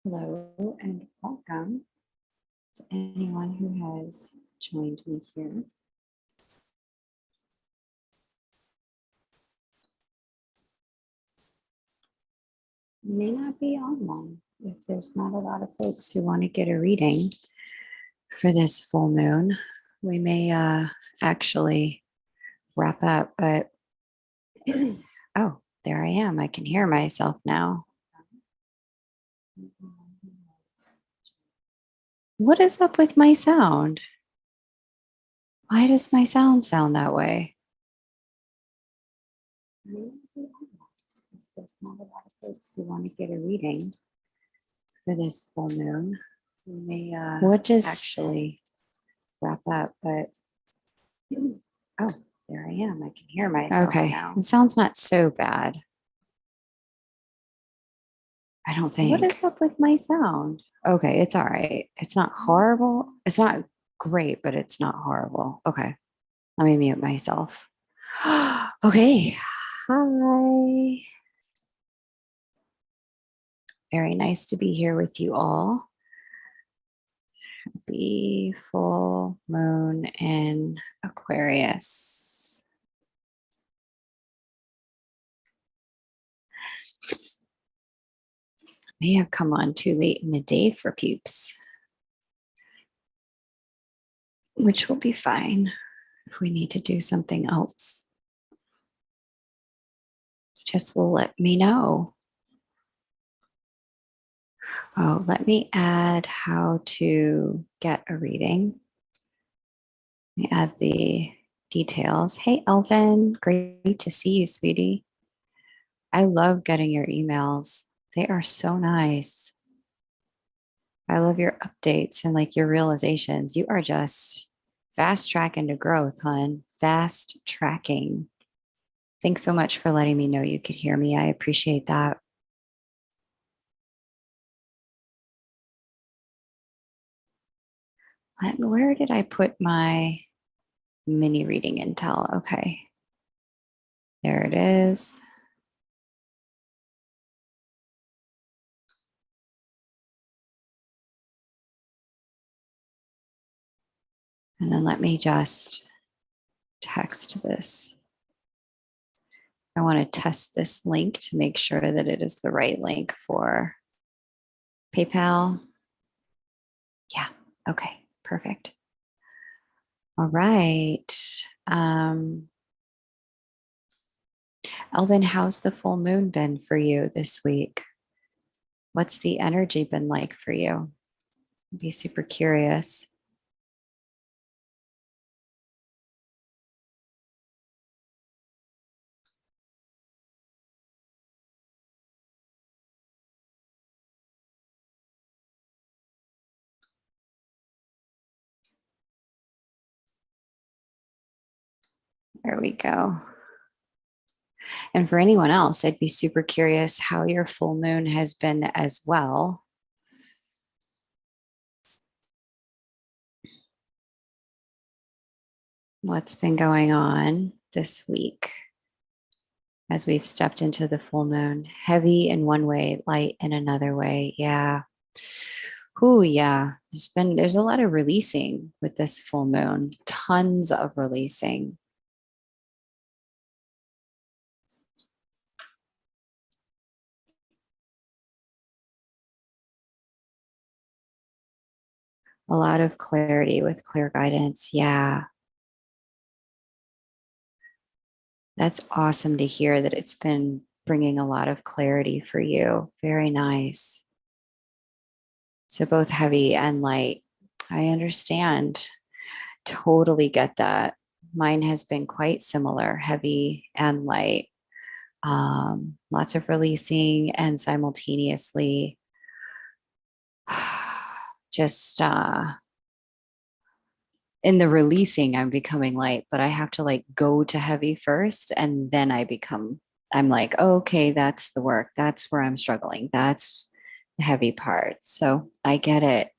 Hello and welcome to anyone who has joined me here. You may not be on long if there's not a lot of folks who want to get a reading for this full moon. We may actually wrap up, but oh, there I am. I can hear myself now. What is up with my sound? Why does my sound that way? There's not a lot of folks who want to get a reading for this full moon. We may what does actually wrap up, but oh, there I am. I can hear myself. Okay, now. It sounds not so bad. I don't think. What is up with my sound? Okay, it's all right. It's not horrible. It's not great, but it's not horrible. Okay, let me mute myself. Okay, hi. Very nice to be here with you all. Happy full moon in Aquarius. May have come on too late in the day for peeps, which will be fine if we need to do something else. Just let me know. Oh, let me add how to get a reading. Let me add the details. Hey, Elvin, great to see you, sweetie. I love getting your emails. They are so nice. I love your updates and like your realizations. You are just fast tracking to growth, hon. Fast tracking. Thanks so much for letting me know you could hear me. I appreciate that. Where did I put my mini reading intel? Okay. There it is. And then let me just text this. I want to test this link to make sure that it is the right link for PayPal. Yeah. Okay. Perfect. All right. Elvin, how's the full moon been for you this week? What's the energy been like for you? I'd be super curious. There we go. And for anyone else, I'd be super curious how your full moon has been as well. What's been going on this week as we've stepped into the full moon? Heavy in one way, light in another way. Yeah. Oh, yeah. There's a lot of releasing with this full moon, tons of releasing. A lot of clarity with clear guidance. Yeah. That's awesome to hear that it's been bringing a lot of clarity for you. Very nice. So both heavy and light. I understand. Totally get that. Mine has been quite similar, heavy and light. Lots of releasing and simultaneously just in the releasing, I'm becoming light, but I have to like go to heavy first. And then I'm like, oh, okay, that's the work. That's where I'm struggling. That's the heavy part. So I get it.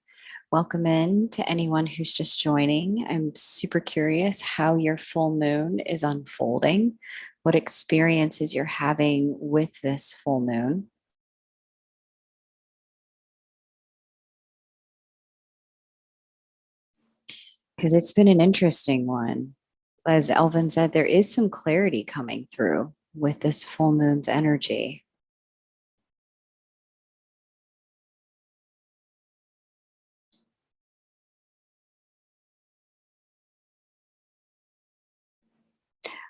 Welcome in to anyone who's just joining. I'm super curious how your full moon is unfolding, what experiences you're having with this full moon. because it's been an interesting one. As Elvin said, there is some clarity coming through with this full moon's energy.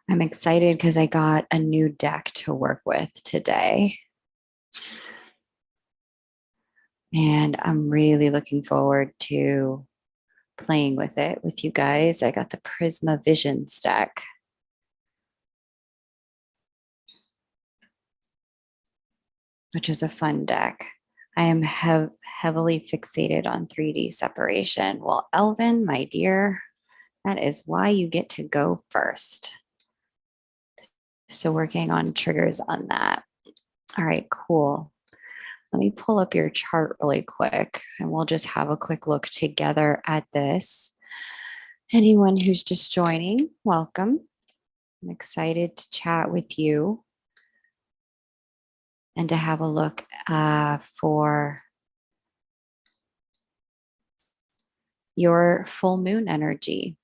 I'm excited because I got a new deck to work with today. And I'm really looking forward to playing with it with you guys. I got the Prisma Visions deck. Which is a fun deck. I am heavily fixated on 3D separation. Well, Elvin, my dear, that is why you get to go first. So, working on triggers on that. All right, cool. Let me pull up your chart really quick and we'll just have a quick look together at this. Anyone who's just joining, welcome. I'm excited to chat with you and to have a look for your full moon energy.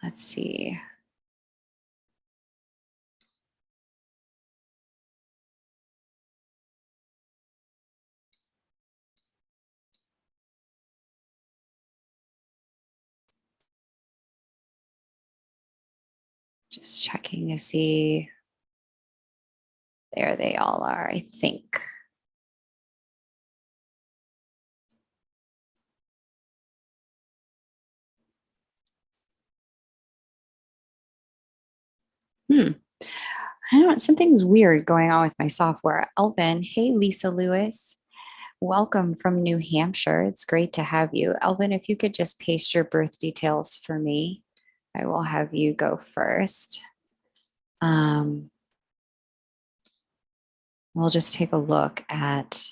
Let's see. Just checking to see. There they all are, I think. I don't know, something's weird going on with my software. Elvin, hey, Lisa Lewis. Welcome from New Hampshire. It's great to have you. Elvin, if you could just paste your birth details for me, I will have you go first. We'll just take a look at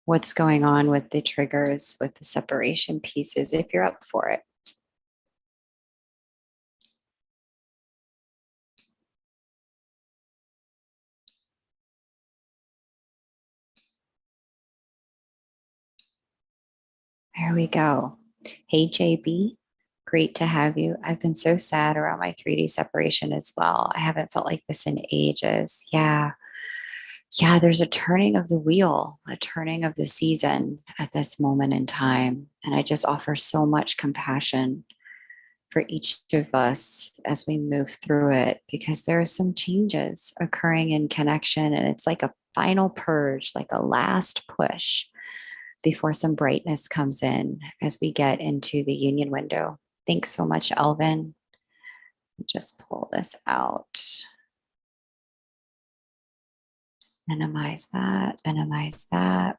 what's going on with the triggers, with the separation pieces, if you're up for it. There we go. Hey, JB. Great to have you. I've been so sad around my 3D separation as well. I haven't felt like this in ages. Yeah. Yeah, there's a turning of the wheel, a turning of the season at this moment in time. And I just offer so much compassion for each of us as we move through it because there are some changes occurring in connection. And it's like a final purge, like a last push before some brightness comes in as we get into the union window. Thanks so much, Elvin. Just pull this out. Minimize that, minimize that.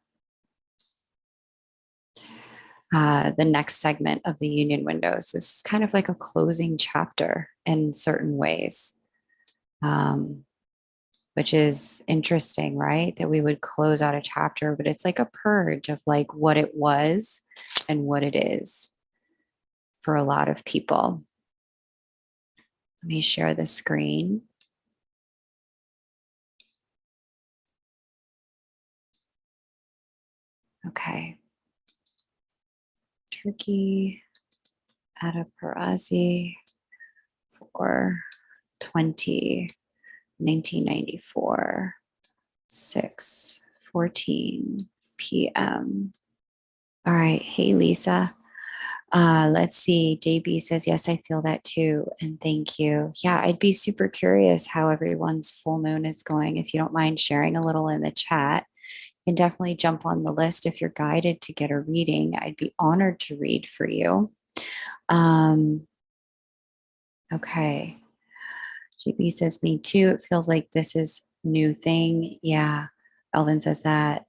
The next segment of the union windows. This is kind of like a closing chapter in certain ways, which is interesting, right? That we would close out a chapter, but it's like a purge of like what it was and what it is for a lot of people. Let me share the screen. Okay. Turkey, Adaparazi for 1994, 6:14 p.m. All right. Hey, Lisa. Let's see. JB says, yes, I feel that too. And thank you. Yeah, I'd be super curious how everyone's full moon is going. If you don't mind sharing a little in the chat, you can definitely jump on the list if you're guided to get a reading. I'd be honored to read for you. Okay. JB says, me too. It feels like this is new thing. Yeah. Elvin says that.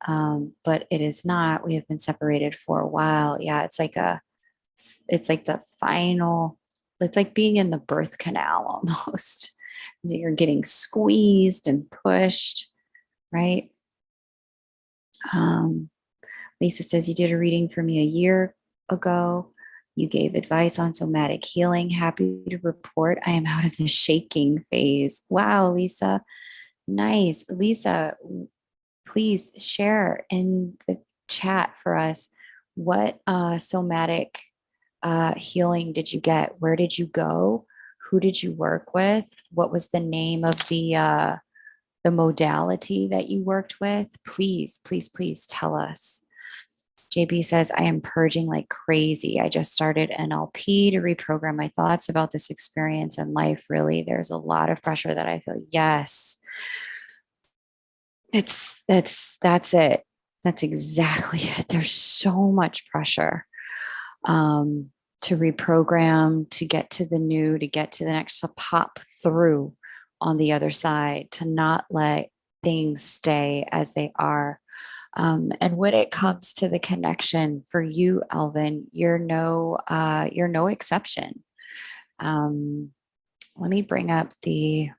But it is not. We have been separated for a while. Yeah, it's like the final, it's like being in the birth canal almost. You're getting squeezed and pushed, right? Lisa says, you did a reading for me a year ago. You gave advice on somatic healing. Happy to report I am out of the shaking phase. Wow, Lisa. Nice. Lisa, please share in the chat for us What somatic healing did you get? Where did you go? Who did you work with? What was the name of the modality that you worked with? Please, please, please tell us. JB says, I am purging like crazy. I just started NLP to reprogram my thoughts about this experience and life. Really, there's a lot of pressure that I feel. Yes, that's it. That's exactly it. There's so much pressure um, to reprogram, to get to the new, to get to the next, to pop through on the other side, to not let things stay as they are. And when it comes to the connection for you, Alvin, you're no exception. Um, Let me bring up the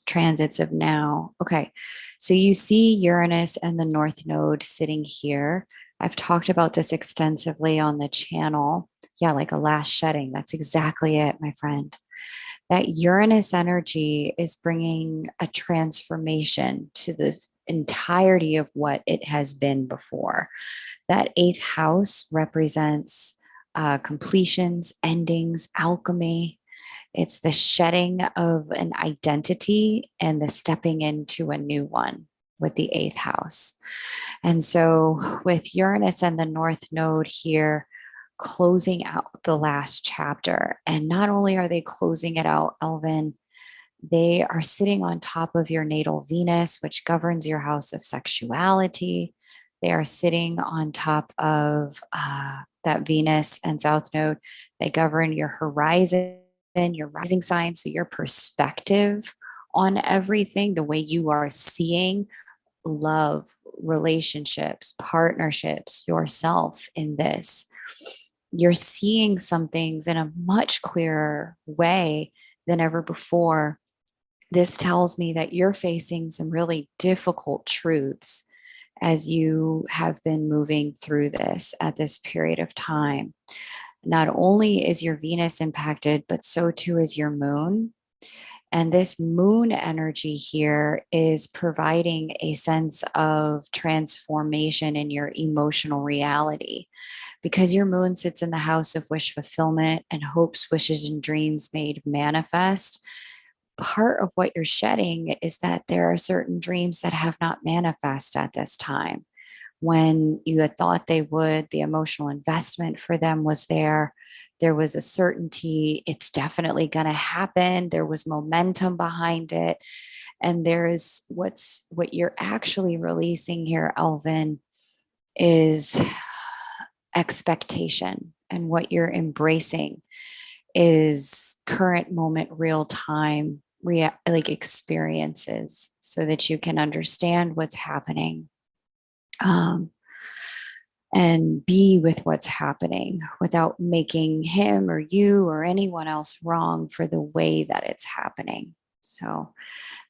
transits of now. Okay, so you see Uranus and the North Node sitting here. I've talked about this extensively on the channel. Yeah, like a last shedding. That's exactly it, my friend. That Uranus energy is bringing a transformation to the entirety of what it has been before. That eighth house represents completions, endings, alchemy. It's the shedding of an identity and the stepping into a new one with the eighth house. And so, with Uranus and the North Node here, closing out the last chapter. And not only are they closing it out, Elvin, they are sitting on top of your natal Venus, which governs your house of sexuality. They are sitting on top of that Venus and South Node. They govern your horizon, your rising sign. So your perspective on everything, the way you are seeing love, relationships, partnerships, yourself in this. You're seeing some things in a much clearer way than ever before. This tells me that you're facing some really difficult truths as you have been moving through this at this period of time. Not only is your Venus impacted, but so too is your moon. And this moon energy here is providing a sense of transformation in your emotional reality because your moon sits in the house of wish fulfillment and hopes, wishes, and dreams made manifest. Part of what you're shedding is that there are certain dreams that have not manifest at this time. When you had thought they would, the emotional investment for them was there. There was a certainty it's definitely going to happen. There was momentum behind it. And there is what you're actually releasing here, Elvin, is expectation. And what you're embracing is current moment, real time, like experiences so that you can understand what's happening. Um, and be with what's happening without making him or you or anyone else wrong for the way that it's happening. So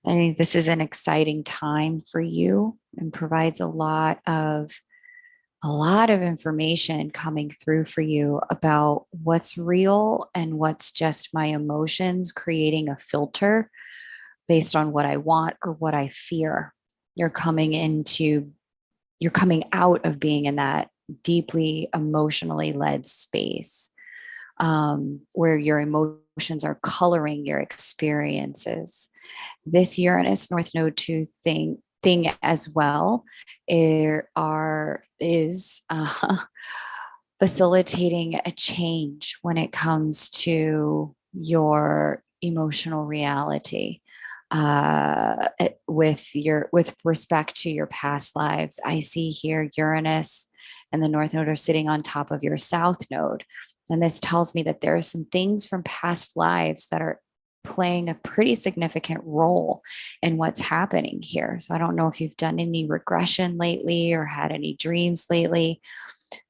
I think this is an exciting time for you and provides a lot of information coming through for you about what's real and what's just my emotions creating a filter based on what I want or what I fear. You're coming into you're coming out of being in that deeply emotionally led space where your emotions are coloring your experiences. This Uranus North Node 2 thing as well is facilitating a change when it comes to your emotional reality with respect to your past lives. I see here Uranus and the North Node are sitting on top of your South Node. And this tells me that there are some things from past lives that are playing a pretty significant role in what's happening here. So I don't know if you've done any regression lately or had any dreams lately,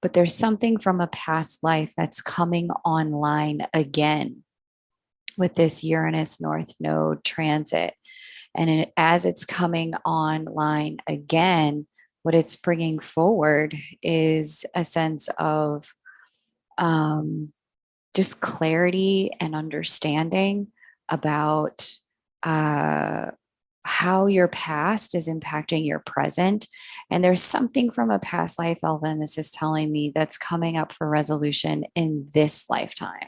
but there's something from a past life that's coming online again with this Uranus North Node transit. And as it's coming online again, what it's bringing forward is a sense of just clarity and understanding about how your past is impacting your present. And there's something from a past life, Elvin, this is telling me that's coming up for resolution in this lifetime.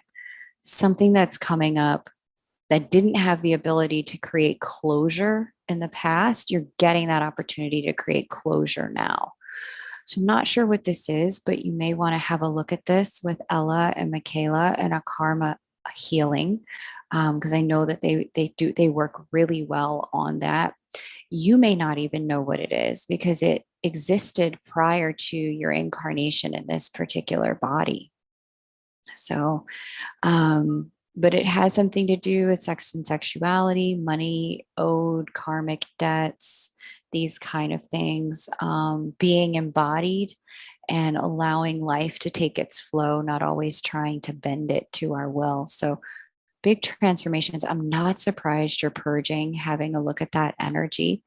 Something that's coming up that didn't have the ability to create closure in the past, you're getting that opportunity to create closure now. So I'm not sure what this is, but you may want to have a look at this with Ella and Michaela and a karma healing, because I know that they work really well on that. You may not even know what it is because it existed prior to your incarnation in this particular body. So but it has something to do with sex and sexuality, money owed, karmic debts, these kind of things, being embodied and allowing life to take its flow, not always trying to bend it to our will. So big transformations. I'm not surprised you're purging, having a look at that energy.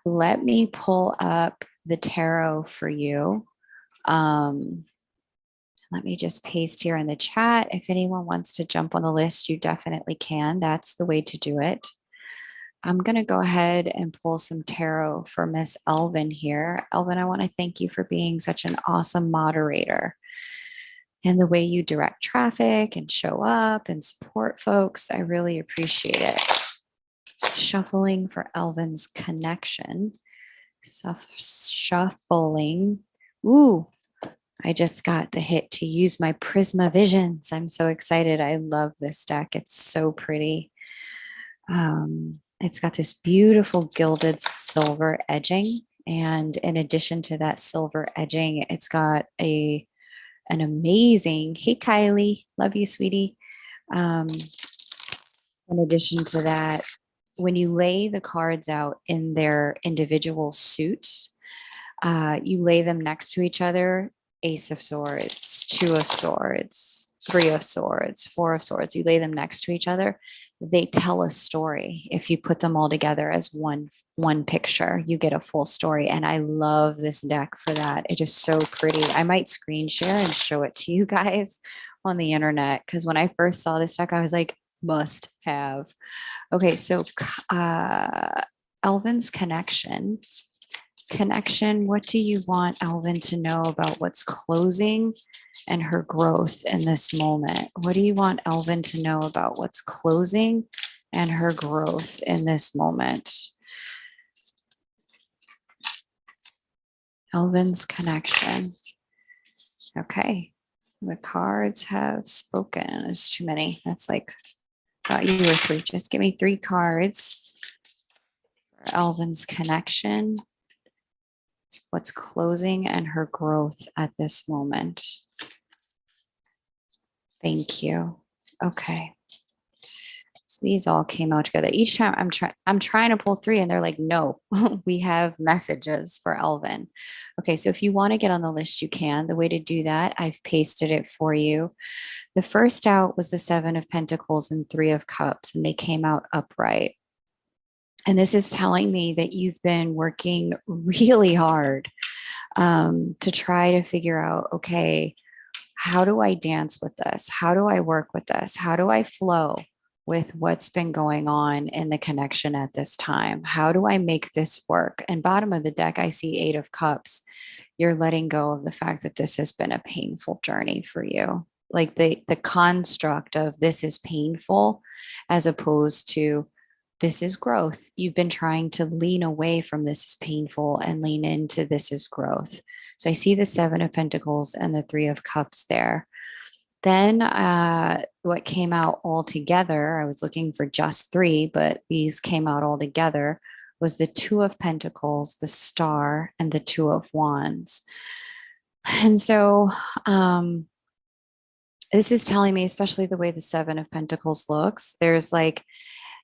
Let me pull up the tarot for you. Let me just paste here in the chat. If anyone wants to jump on the list, you definitely can. That's the way to do it. I'm going to go ahead and pull some tarot for Miss Elvin here. Elvin, I want to thank you for being such an awesome moderator and the way you direct traffic and show up and support folks. I really appreciate it. Shuffling for Elvin's connection. Shuffling. Ooh, I just got the hit to use my Prisma Visions. I'm so excited. I love this deck. It's so pretty. It's got this beautiful gilded silver edging. And in addition to that silver edging, it's got an amazing, hey, Kylie, love you, sweetie. In addition to that, when you lay the cards out in their individual suits, you lay them next to each other. Ace of Swords, Two of Swords, Three of Swords, Four of Swords. You lay them next to each other. They tell a story. If you put them all together as one picture, you get a full story. And I love this deck for that. It is so pretty. I might screen share and show it to you guys on the internet because when I first saw this deck, I was like, must have. Okay, so Elvin's connection, what do you want Elvin to know about what's closing and her growth in this moment? What do you want Elvin to know about what's closing and her growth in this moment? Elvin's connection. Okay, the cards have spoken. There's too many. That's like, thought you were three. Just give me 3 cards for Elvin's connection, what's closing and her growth at this moment. Thank you. Okay. So these all came out together. Each time I'm trying to pull 3 and they're like, no, we have messages for Elvin. Okay, so if you want to get on the list, you can. The way to do that, I've pasted it for you. The first out was the 7 of Pentacles and 3 of Cups, and they came out upright. And this is telling me that you've been working really hard to try to figure out, okay, how do I dance with this? How do I work with this? How do I flow with what's been going on in the connection at this time? How do I make this work? And bottom of the deck, I see 8 of Cups. You're letting go of the fact that this has been a painful journey for you. Like the construct of this is painful as opposed to this is growth. You've been trying to lean away from this is painful and lean into this is growth. So I see the 7 of Pentacles and the 3 of Cups there. Then what came out all together, I was looking for just 3, but these came out all together, was the 2 of Pentacles, the Star, and the 2 of Wands. And so this is telling me, especially the way the 7 of Pentacles looks, there's like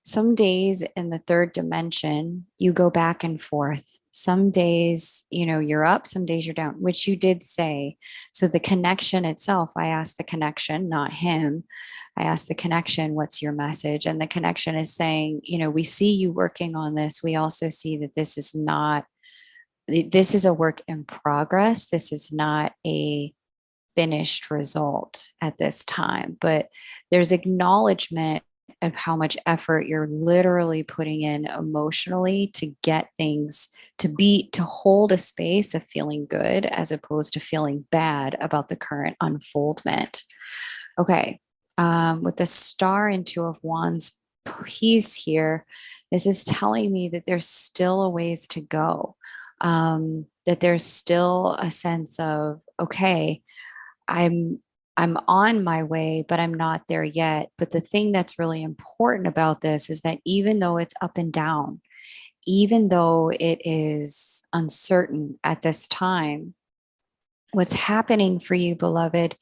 some days in the third dimension, you go back and forth. Some days, you're up, some days you're down, which you did say. So the connection itself, I asked the connection, not him. I asked the connection, what's your message? And the connection is saying, we see you working on this. We also see that this is a work in progress. This is not a finished result at this time, but there's acknowledgement of how much effort you're literally putting in emotionally to get things to hold a space of feeling good as opposed to feeling bad about the current unfoldment. Okay. With the star and two of wands piece here, this is telling me that there's still a ways to go. That there's still a sense of, okay, I'm I'm on my way, but I'm not there yet. But the thing that's really important about this is that even though it's up and down, even though it is uncertain at this time, what's happening for you, beloved,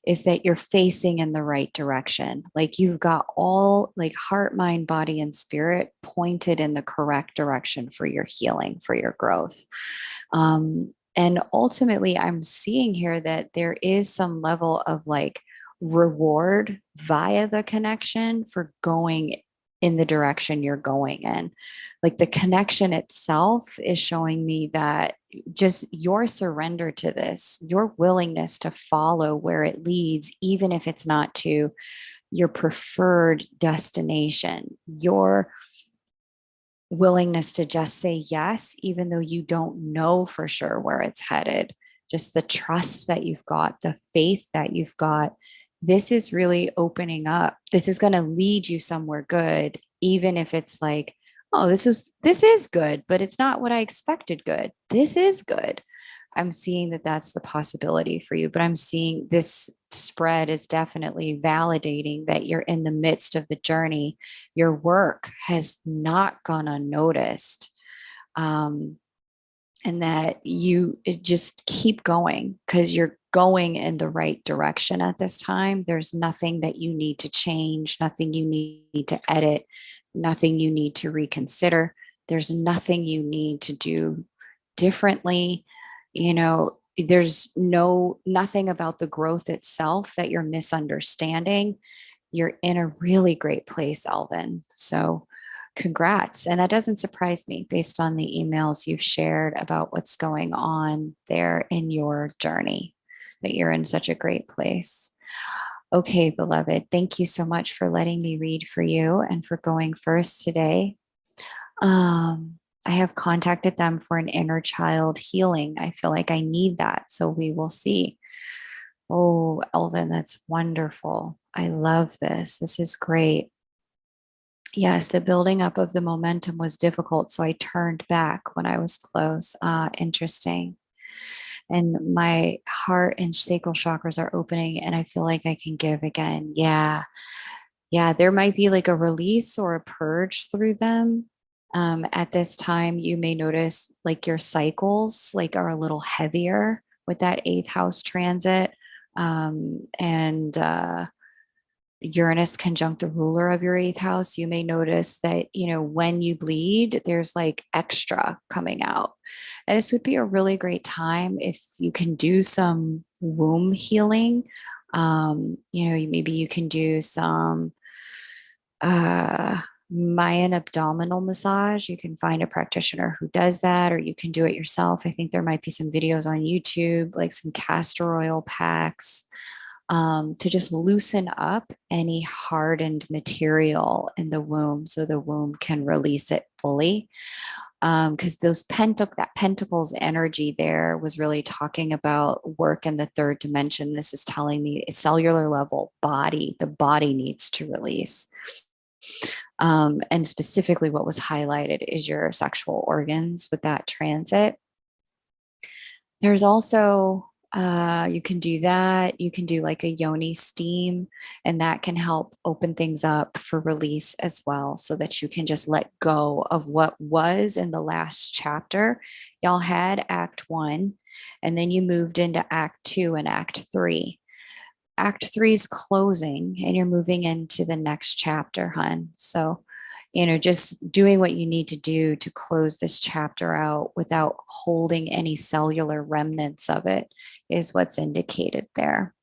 is that you're facing in the right direction. Like you've got all like heart, mind, body, and spirit pointed in the correct direction for your healing, for your growth. And ultimately, I'm seeing here that there is some level of like reward via the connection for going in the direction you're going in. Like the connection itself is showing me that just your surrender to this, your willingness to follow where it leads, even if it's not to your preferred destination, your willingness to just say yes, even though you don't know for sure where it's headed, just the trust that you've got, the faith that you've got. This is really opening up. This is going to lead you somewhere good, even if it's like, oh, this is good, but it's not what I expected good. This is good. I'm seeing that that's the possibility for you, but I'm seeing this spread is definitely validating that you're in the midst of the journey. Your work has not gone unnoticed. Um, and that you just keep going because you're going in the right direction at this time. There's nothing that you need to change, nothing you need to edit, nothing you need to reconsider. There's nothing you need to do differently. You know, there's nothing about the growth itself that you're misunderstanding. You're in a really great place, Alvin. So congrats. And that doesn't surprise me based on the emails you've shared about what's going on there in your journey, that you're in such a great place. Okay, beloved, thank you so much for letting me read for you and for going first today. I have contacted them for an inner child healing. I feel like I need that. So we will see. Oh, Elvin, that's wonderful. I love this. This is great. Yes, the building up of the momentum was difficult. So I turned back when I was close. Interesting. And my heart and sacral chakras are opening, and I feel like I can give again. Yeah. Yeah, there might be like a release or a purge through them. At this time, you may notice like your cycles like are a little heavier with that eighth house transit. And Uranus conjunct the ruler of your eighth house, you may notice that, you know, when you bleed, there's like extra coming out. And this would be a really great time if you can do some womb healing. You know, maybe you can do some uh, Mayan abdominal massage. You can find a practitioner who does that, or you can do it yourself. I think there might be some videos on YouTube, like some castor oil packs, to just loosen up any hardened material in the womb so the womb can release it fully. Because that pentacles energy there was really talking about work in the third dimension. This is telling me a cellular level the body needs to release. And specifically, what was highlighted is your sexual organs with that transit. There's also, you can do that. You can do like a yoni steam, and that can help open things up for release as well, so that you can just let go of what was in the last chapter. Y'all had Act 1, and then you moved into Act 2 and Act 3. Act 3 is closing, and you're moving into the next chapter, hun. So, you know, just doing what you need to do to close this chapter out without holding any cellular remnants of it is what's indicated there.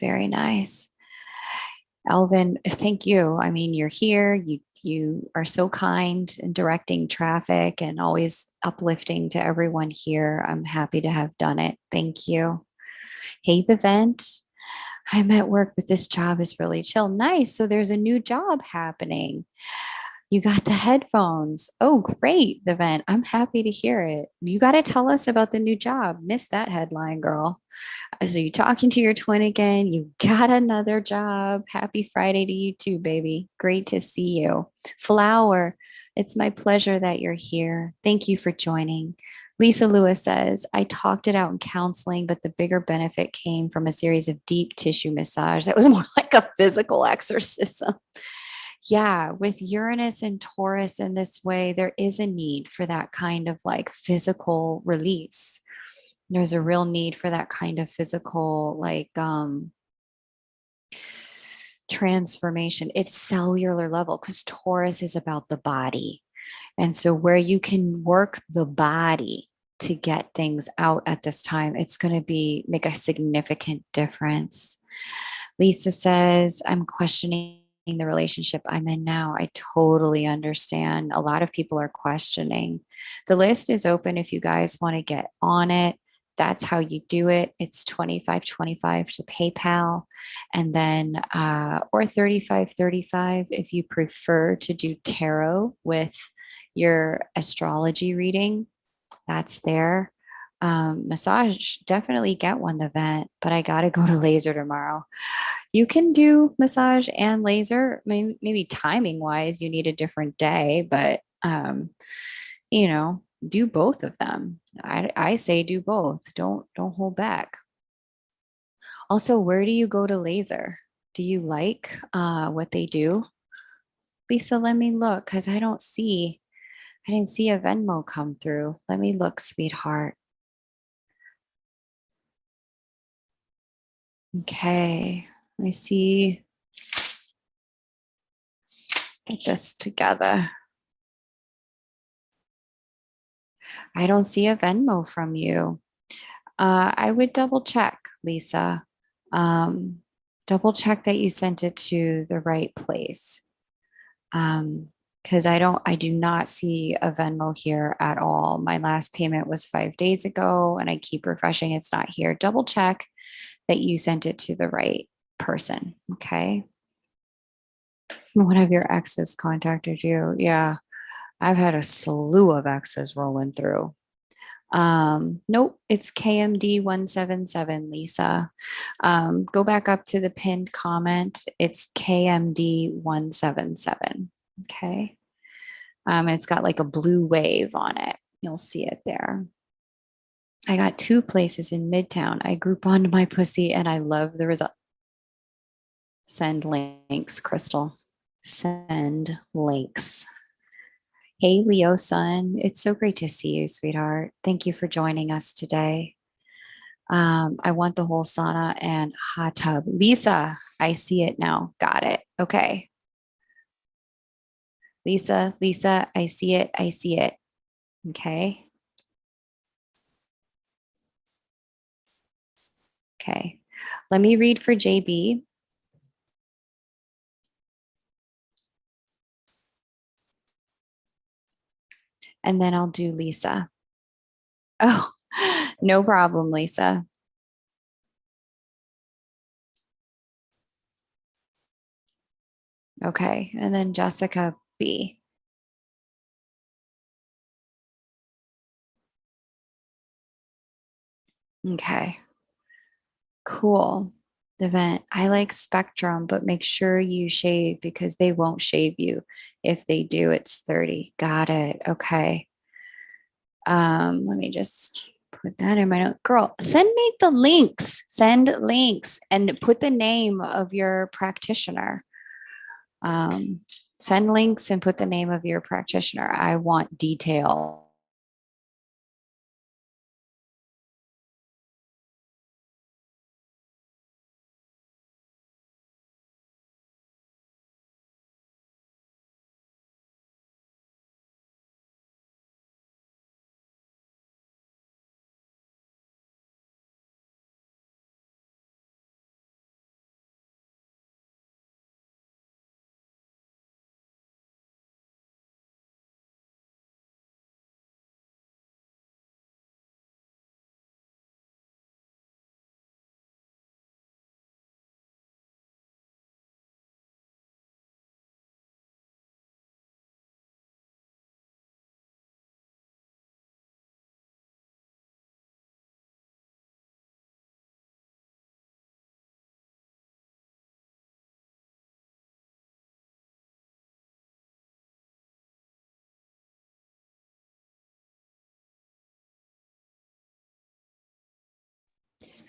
Very nice. Alvin, thank you. I mean, you're here. You are so kind in directing traffic and always uplifting to everyone here. I'm happy to have done it. Thank you. Hey, the vent. I'm at work, but this job is really chill. Nice. So there's a new job happening. You got the headphones. Oh, great, the vent. I'm happy to hear it. You got to tell us about the new job. Missed that headline, girl. So you talking to your twin again? You got another job. Happy Friday to you too, baby. Great to see you. Flower, it's my pleasure that you're here. Thank you for joining. Lisa Lewis says, I talked it out in counseling, but the bigger benefit came from a series of deep tissue massage that was more like a physical exorcism. Yeah, with Uranus and Taurus in this way, there is a need for that kind of like physical release. There's a real need for that kind of physical like transformation. It's cellular level because Taurus is about the body. And so where you can work the body to get things out at this time, it's going to be make a significant difference. Lisa says, I'm questioning the relationship I'm in now. I totally understand. A lot of people are questioning. The list is open if you guys want to get on it. That's how you do it. It's 25.25 to PayPal, and then or 35.35 if you prefer to do tarot with your astrology reading. That's there. Massage, definitely get one the vent, but I got to go to laser tomorrow. You can do massage and laser. Maybe timing wise, you need a different day, but do both of them. I say do both. Don't hold back. Also, where do you go to laser? Do you like what they do? Lisa, let me look because I didn't see a Venmo come through. Let me look, sweetheart. Okay. Let me see. Get this together. I don't see a Venmo from you. I would double check, Lisa. Um, Double check that you sent it to the right place. Because I do not see a Venmo here at all. My last payment was 5 days ago, and I keep refreshing. It's not here. Double check that you sent it to the right person. Okay. One of your exes contacted you. Yeah. I've had a slew of exes rolling through. Nope, it's KMD 177, Lisa. Go back up to the pinned comment. It's KMD 177. Okay. It's got like a blue wave on it. You'll see it there. I got two places in Midtown. I group onto my pussy and I love the result. Send links, Crystal. Send links. Hey, Leo son. It's so great to see you, sweetheart. Thank you for joining us today. I want the whole sauna and hot tub. Lisa, I see it now. Got it. Okay. Lisa, I see it. I see it. Okay. Okay. Let me read for JB. And then I'll do Lisa. Oh, no problem, Lisa. Okay. And then Jessica B. Okay. Cool. The vent. I like Spectrum, but make sure you shave because they won't shave you. If they do, it's 30. Got it. Okay. Let me just put that in my note. Girl, send me the links. Send links and put the name of your practitioner. Um, Send links and put the name of your practitioner. I want detail.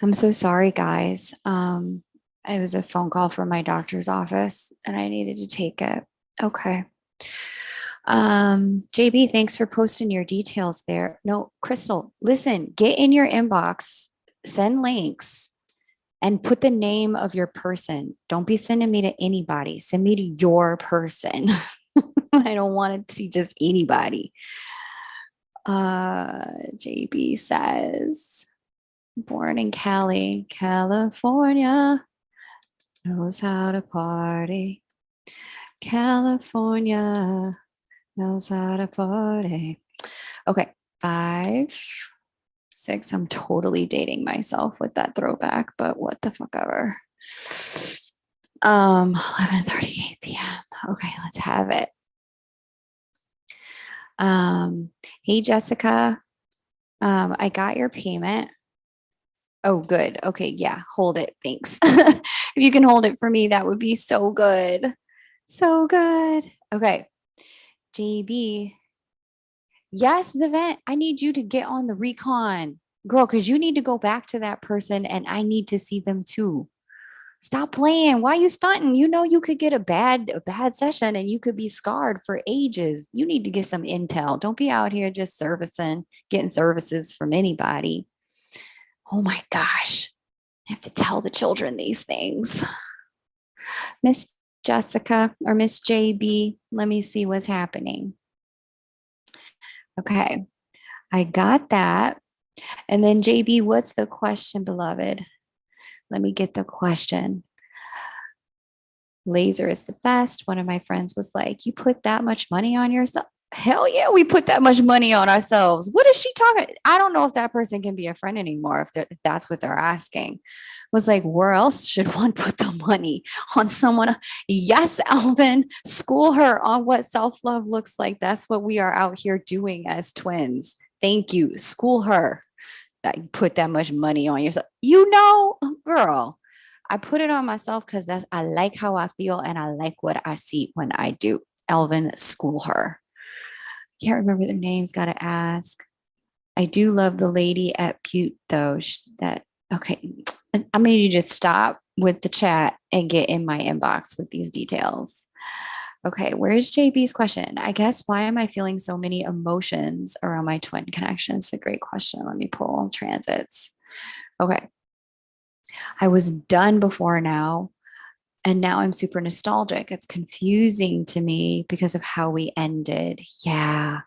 I'm so sorry, guys. It was a phone call from my doctor's office and I needed to take it. Okay. JB, thanks for posting your details there. No, Crystal, listen, get in your inbox, send links, and put the name of your person. Don't be sending me to anybody. Send me to your person. I don't want to see just anybody. JB says, born in Cali, California, knows how to party. California knows how to party. Okay, 5, 6. I'm totally dating myself with that throwback, but what the fuck ever. 11:38 p.m. Okay, let's have it. Hey Jessica, I got your payment. Oh, good. Okay, yeah, hold it. Thanks. If you can hold it for me, that would be so good. So good. Okay, JB. Yes, the vent. I need you to get on the recon, girl, because you need to go back to that person and I need to see them too. Stop playing. Why you stunting? You know you could get a bad session and you could be scarred for ages. You need to get some intel. Don't be out here just getting services from anybody. Oh my gosh. I have to tell the children these things. Miss Jessica or Miss JB, let me see what's happening. Okay. I got that. And then JB, what's the question, beloved? Let me get the question. Laser is the best. One of my friends was like, you put that much money on yourself? Hell yeah, we put that much money on ourselves. What is she talking? I don't know if that person can be a friend anymore if that's what they're asking. Was like, where else should one put the money on someone? Yes, Alvin, school her on what self love looks like. That's what we are out here doing as twins. Thank you. School her that you put that much money on yourself. You know, girl, I put it on myself because I like how I feel and I like what I see when I do. Elvin, school her. Can't remember their names. Got to ask. I do love the lady at Butte though. That okay. I'm gonna just stop with the chat and get in my inbox with these details. Okay, where's JB's question? I guess why am I feeling so many emotions around my twin connection? It's a great question. Let me pull transits. Okay. I was done before now, and now I'm super nostalgic. It's confusing to me because of how we ended. Yeah.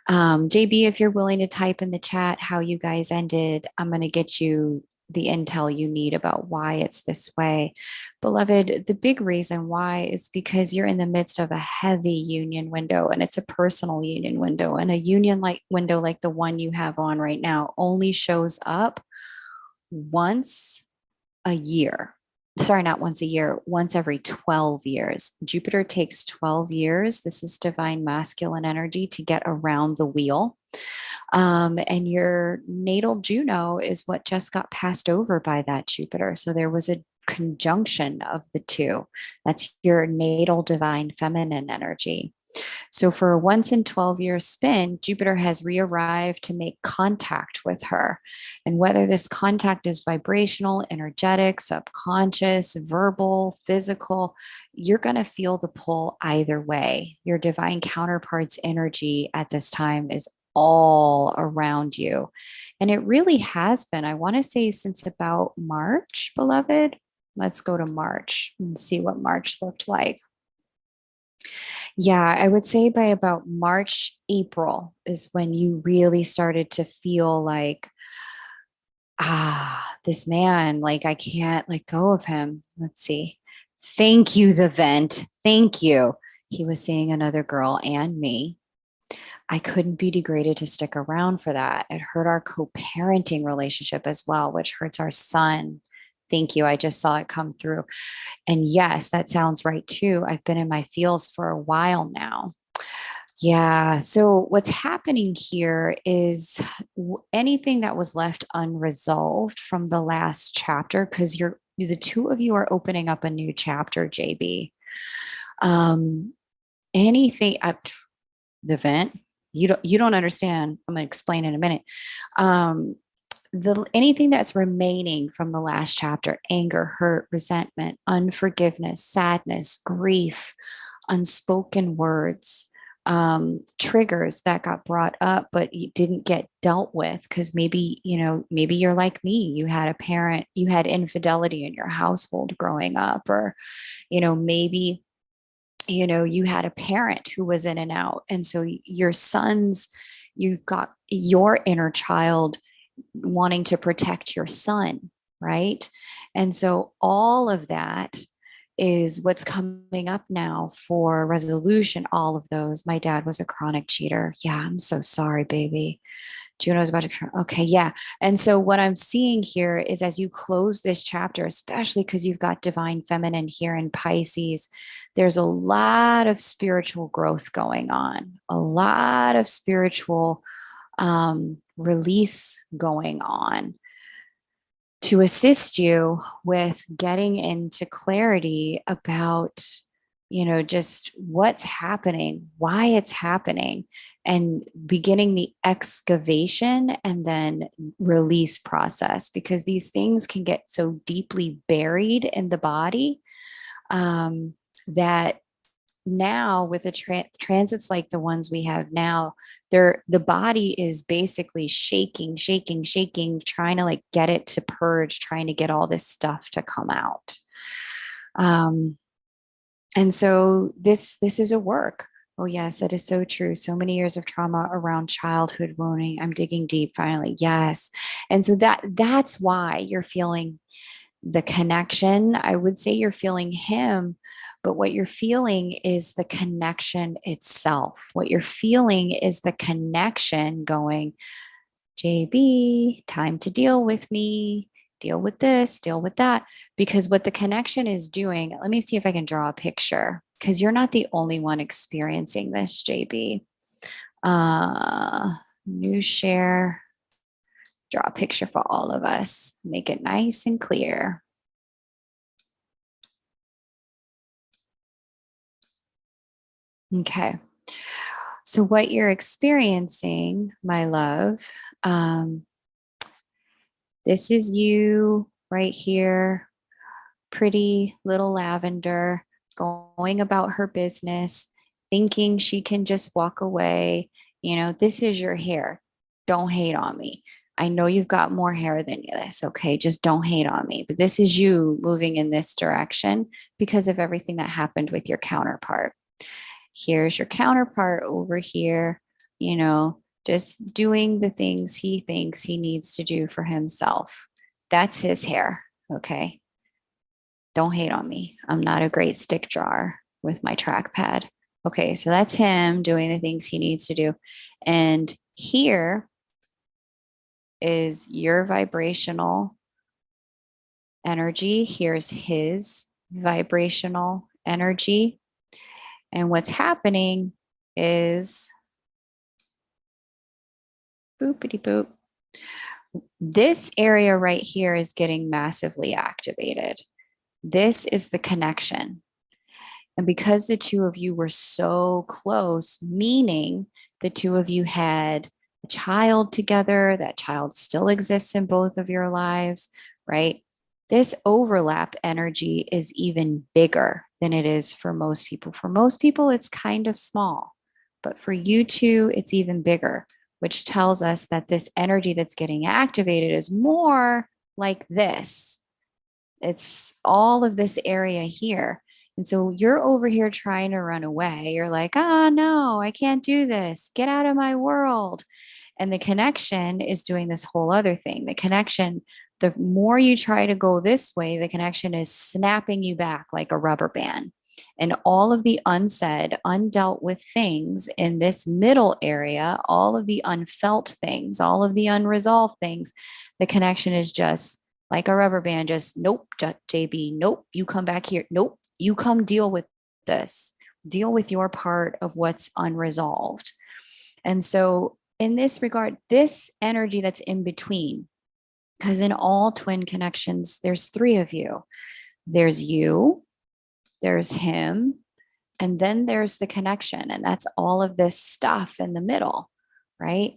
JB, if you're willing to type in the chat how you guys ended, I'm going to get you the intel you need about why it's this way. Beloved, the big reason why is because you're in the midst of a heavy union window and it's a personal union window. And a union like window like the one you have on right now only shows up once a year. Sorry, not once a year, once every 12 years. Jupiter takes 12 years. This is divine masculine energy to get around the wheel. And your natal Juno is what just got passed over by that Jupiter. So there was a conjunction of the two. That's your natal divine feminine energy. So for a once in 12-year spin, Jupiter has re-arrived to make contact with her. And whether this contact is vibrational, energetic, subconscious, verbal, physical, you're going to feel the pull either way. Your divine counterparts energy at this time is all around you. And it really has been, I want to say, since about March, beloved. Let's go to March and see what March looked like. Yeah, I would say by about March, April is when you really started to feel like, this man, like I can't let go of him. Let's see. Thank you, the vent. Thank you. He was seeing another girl and me. I couldn't be degraded to stick around for that. It hurt our co parenting relationship as well, which hurts our son. Thank you. I just saw it come through. And yes, that sounds right too. I've been in my feels for a while now. Yeah. So what's happening here is anything that was left unresolved from the last chapter, because the two of you are opening up a new chapter, JB. Anything up the vent, you don't understand. I'm going to explain in a minute. the anything that's remaining from the last chapter, anger, hurt, resentment, unforgiveness, sadness, grief, unspoken words, triggers that got brought up but you didn't get dealt with because maybe, maybe you're like me, you had a parent, you had infidelity in your household growing up, or maybe you had a parent who was in and out, and so your sons, you've got your inner child wanting to protect your son, right? And so all of that is what's coming up now for resolution. All of those. My dad was a chronic cheater. Yeah, I'm so sorry, baby. Juno's about to. Okay, yeah. And so what I'm seeing here is as you close this chapter, especially because you've got divine feminine here in Pisces, there's a lot of spiritual growth going on, a lot of spiritual release going on to assist you with getting into clarity about, just what's happening, why it's happening, and beginning the excavation and then release process, because these things can get so deeply buried in the body that now with the transits like the ones we have now, the body is basically shaking, trying to like get it to purge, trying to get all this stuff to come out. And so this is a work. Oh yes, that is so true. So many years of trauma around childhood wounding. I'm digging deep finally. Yes. And so that's why you're feeling the connection. I would say you're feeling him, but what you're feeling is the connection itself. What you're feeling is the connection going, JB, time to deal with me, deal with this, deal with that. Because what the connection is doing, let me see if I can draw a picture, because you're not the only one experiencing this, JB. New share, draw a picture for all of us, make it nice and clear. Okay. So, what you're experiencing, my love, this is you right here, pretty little lavender, going about her business, thinking she can just walk away. This is your hair. Don't hate on me. I know you've got more hair than this. Okay. Just don't hate on me. But this is you moving in this direction because of everything that happened with your counterpart. Here's your counterpart over here, just doing the things he thinks he needs to do for himself. That's his hair. Okay. Don't hate on me. I'm not a great stick drawer with my trackpad. Okay. So that's him doing the things he needs to do. And here is your vibrational energy. Here's his vibrational energy. And what's happening is boopity boop. This area right here is getting massively activated. This is the connection. And because the two of you were so close, meaning the two of you had a child together, that child still exists in both of your lives, right? This overlap energy is even bigger than it is for most people. For most people, it's kind of small, but for you two, it's even bigger, which tells us that this energy that's getting activated is more like this. It's all of this area here. And so you're over here trying to run away. You're like, no, I can't do this. Get out of my world. And the connection is doing this whole other thing. The connection, the more you try to go this way, the connection is snapping you back like a rubber band. And all of the unsaid, undealt with things in this middle area, all of the unfelt things, all of the unresolved things, the connection is just like a rubber band, just nope, JB, nope, you come back here. Nope, you come deal with this. Deal with your part of what's unresolved. And so in this regard, this energy that's in between, because in all twin connections, there's three of you. There's you, there's him, and then there's the connection. And that's all of this stuff in the middle, right?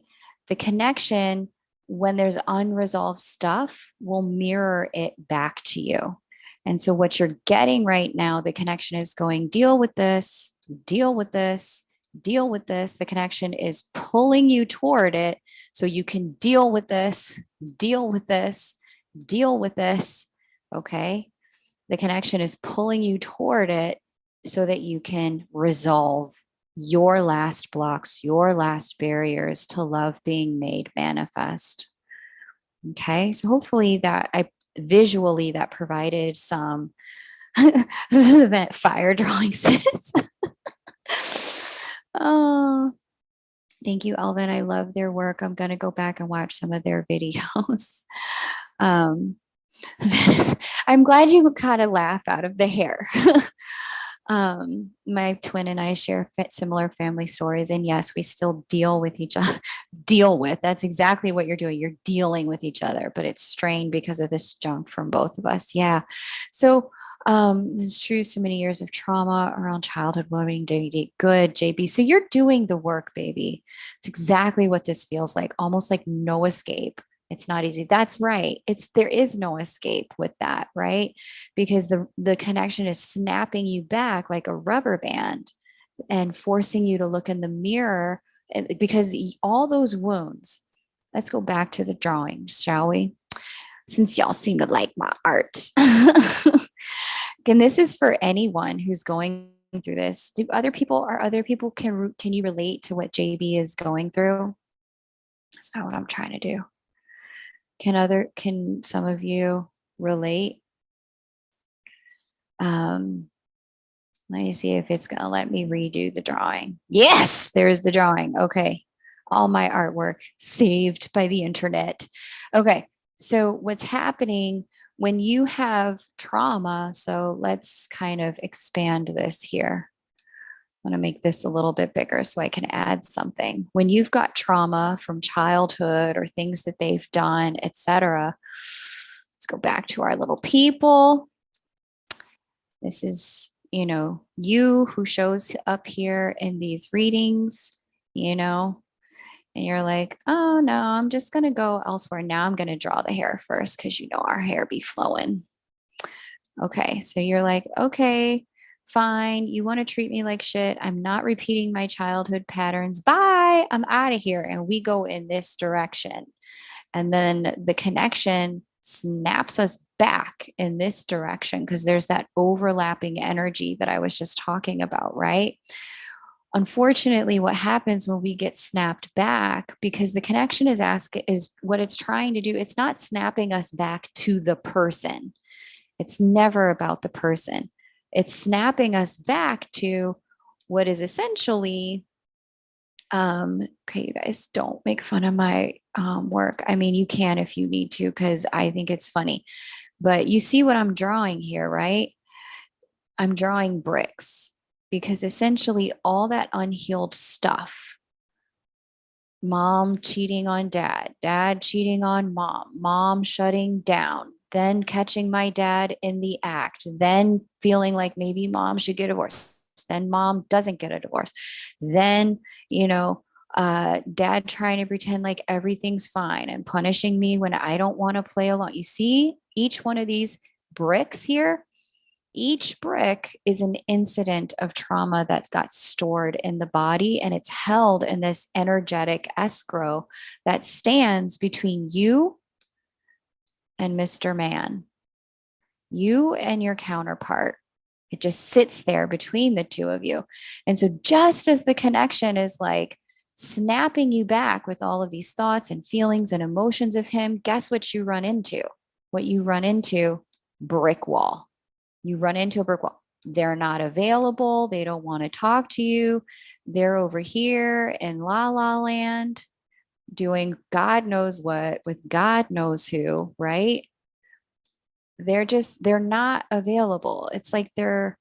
The connection when there's unresolved stuff, will mirror it back to you. And so, what you're getting right now, the connection is going, deal with this, deal with this, deal with this. The connection is pulling you toward it so you can deal with this, deal with this, deal with this. Okay. The connection is pulling you toward it so that you can resolve your last blocks, your last barriers to love being made manifest. Okay. So hopefully that I visually that provided some fire drawings. Oh, thank you, Elvin. I love their work. I'm going to go back and watch some of their videos. Um, I'm glad you got a laugh out of the hair. My twin and I share similar family stories, and yes, we still deal with each other. Deal with, that's exactly what you're doing. You're dealing with each other, but it's strained because of this junk from both of us. Yeah. So this is true. So many years of trauma around childhood wounding. Good, JB. So you're doing the work, baby. It's exactly what this feels like. Almost like no escape. It's not easy. That's right. There is no escape with that, right? Because the connection is snapping you back like a rubber band and forcing you to look in the mirror, because all those wounds. Let's go back to the drawing, shall we? Since y'all seem to like my art. And this is for anyone who's going through this. Other people, can you relate to what JB is going through? That's not what I'm trying to do. Can some of you relate? Let me see if it's going to let me redo the drawing. Yes, there's the drawing. Okay. All my artwork saved by the internet. Okay. So what's happening when you have trauma? So let's kind of expand this here. I'm going to make this a little bit bigger so I can add something. When you've got trauma from childhood or things that they've done, etc. Let's go back to our little people. This is, you who shows up here in these readings, and you're like, oh no, I'm just going to go elsewhere. Now I'm going to draw the hair first because our hair be flowing. Okay. So you're like, okay, fine. You want to treat me like shit. I'm not repeating my childhood patterns. Bye. I'm out of here. And we go in this direction. And then the connection snaps us back in this direction because there's that overlapping energy that I was just talking about, right? Unfortunately, what happens when we get snapped back, because the connection is what it's trying to do, it's not snapping us back to the person. It's never about the person. It's snapping us back to what is essentially, okay, you guys, don't make fun of my work. I mean, you can if you need to, because I think it's funny. But you see what I'm drawing here, right? I'm drawing bricks because essentially all that unhealed stuff, mom cheating on dad, dad cheating on mom, mom shutting down, then catching my dad in the act, then feeling like maybe mom should get a divorce, then mom doesn't get a divorce, then dad trying to pretend like everything's fine and punishing me when I don't want to play along. You see each one of these bricks here, each brick is an incident of trauma that got stored in the body, and it's held in this energetic escrow that stands between you and Mr. Man, you and your counterpart. It just sits there between the two of you. And so just as the connection is like snapping you back with all of these thoughts and feelings and emotions of him, guess what you run into? What you run into? Brick wall. You run into a brick wall. They're not available. They don't want to talk to you. They're over here in La La Land doing God knows what with God knows who, right? They're not available. It's like the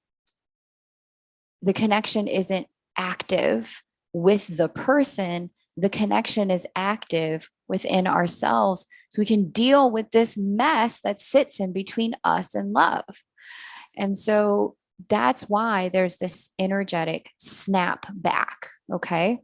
connection isn't active with the person. The connection is active within ourselves so we can deal with this mess that sits in between us and love. And so that's why there's this energetic snap back. Okay.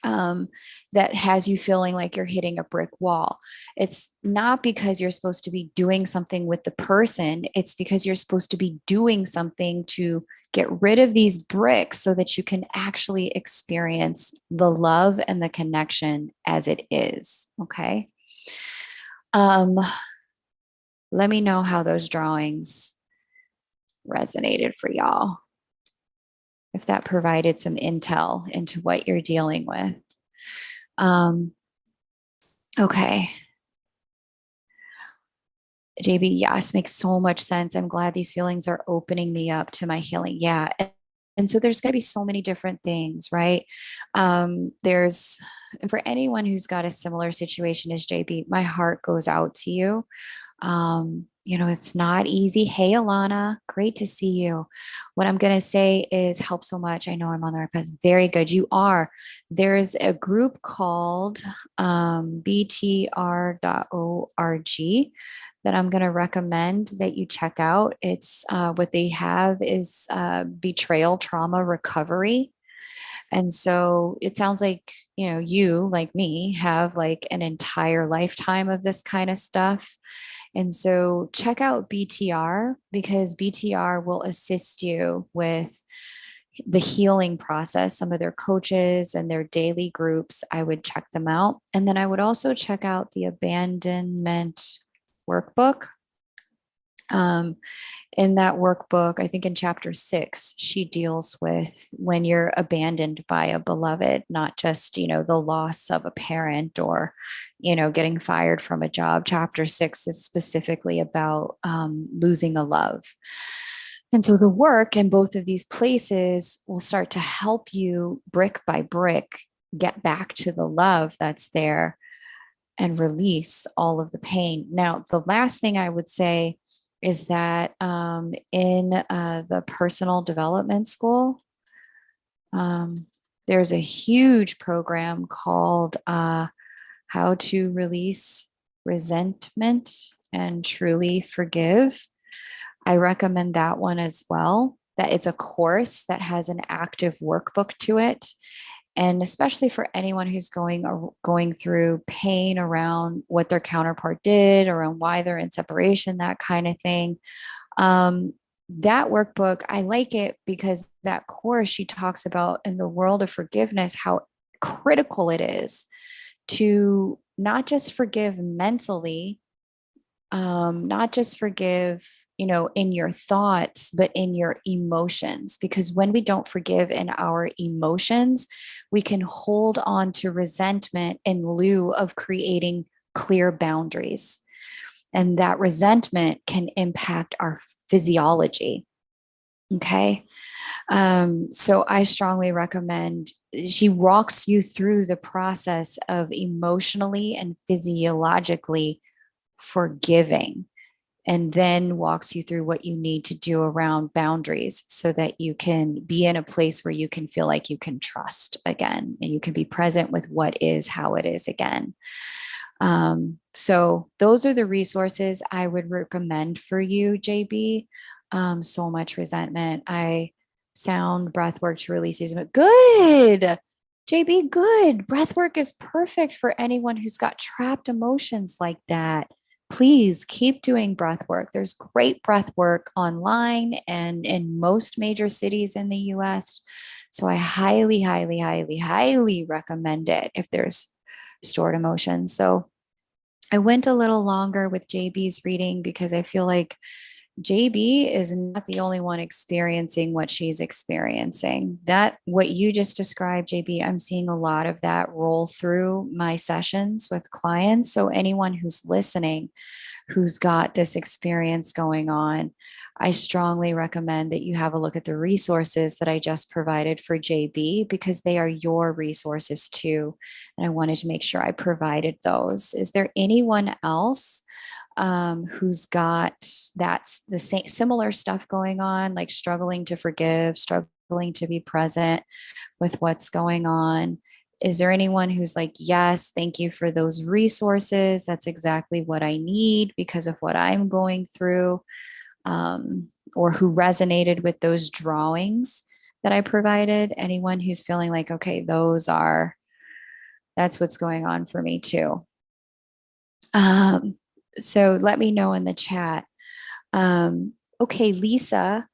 um, that has you feeling like you're hitting a brick wall. It's not because you're supposed to be doing something with the person, it's because you're supposed to be doing something to get rid of these bricks so that you can actually experience the love and the connection as it is. Okay. Um, Let me know how those drawings resonated for y'all, if that provided some intel into what you're dealing with. Um, okay. JB, yes, makes so much sense. I'm glad these feelings are opening me up to my healing. Yeah. And so there's going to be so many different things, right? There's, for anyone who's got a similar situation as JB, my heart goes out to you. It's not easy. Hey, Alana, great to see you. What I'm going to say is help so much. I know I'm on the right path. Very good. You are. There's a group called btr.org that I'm going to recommend that you check out. It's what they have is betrayal trauma recovery. And so it sounds like, you, like me, have like an entire lifetime of this kind of stuff. And so check out BTR, because BTR will assist you with the healing process. Some of their coaches and their daily groups, I would check them out. And then I would also check out the abandonment workbook. Um, in that workbook, I think in chapter 6, she deals with when you're abandoned by a beloved, not just, the loss of a parent or, getting fired from a job. Chapter 6 is specifically about losing a love. And so the work in both of these places will start to help you brick by brick get back to the love that's there and release all of the pain. Now, the last thing I would say is that in the personal development school, there's a huge program called How to Release Resentment and Truly Forgive. I recommend that one as well. That it's a course that has an active workbook to it. And especially for anyone who's going through pain around what their counterpart did, around why they're in separation, that kind of thing. That workbook, I like it because that course, she talks about in the world of forgiveness, how critical it is to not just forgive mentally, not just forgive, in your thoughts, but in your emotions. Because when we don't forgive in our emotions, we can hold on to resentment in lieu of creating clear boundaries. And that resentment can impact our physiology. Okay. So I strongly recommend, she walks you through the process of emotionally and physiologically forgiving, and then walks you through what you need to do around boundaries so that you can be in a place where you can feel like you can trust again and you can be present with what is how it is again. So those are the resources I would recommend for you, JB. So much resentment. I sound breath work to release these. Good. JB, good. Breath work is perfect for anyone who's got trapped emotions like that. Please keep doing breath work. There's great breath work online and in most major cities in the US. So I highly, highly, highly, highly recommend it if there's stored emotions. So I went a little longer with JB's reading because I feel like JB is not the only one experiencing what she's experiencing. That, what you just described, JB, I'm seeing a lot of that roll through my sessions with clients. So, anyone who's listening who's got this experience going on, I strongly recommend that you have a look at the resources that I just provided for JB, because they are your resources too. And I wanted to make sure I provided those. Is there anyone else who's got that's the same similar stuff going on, like struggling to forgive, struggling to be present with what's going on? Is there anyone who's like, yes, thank you for those resources, that's exactly what I need because of what I'm going through? Or who resonated with those drawings that I provided? Anyone who's feeling like, okay, those are That's what's going on for me too. Um, so let me know in the chat. Okay, Lisa.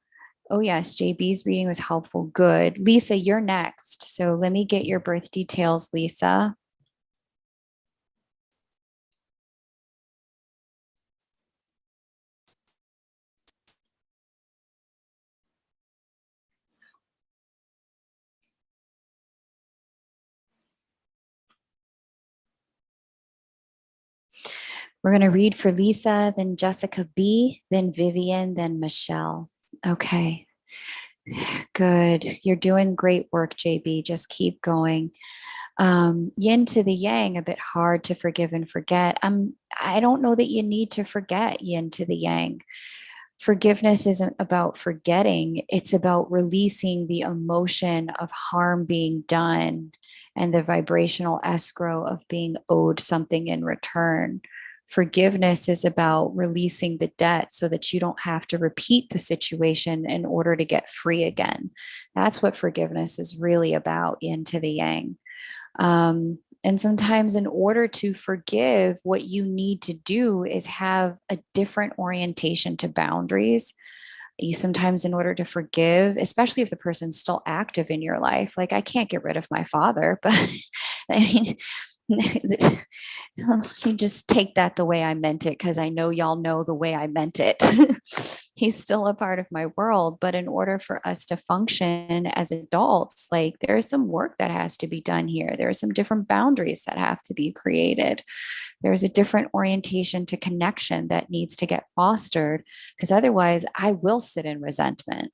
Oh, yes, JB's reading was helpful. Good. Lisa, you're next. So let me get your birth details, Lisa. We're going to read for Lisa, then Jessica B, then Vivian, then Michelle. Okay. Good. You're doing great work, JB. Just keep going. Yin to the yang, a bit hard to forgive and forget. I don't know that you need to forget yin to the yang. Forgiveness isn't about forgetting, it's about releasing the emotion of harm being done and the vibrational escrow of being owed something in return. Forgiveness is about releasing the debt so that you don't have to repeat the situation in order to get free again. That's what forgiveness is really about, yin to the yang. And sometimes, in order to forgive, what you need to do is have a different orientation to boundaries. You sometimes, in order to forgive, especially if the person's still active in your life, like I can't get rid of my father, but I mean, you just take that the way I meant it, because I know y'all know the way I meant it. He's still a part of my world. But in order for us to function as adults, like there's some work that has to be done here. There are some different boundaries that have to be created. There's a different orientation to connection that needs to get fostered, because otherwise I will sit in resentment,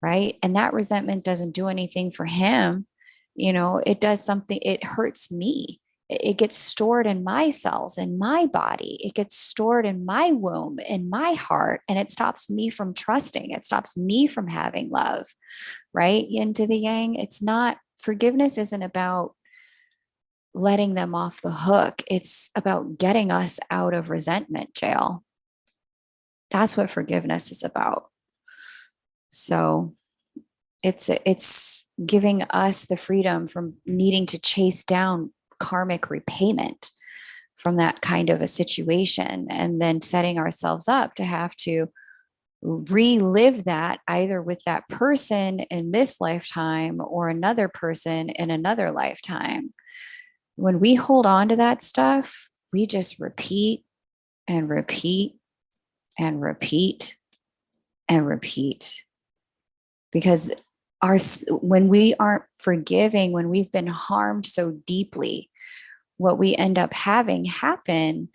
right? And that resentment doesn't do anything for him. It does something, it hurts me. It gets stored in my cells, in my body. It gets stored in my womb, in my heart, and it stops me from trusting. It stops me from having love, right? Yin to the yang. It's not, forgiveness isn't about letting them off the hook. It's about getting us out of resentment jail. That's what forgiveness is about. So it's giving us the freedom from needing to chase down karmic repayment from that kind of a situation, and then setting ourselves up to have to relive that either with that person in this lifetime or another person in another lifetime. When we hold on to that stuff, we just repeat and repeat and repeat and repeat, because when we aren't forgiving, when we've been harmed so deeply, what we end up having happen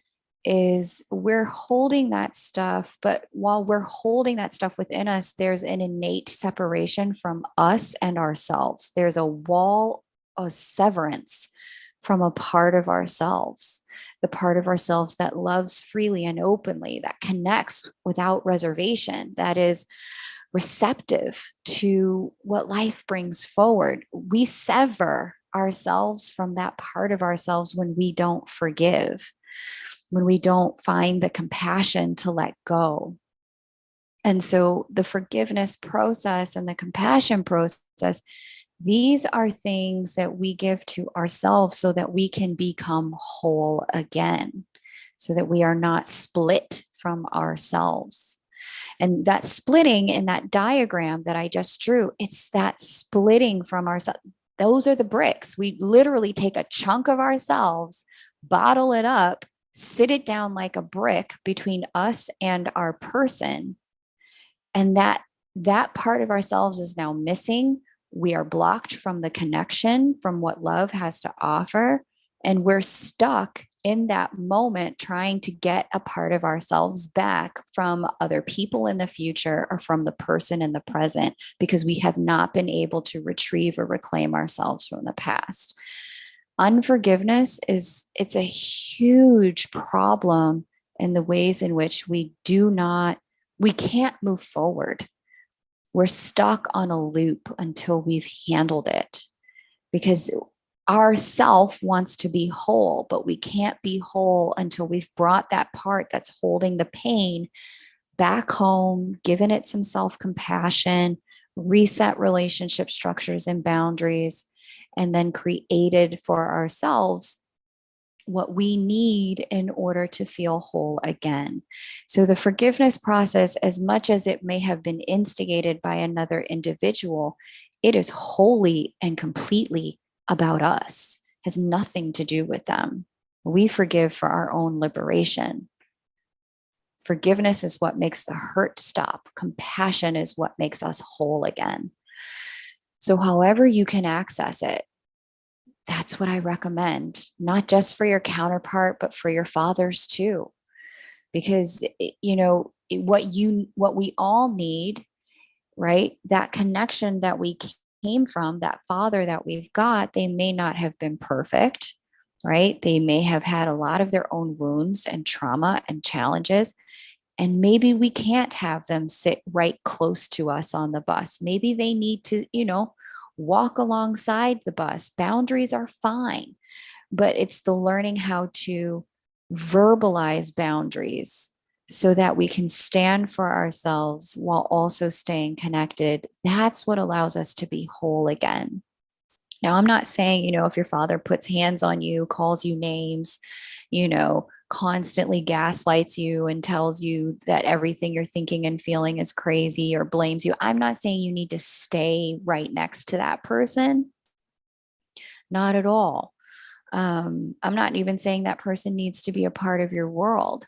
is we're holding that stuff. But while we're holding that stuff within us, there's an innate separation from us and ourselves. There's a wall, a severance from a part of ourselves, the part of ourselves that loves freely and openly, that connects without reservation, that is receptive to what life brings forward. We sever ourselves from that part of ourselves when we don't forgive, when we don't find the compassion to let go. And so the forgiveness process and the compassion process, these are things that we give to ourselves so that we can become whole again, so that we are not split from ourselves. And that splitting in that diagram that I just drew, it's that splitting from ourselves. Those are the bricks. We literally take a chunk of ourselves, bottle it up, sit it down like a brick between us and our person. And that part of ourselves is now missing. We are blocked from the connection, from what love has to offer. And we're stuck in that moment trying to get a part of ourselves back from other people in the future or from the person in the present, because we have not been able to retrieve or reclaim ourselves from the past. Unforgiveness it's a huge problem in the ways in which we can't move forward. We're stuck on a loop until we've handled it, because our self wants to be whole, but we can't be whole until we've brought that part that's holding the pain back home, given it some self-compassion, reset relationship structures and boundaries, and then created for ourselves what we need in order to feel whole again. So the forgiveness process, as much as it may have been instigated by another individual, it is wholly and completely about us, has nothing to do with them. We forgive for our own liberation. Forgiveness is what makes the hurt stop. Compassion is what makes us whole again. So however you can access it, that's what I recommend, not just for your counterpart, but for your fathers too. Because, what we all need, right? That connection that we came from, that father that we've got, they may not have been perfect, right? They may have had a lot of their own wounds and trauma and challenges. And maybe we can't have them sit right close to us on the bus. Maybe they need to, walk alongside the bus. Boundaries are fine, but it's the learning how to verbalize boundaries so that we can stand for ourselves while also staying connected. That's what allows us to be whole again. Now, I'm not saying, if your father puts hands on you, calls you names, constantly gaslights you and tells you that everything you're thinking and feeling is crazy or blames you. I'm not saying you need to stay right next to that person. Not at all. I'm not even saying that person needs to be a part of your world.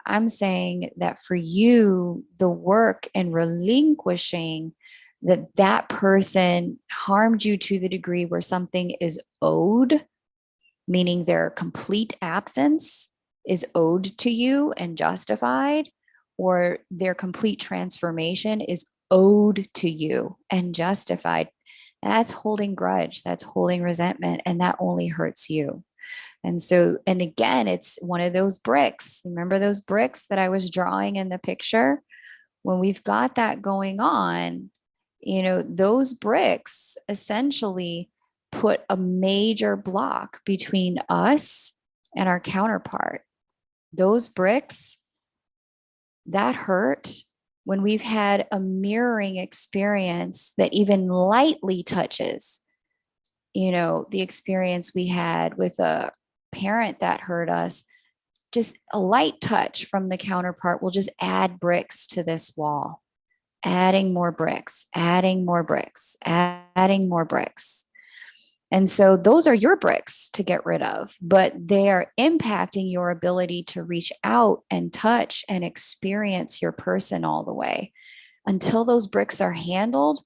I'm saying that for you, the work in relinquishing that person harmed you to the degree where something is owed, meaning their complete absence is owed to you and justified, or their complete transformation is owed to you and justified. That's holding grudge, that's holding resentment, and that only hurts you. And so, and again, it's one of those bricks. Remember those bricks that I was drawing in the picture? When we've got that going on, those bricks essentially put a major block between us and our counterpart. Those bricks, that hurt when we've had a mirroring experience that even lightly touches, the experience we had with a parent that hurt us. Just a light touch from the counterpart will just add bricks to this wall, adding more bricks, adding more bricks, adding more bricks. And so those are your bricks to get rid of, but they are impacting your ability to reach out and touch and experience your person all the way. Until those bricks are handled,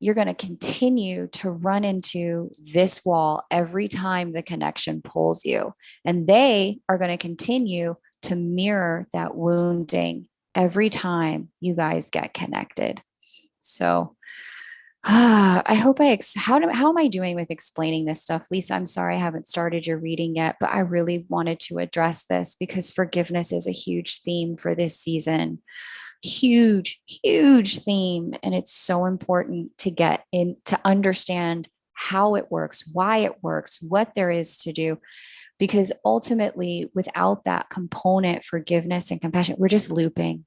you're going to continue to run into this wall every time the connection pulls you. And they are going to continue to mirror that wounding every time you guys get connected. So I hope how am I doing with explaining this stuff? Lisa, I'm sorry I haven't started your reading yet, but I really wanted to address this because forgiveness is a huge theme for this season. Huge, huge theme. And it's so important to get in, to understand how it works, why it works, what there is to do. Because ultimately, without that component, forgiveness and compassion, we're just looping.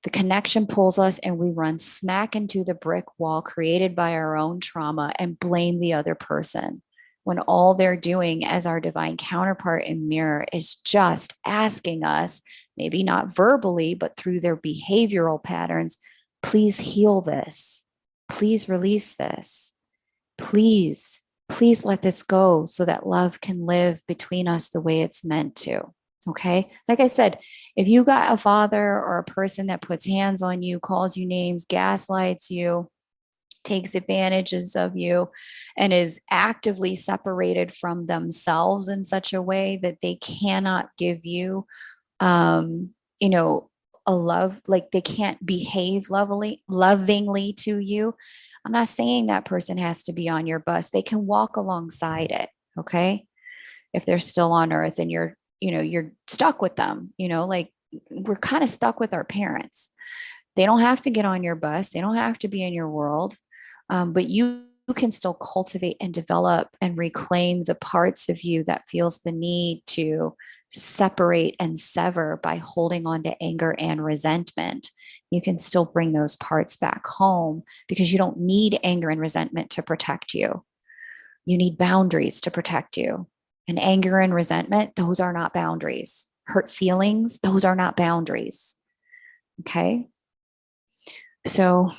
The connection pulls us and we run smack into the brick wall created by our own trauma and blame the other person, when all they're doing as our divine counterpart and mirror is just asking us, maybe not verbally, but through their behavioral patterns, please heal this. Please release this. Please let this go so that love can live between us the way it's meant to. Okay. Like I said, if you got a father or a person that puts hands on you, calls you names, gaslights you, takes advantages of you, and is actively separated from themselves in such a way that they cannot give you, a love, like they can't behave lovingly to you. I'm not saying that person has to be on your bus. They can walk alongside it. Okay. If they're still on earth and you're stuck with them, like we're kind of stuck with our parents. They don't have to get on your bus. They don't have to be in your world. But you can still cultivate and develop and reclaim the parts of you that feels the need to separate and sever by holding on to anger and resentment. You can still bring those parts back home because you don't need anger and resentment to protect you. You need boundaries to protect you. And anger and resentment, those are not boundaries. Hurt feelings, those are not boundaries. Okay. So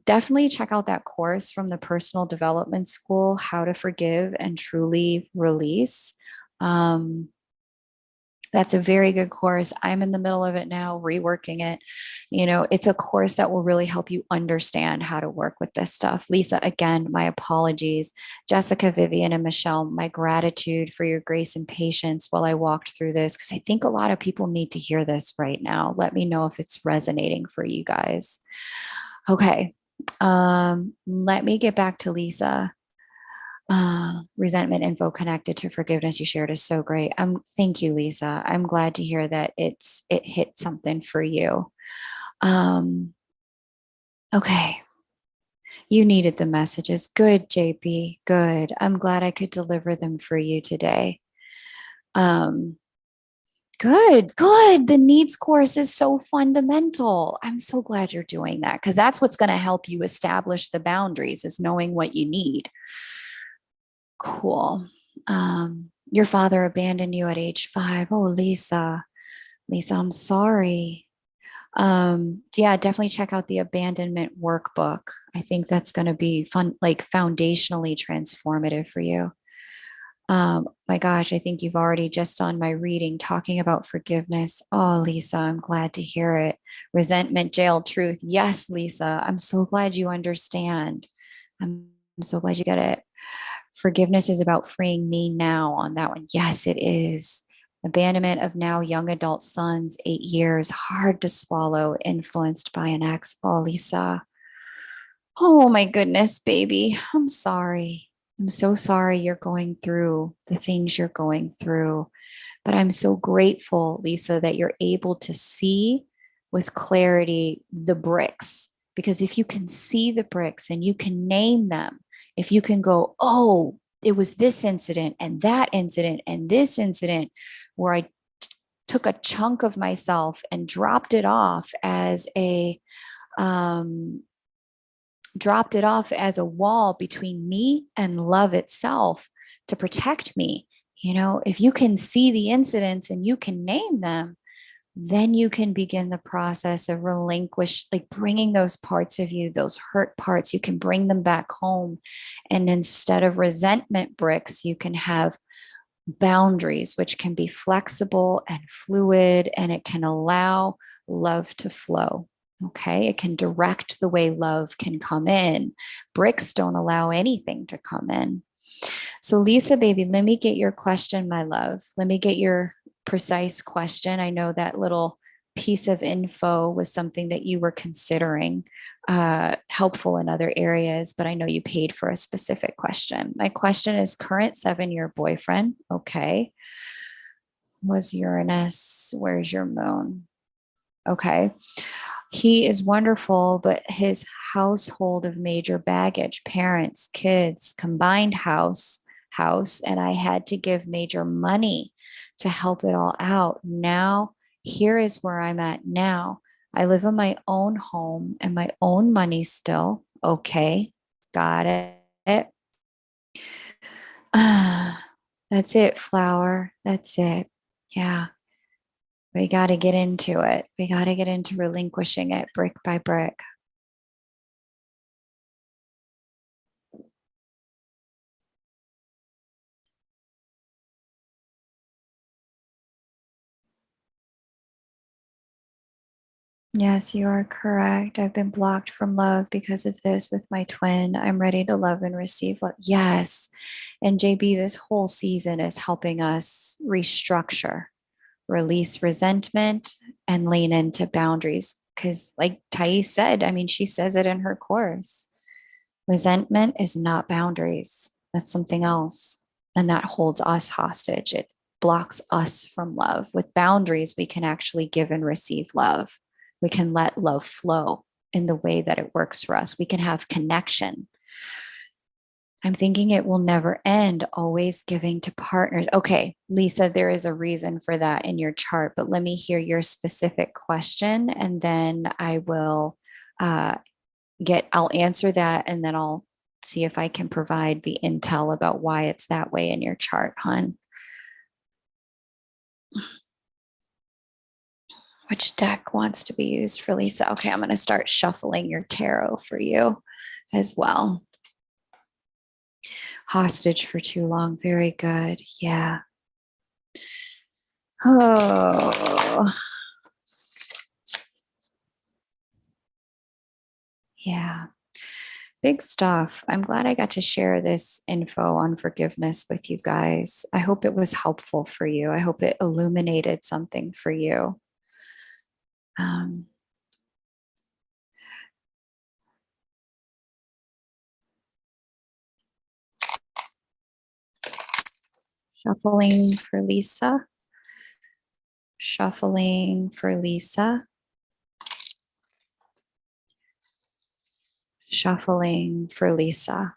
definitely check out that course from the Personal Development School, How to Forgive and Truly Release. Um, that's a very good course. I'm in the middle of it now, reworking it. You know, it's a course that will really help you understand how to work with this stuff. Lisa, again, my apologies. Jessica, Vivian, and Michelle, my gratitude for your grace and patience while I walked through this, because I think a lot of people need to hear this right now. Let me know if it's resonating for you guys. Okay. Let me get back to Lisa. Resentment info connected to forgiveness you shared is so great. Thank you, Lisa. I'm glad to hear that it hit something for you. Okay. You needed the messages. Good, JP. Good. I'm glad I could deliver them for you today. Good, good. The needs course is so fundamental. I'm so glad you're doing that, because that's what's going to help you establish the boundaries, is knowing what you need. Cool. Your father abandoned you at age 5. Oh, Lisa, I'm sorry. Yeah, definitely check out the abandonment workbook. I think that's going to be fun, like foundationally transformative for you. My gosh, I think you've already just on my reading talking about forgiveness. Oh, Lisa, I'm glad to hear it. Resentment, jail, truth. Yes, Lisa, I'm so glad you understand. I'm so glad you get it. Forgiveness is about freeing me now on that one. Yes, it is. Abandonment of now young adult sons, 8 years, hard to swallow, influenced by an ex. Oh, Lisa. Oh, my goodness, baby. I'm sorry. I'm so sorry you're going through the things you're going through. But I'm so grateful, Lisa, that you're able to see with clarity the bricks. Because if you can see the bricks and you can name them, if you can go, oh, it was this incident and that incident and this incident where I took a chunk of myself and dropped it off as a wall between me and love itself to protect me. You know, if you can see the incidents and you can name them, then you can begin the process of like bringing those parts of you, those hurt parts, you can bring them back home. And instead of resentment bricks, you can have boundaries, which can be flexible and fluid, and it can allow love to flow. Okay. It can direct the way love can come in. Bricks don't allow anything to come in. So, Lisa, baby, let me get your question, my love. Let me get your precise question. I know that little piece of info was something that you were considering helpful in other areas, but I know you paid for a specific question. My question is current 7-year boyfriend. Okay. Was Uranus, where's your moon? Okay. He is wonderful, but his household of major baggage, parents, kids, combined house, and I had to give major money to help it all out. Now, here is where I'm at now. I live in my own home and my own money still. Okay, got it. That's it, flower. That's it. Yeah. We got to get into it. We got to get into relinquishing it brick by brick. Yes, you are correct. I've been blocked from love because of this with my twin. I'm ready to love and receive love. Yes. And JB, this whole season is helping us restructure, release resentment, and lean into boundaries. Because, like Thais said, I mean, she says it in her course, resentment is not boundaries, that's something else. And that holds us hostage. It blocks us from love. With boundaries, we can actually give and receive love. We can let love flow in the way that it works for us. We can have connection. I'm thinking it will never end, always giving to partners. Okay, Lisa, there is a reason for that in your chart, but let me hear your specific question and then I will I'll answer that and then I'll see if I can provide the intel about why it's that way in your chart, hon. Which deck wants to be used for Lisa? Okay, I'm going to start shuffling your tarot for you as well. Hostage for too long. Very good. Yeah. Oh. Yeah. Big stuff. I'm glad I got to share this info on forgiveness with you guys. I hope it was helpful for you. I hope it illuminated something for you. Um, Shuffling for Lisa. Shuffling for Lisa. Shuffling for Lisa.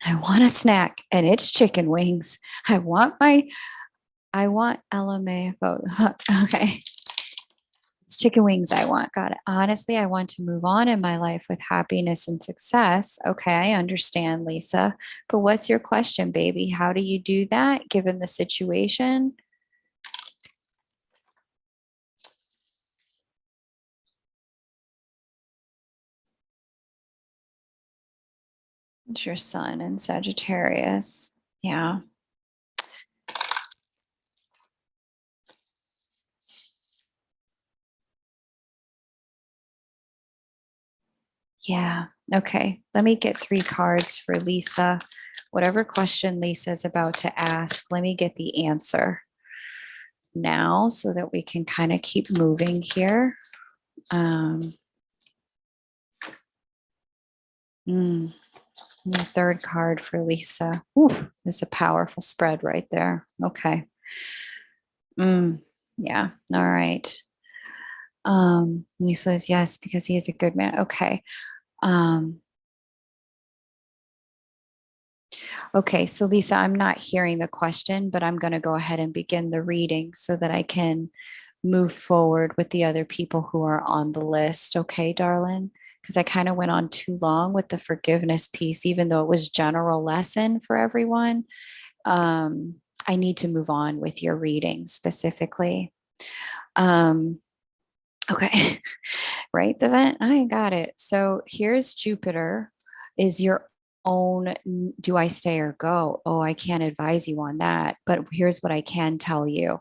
I want a snack and it's chicken wings. I want LMA. Okay. It's chicken wings I want. Got it. Honestly, I want to move on in my life with happiness and success. Okay, I understand, Lisa. But what's your question, baby? How do you do that given the situation? It's your sun in Sagittarius. Yeah. Yeah. Okay. Let me get 3 cards for Lisa. Whatever question Lisa's about to ask, let me get the answer now so that we can kind of keep moving here. The 3rd card for Lisa. Ooh, there's a powerful spread right there. Okay. Yeah. All right. Lisa says yes, because he is a good man. Okay. Um, okay. So Lisa, I'm not hearing the question, but I'm going to go ahead and begin the reading so that I can move forward with the other people who are on the list. Okay, darling? Because I kind of went on too long with the forgiveness piece, even though it was general lesson for everyone. I need to move on with your reading specifically. Okay, right, the vent. I got it. So here's Jupiter is your own. Do I stay or go? Oh, I can't advise you on that. But here's what I can tell you.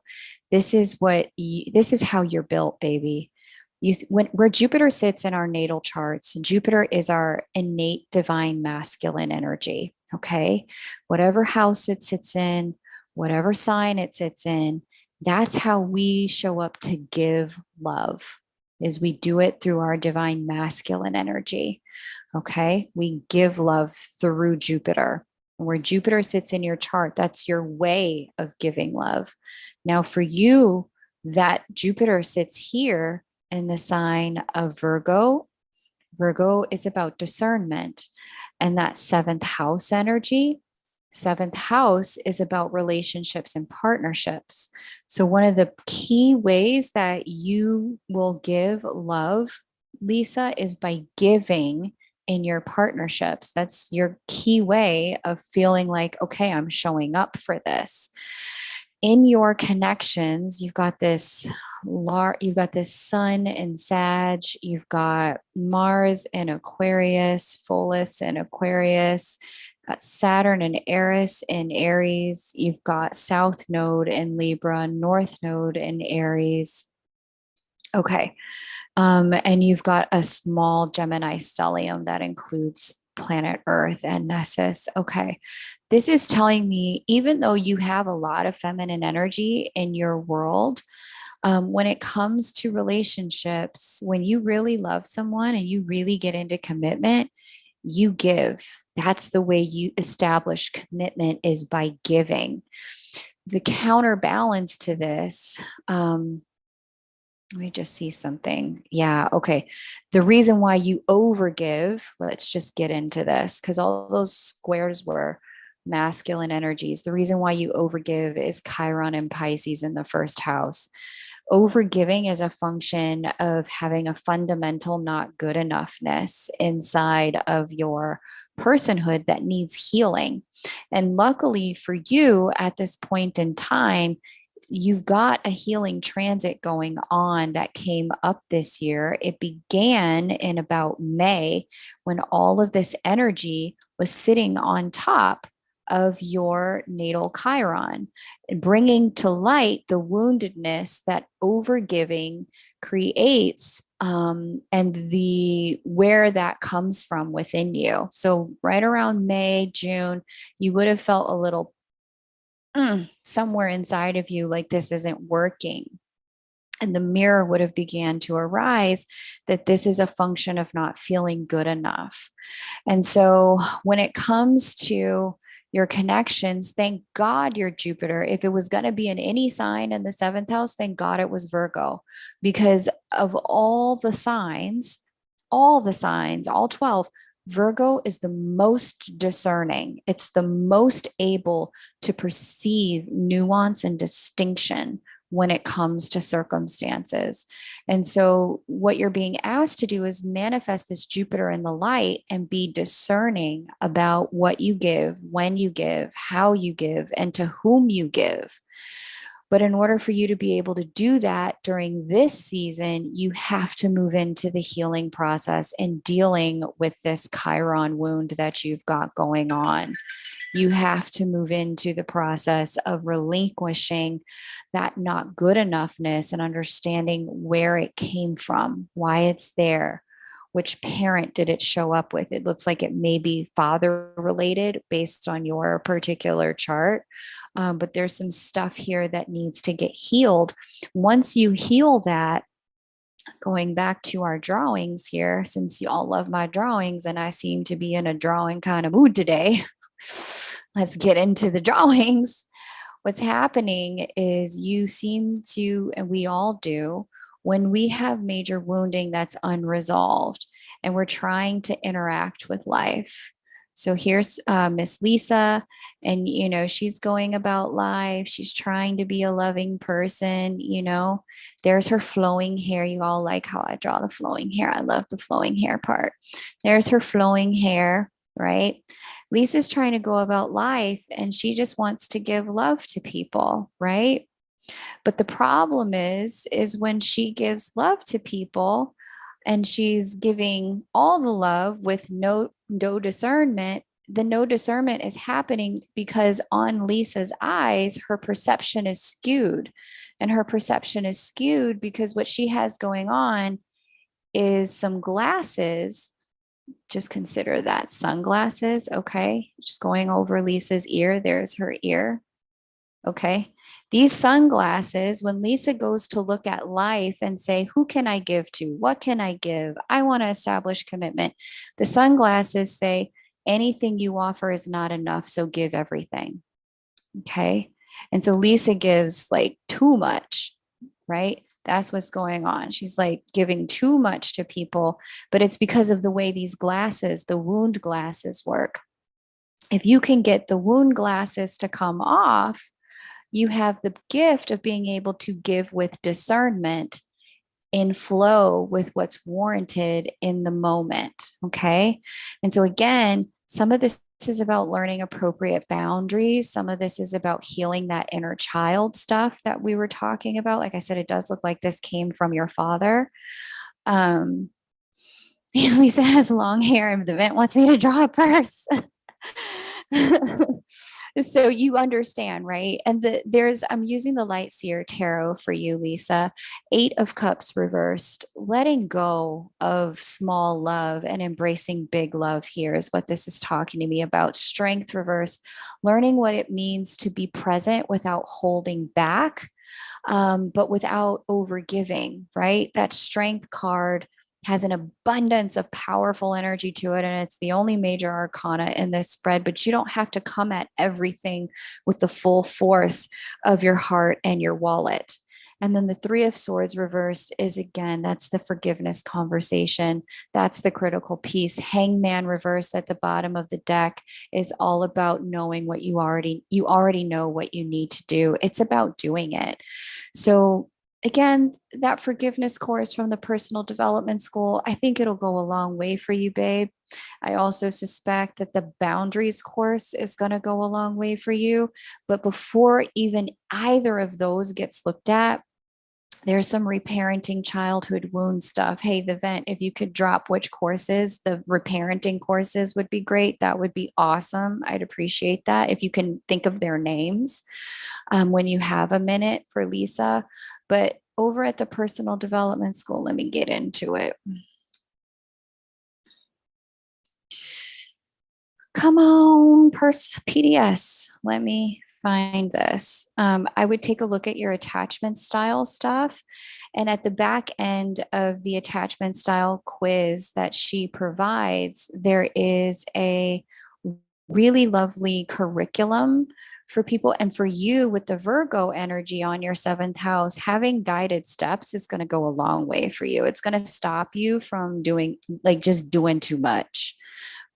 This is how you're built, baby. Where Jupiter sits in our natal charts, Jupiter is our innate divine masculine energy. Okay. Whatever house it sits in, whatever sign it sits in, that's how we show up to give love, is we do it through our divine masculine energy. Okay. We give love through Jupiter. Where Jupiter sits in your chart, that's your way of giving love. Now, for you, that Jupiter sits here in the sign of Virgo. Virgo is about discernment, and that 7th house energy. 7th house is about relationships and partnerships. So, one of the key ways that you will give love, Lisa, is by giving in your partnerships. That's your key way of feeling like, okay, I'm showing up for this. In your connections, you've got this sun in Sag, you've got Mars in Aquarius, Pholus in Aquarius, got Saturn and Eris in Aries, you've got South Node in Libra, North Node in Aries. Okay. And you've got a small Gemini stellium that includes planet Earth and Nessus. Okay. This is telling me, even though you have a lot of feminine energy in your world, when it comes to relationships, when you really love someone and you really get into commitment, you give. That's the way you establish commitment, is by giving. The counterbalance to this, let me just see something. Yeah. Okay. The reason why you overgive, let's just get into this, because all those squares were masculine energies. The reason why you overgive is Chiron and Pisces in the 1st house. Overgiving is a function of having a fundamental not good enoughness inside of your personhood that needs healing. And luckily for you at this point in time, you've got a healing transit going on that came up this year. It began in about May when all of this energy was sitting on top of your natal Chiron, bringing to light the woundedness that overgiving creates, and the where that comes from within you. So right around May, June, you would have felt a little somewhere inside of you like this isn't working, and the mirror would have began to arise that this is a function of not feeling good enough. And so when it comes to your connections, thank God you're Jupiter. If it was going to be in any sign in the seventh house, thank God it was Virgo, because of all the signs, all 12, Virgo is the most discerning. It's the most able to perceive nuance and distinction when it comes to circumstances. And so, what you're being asked to do is manifest this Jupiter in the light and be discerning about what you give, when you give, how you give, and to whom you give. But in order for you to be able to do that during this season, you have to move into the healing process and dealing with this Chiron wound that you've got going on. You have to move into the process of relinquishing that not good enoughness and understanding where it came from, why it's there, which parent did it show up with. It looks like it may be father related based on your particular chart. But there's some stuff here that needs to get healed. Once you heal that, going back to our drawings here, since you all love my drawings and I seem to be in a drawing kind of mood today, let's get into the drawings. What's happening is you seem to, and we all do, when we have major wounding that's unresolved and we're trying to interact with life. So here's Miss Lisa, and she's going about life. She's trying to be a loving person. There's her flowing hair. You all like how I draw the flowing hair. I love the flowing hair part. There's her flowing hair, right? Lisa's trying to go about life and she just wants to give love to people, right? But the problem is when she gives love to people and she's giving all the love with no discernment, the no discernment is happening because on Lisa's eyes, her perception is skewed. And her perception is skewed because what she has going on is some glasses. Just consider that sunglasses. Okay. Just going over Lisa's ear. There's her ear. Okay. These sunglasses, when Lisa goes to look at life and say, who can I give to? What can I give? I want to establish commitment. The sunglasses say, anything you offer is not enough. So give everything. Okay. And so Lisa gives like too much, right? That's what's going on. She's like giving too much to people, but it's because of the way these glasses, the wound glasses work. If you can get the wound glasses to come off, you have the gift of being able to give with discernment in flow with what's warranted in the moment. Okay. And so again, some of this is about learning appropriate boundaries. Some of this is about healing that inner child stuff that we were talking about. Like I said, it does look like this came from your father. Lisa has long hair and the vent wants me to draw a purse. So you understand, right? And I'm using the Light Seer Tarot for you, Lisa. 8 of Cups reversed. Letting go of small love and embracing big love here is what this is talking to me about. Strength reversed. Learning what it means to be present without holding back, but without overgiving, right? That Strength card has an abundance of powerful energy to it. And it's the only major arcana in this spread, but you don't have to come at everything with the full force of your heart and your wallet. And then the 3 of Swords reversed is, again, that's the forgiveness conversation. That's the critical piece. Hangman reversed at the bottom of the deck is all about knowing what you already know what you need to do. It's about doing it. So again, that forgiveness course from the personal development school, I think it'll go a long way for you, babe. I also suspect that the boundaries course is going to go a long way for you. But before even either of those gets looked at, there's some reparenting childhood wound stuff. Hey, the vent, if you could drop which courses, the reparenting courses would be great. That would be awesome. I'd appreciate that. If you can think of their names when you have a minute for Lisa. But over at the personal development school, let me get into it. Come on, PDS. Let me find this. I would take a look at your attachment style stuff. And at the back end of the attachment style quiz that she provides, there is a really lovely curriculum for people. And for you with the Virgo energy on your seventh house, having guided steps is going to go a long way for you. It's going to stop you from doing like just doing too much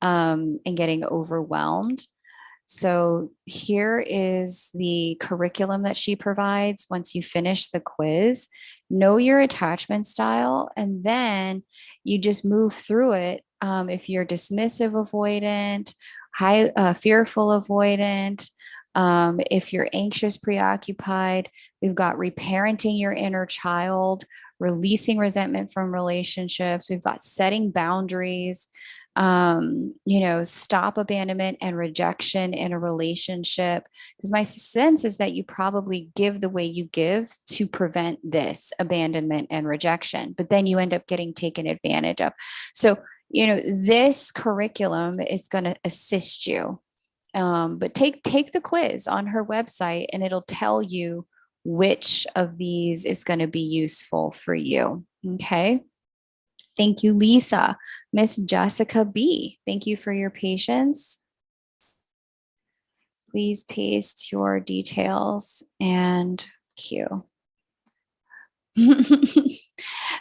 and getting overwhelmed. So here is the curriculum that she provides once you finish the quiz. Know your attachment style, and then you just move through it. If you're dismissive avoidant, fearful avoidant, if you're anxious preoccupied, we've got reparenting your inner child, releasing resentment from relationships. We've got setting boundaries, stop abandonment and rejection in a relationship. Because my sense is that you probably give the way you give to prevent this abandonment and rejection, but then you end up getting taken advantage of. So, this curriculum is going to assist you. But take the quiz on her website and it'll tell you which of these is going to be useful for you. Okay. Thank you, Lisa. Miss Jessica B. Thank you for your patience. Please paste your details and queue.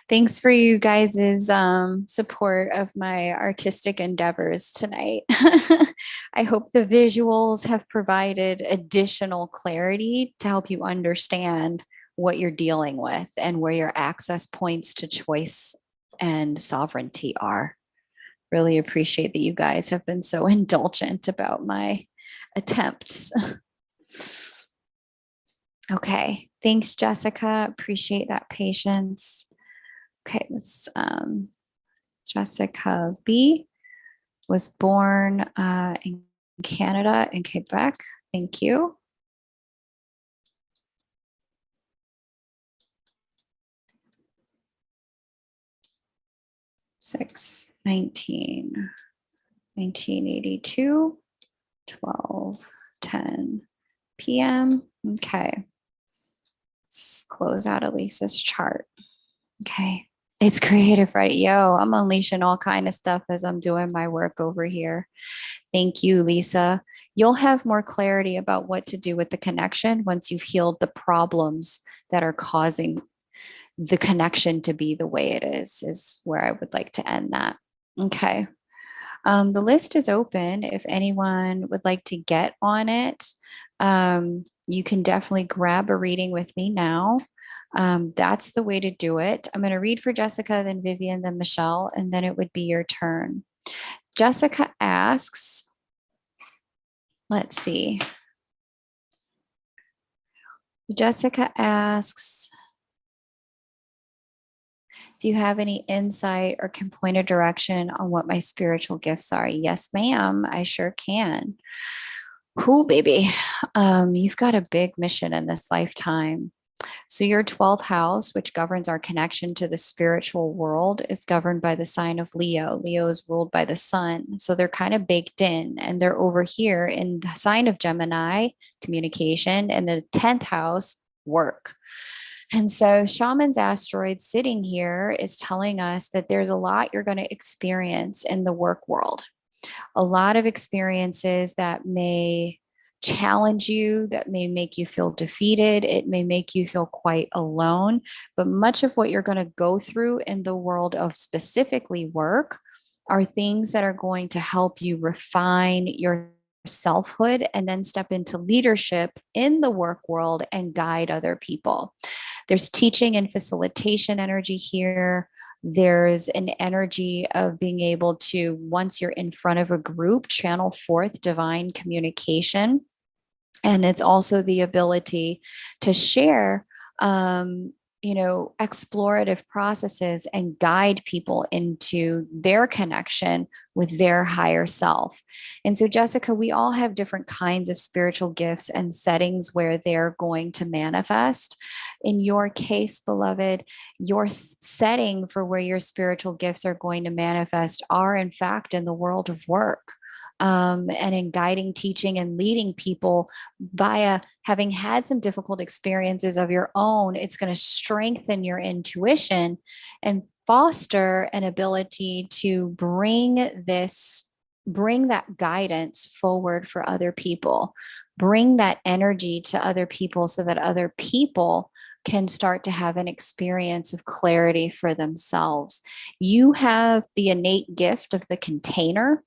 Thanks for you guys' support of my artistic endeavors tonight. I hope the visuals have provided additional clarity to help you understand what you're dealing with and where your access points to choice and sovereignty are. Really appreciate that you guys have been so indulgent about my attempts. Okay, thanks, Jessica. Appreciate that patience. Okay, let's Jessica B was born in Canada, in Quebec. Thank you. Six, 1982, 12:10 p.m. Okay. Let's close out Elisa's chart. Okay. It's creative, right? Yo, I'm unleashing all kind of stuff as I'm doing my work over here. Thank you, Lisa. You'll have more clarity about what to do with the connection once you've healed the problems that are causing the connection to be the way it is where I would like to end that. Okay. The list is open. If anyone would like to get on it, you can definitely grab a reading with me now. That's the way to do it. I'm going to read for Jessica, then Vivian, then Michelle, and then it would be your turn. Jessica asks, let's see. Jessica asks, do you have any insight or can point a direction on what my spiritual gifts are? Yes, ma'am, I sure can. Whoo, baby. You've got a big mission in this lifetime. So your 12th house, which governs our connection to the spiritual world, is governed by the sign of Leo. Leo is ruled by the sun. So they're kind of baked in, and they're over here in the sign of Gemini, communication, and the 10th house, work. And so Shaman's asteroid sitting here is telling us that there's a lot you're going to experience in the work world. A lot of experiences that may challenge you, that may make you feel defeated. It may make you feel quite alone. But much of what you're going to go through in the world of specifically work are things that are going to help you refine your selfhood and then step into leadership in the work world and guide other people. There's teaching and facilitation energy here. There's an energy of being able to, once you're in front of a group, channel forth divine communication. And it's also the ability to share, explorative processes and guide people into their connection with their higher self. And so, Jessica, we all have different kinds of spiritual gifts and settings where they're going to manifest. In your case, beloved, your setting for where your spiritual gifts are going to manifest are, in fact, in the world of work. And in guiding, teaching, and leading people via having had some difficult experiences of your own, it's going to strengthen your intuition and foster an ability to bring that guidance forward for other people, bring that energy to other people so that other people can start to have an experience of clarity for themselves. You have the innate gift of the container.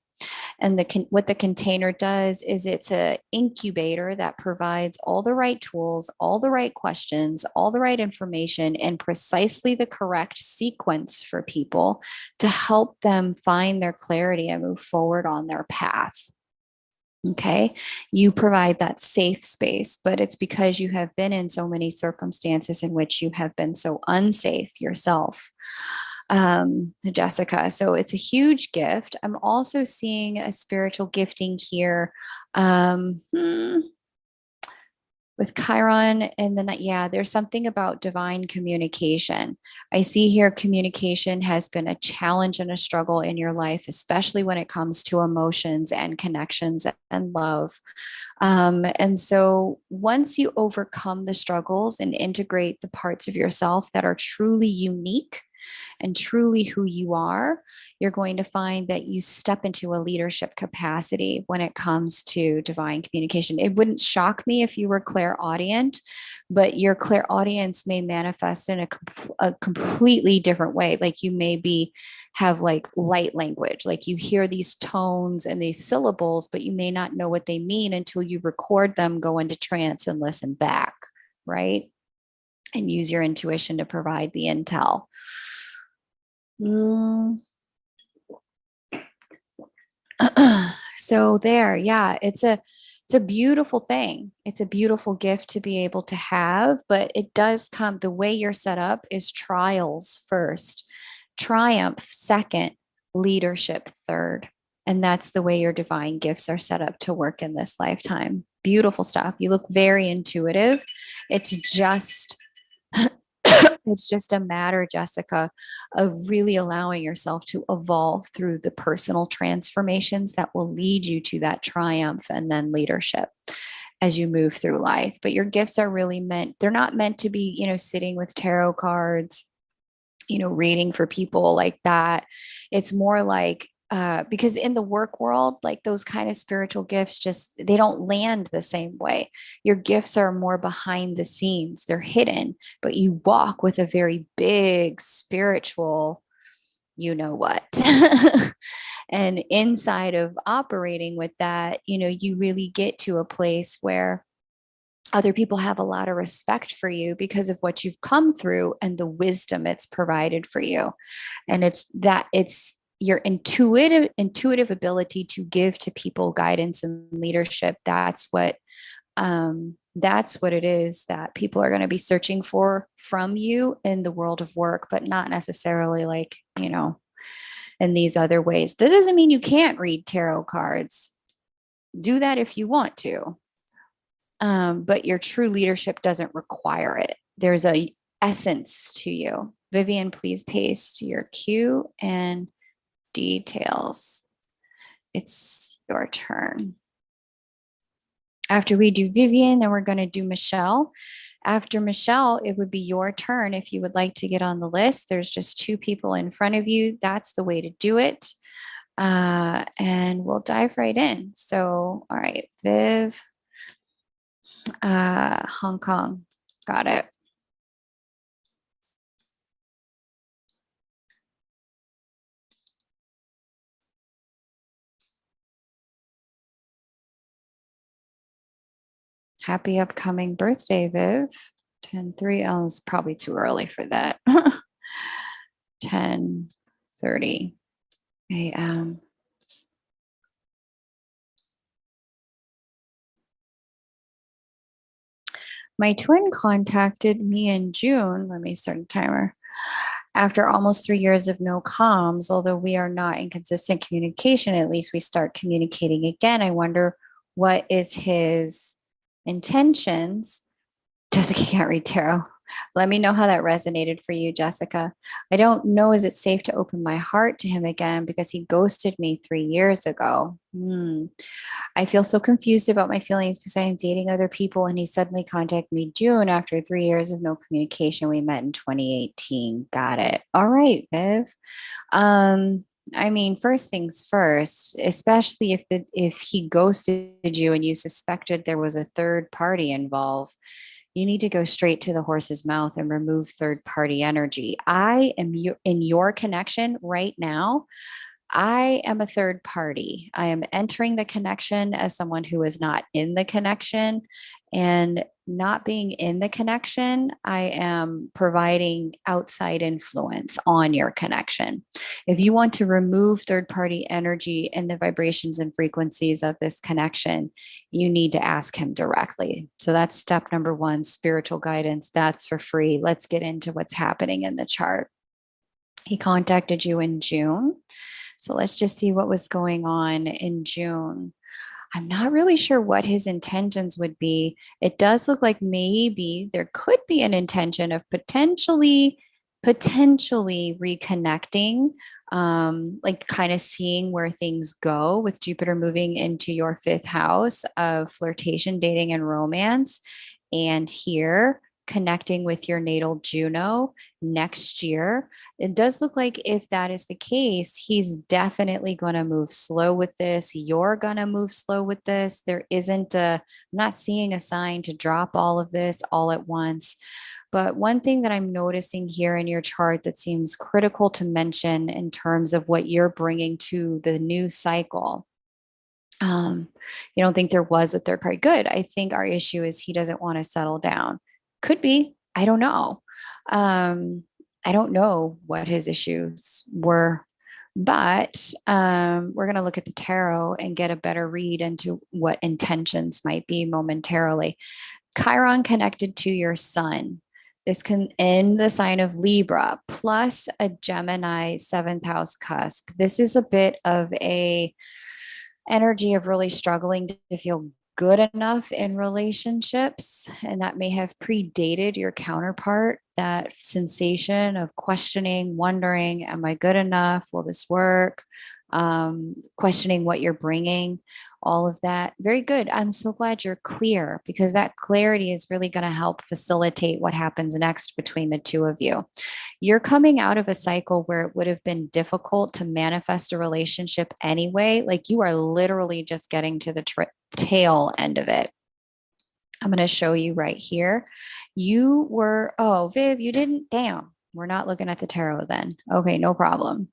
And what the container does is it's an incubator that provides all the right tools, all the right questions, all the right information, and precisely the correct sequence for people to help them find their clarity and move forward on their path. Okay. You provide that safe space, but it's because you have been in so many circumstances in which you have been so unsafe yourself, Jessica. So it's a huge gift. I'm also seeing a spiritual gifting here. With Chiron in the night, yeah, there's something about divine communication. I see here communication has been a challenge and a struggle in your life, especially when it comes to emotions and connections and love. And so once you overcome the struggles and integrate the parts of yourself that are truly unique and truly who you are, you're going to find that you step into a leadership capacity when it comes to divine communication. It wouldn't shock me if you were clairaudient, but your clairaudience may manifest in a completely different way. Like you may have like light language, like you hear these tones and these syllables, but you may not know what they mean until you record them, go into trance and listen back, right? And use your intuition to provide the intel. So there, yeah, it's a beautiful thing. It's a beautiful gift to be able to have, but it does come, the way you're set up is trials first, triumph second, leadership third. And that's the way your divine gifts are set up to work in this lifetime. Beautiful stuff. You look very intuitive. It's just it's just a matter, Jessica, of really allowing yourself to evolve through the personal transformations that will lead you to that triumph and then leadership as you move through life. But your gifts are really they're not meant to be, sitting with tarot cards, reading for people like that. It's more like, because in the work world, like those kind of spiritual gifts they don't land the same way. Your gifts are more behind the scenes, they're hidden, but you walk with a very big spiritual, what. And inside of operating with that, you really get to a place where other people have a lot of respect for you because of what you've come through and the wisdom it's provided for you. And it's your intuitive ability to give to people guidance and leadership. That's what it is that people are going to be searching for from you in the world of work, but not necessarily like, in these other ways. That doesn't mean you can't read tarot cards. Do that if you want to. But your true leadership doesn't require it. There's a essence to you. Vivian, please paste your cue and details. It's your turn. After we do Vivian, then we're going to do Michelle. After Michelle, it would be your turn if you would like to get on the list. There's just 2 people in front of you. That's the way to do it. And we'll dive right in. So, all right, Viv. Hong Kong. Got it. Happy upcoming birthday, Viv. 10:03. Oh, it's probably too early for that. 10:30 a.m. My twin contacted me in June. Let me start a timer. After almost 3 years of no comms, although we are not in consistent communication, at least we start communicating again. I wonder what is his intentions. Jessica can't read tarot. Let me know how that resonated for you, Jessica. I don't know. Is it safe to open my heart to him again because he ghosted me 3 years ago? I feel so confused about my feelings because I am dating other people and he suddenly contacted me June after 3 years of no communication. We met in 2018. Got it. All right, Viv. I mean, first things first, especially if he ghosted you and you suspected there was a third party involved, you need to go straight to the horse's mouth and remove third party energy. I am in your connection right now. I am a third party. I am entering the connection as someone who is not in the connection. And not being in the connection, I am providing outside influence on your connection. If you want to remove third party energy and the vibrations and frequencies of this connection, you need to ask him directly. So that's step number one, spiritual guidance. That's for free. Let's get into what's happening in the chart. He contacted you in June. So let's just see what was going on in June. I'm not really sure what his intentions would be. It does look like maybe there could be an intention of potentially reconnecting, like kind of seeing where things go with Jupiter moving into your fifth house of flirtation, dating, and romance. And here, connecting with your natal Juno next year. It does look like if that is the case, he's definitely going to move slow with this. You're going to move slow with this. There isn't I'm not seeing a sign to drop all of this all at once. But one thing that I'm noticing here in your chart that seems critical to mention in terms of what you're bringing to the new cycle. You don't think there was a third party. Good. I think our issue is he doesn't want to settle down. Could be. I don't know. I don't know what his issues were, but we're going to look at the tarot and get a better read into what intentions might be momentarily. Chiron connected to your sun. This can end the sign of Libra plus a Gemini seventh house cusp. This is a bit of a energy of really struggling to feel good enough in relationships, and that may have predated your counterpart. That sensation of questioning, wondering, am I good enough? Will this work? Questioning what you're bringing, all of that. Very good. I'm so glad you're clear because that clarity is really going to help facilitate what happens next between the two of you. You're coming out of a cycle where it would have been difficult to manifest a relationship anyway. Like you are literally just getting to the tail end of it. I'm going to show you right here. You were, oh, Viv, you didn't, damn, we're not looking at the tarot then. Okay, no problem.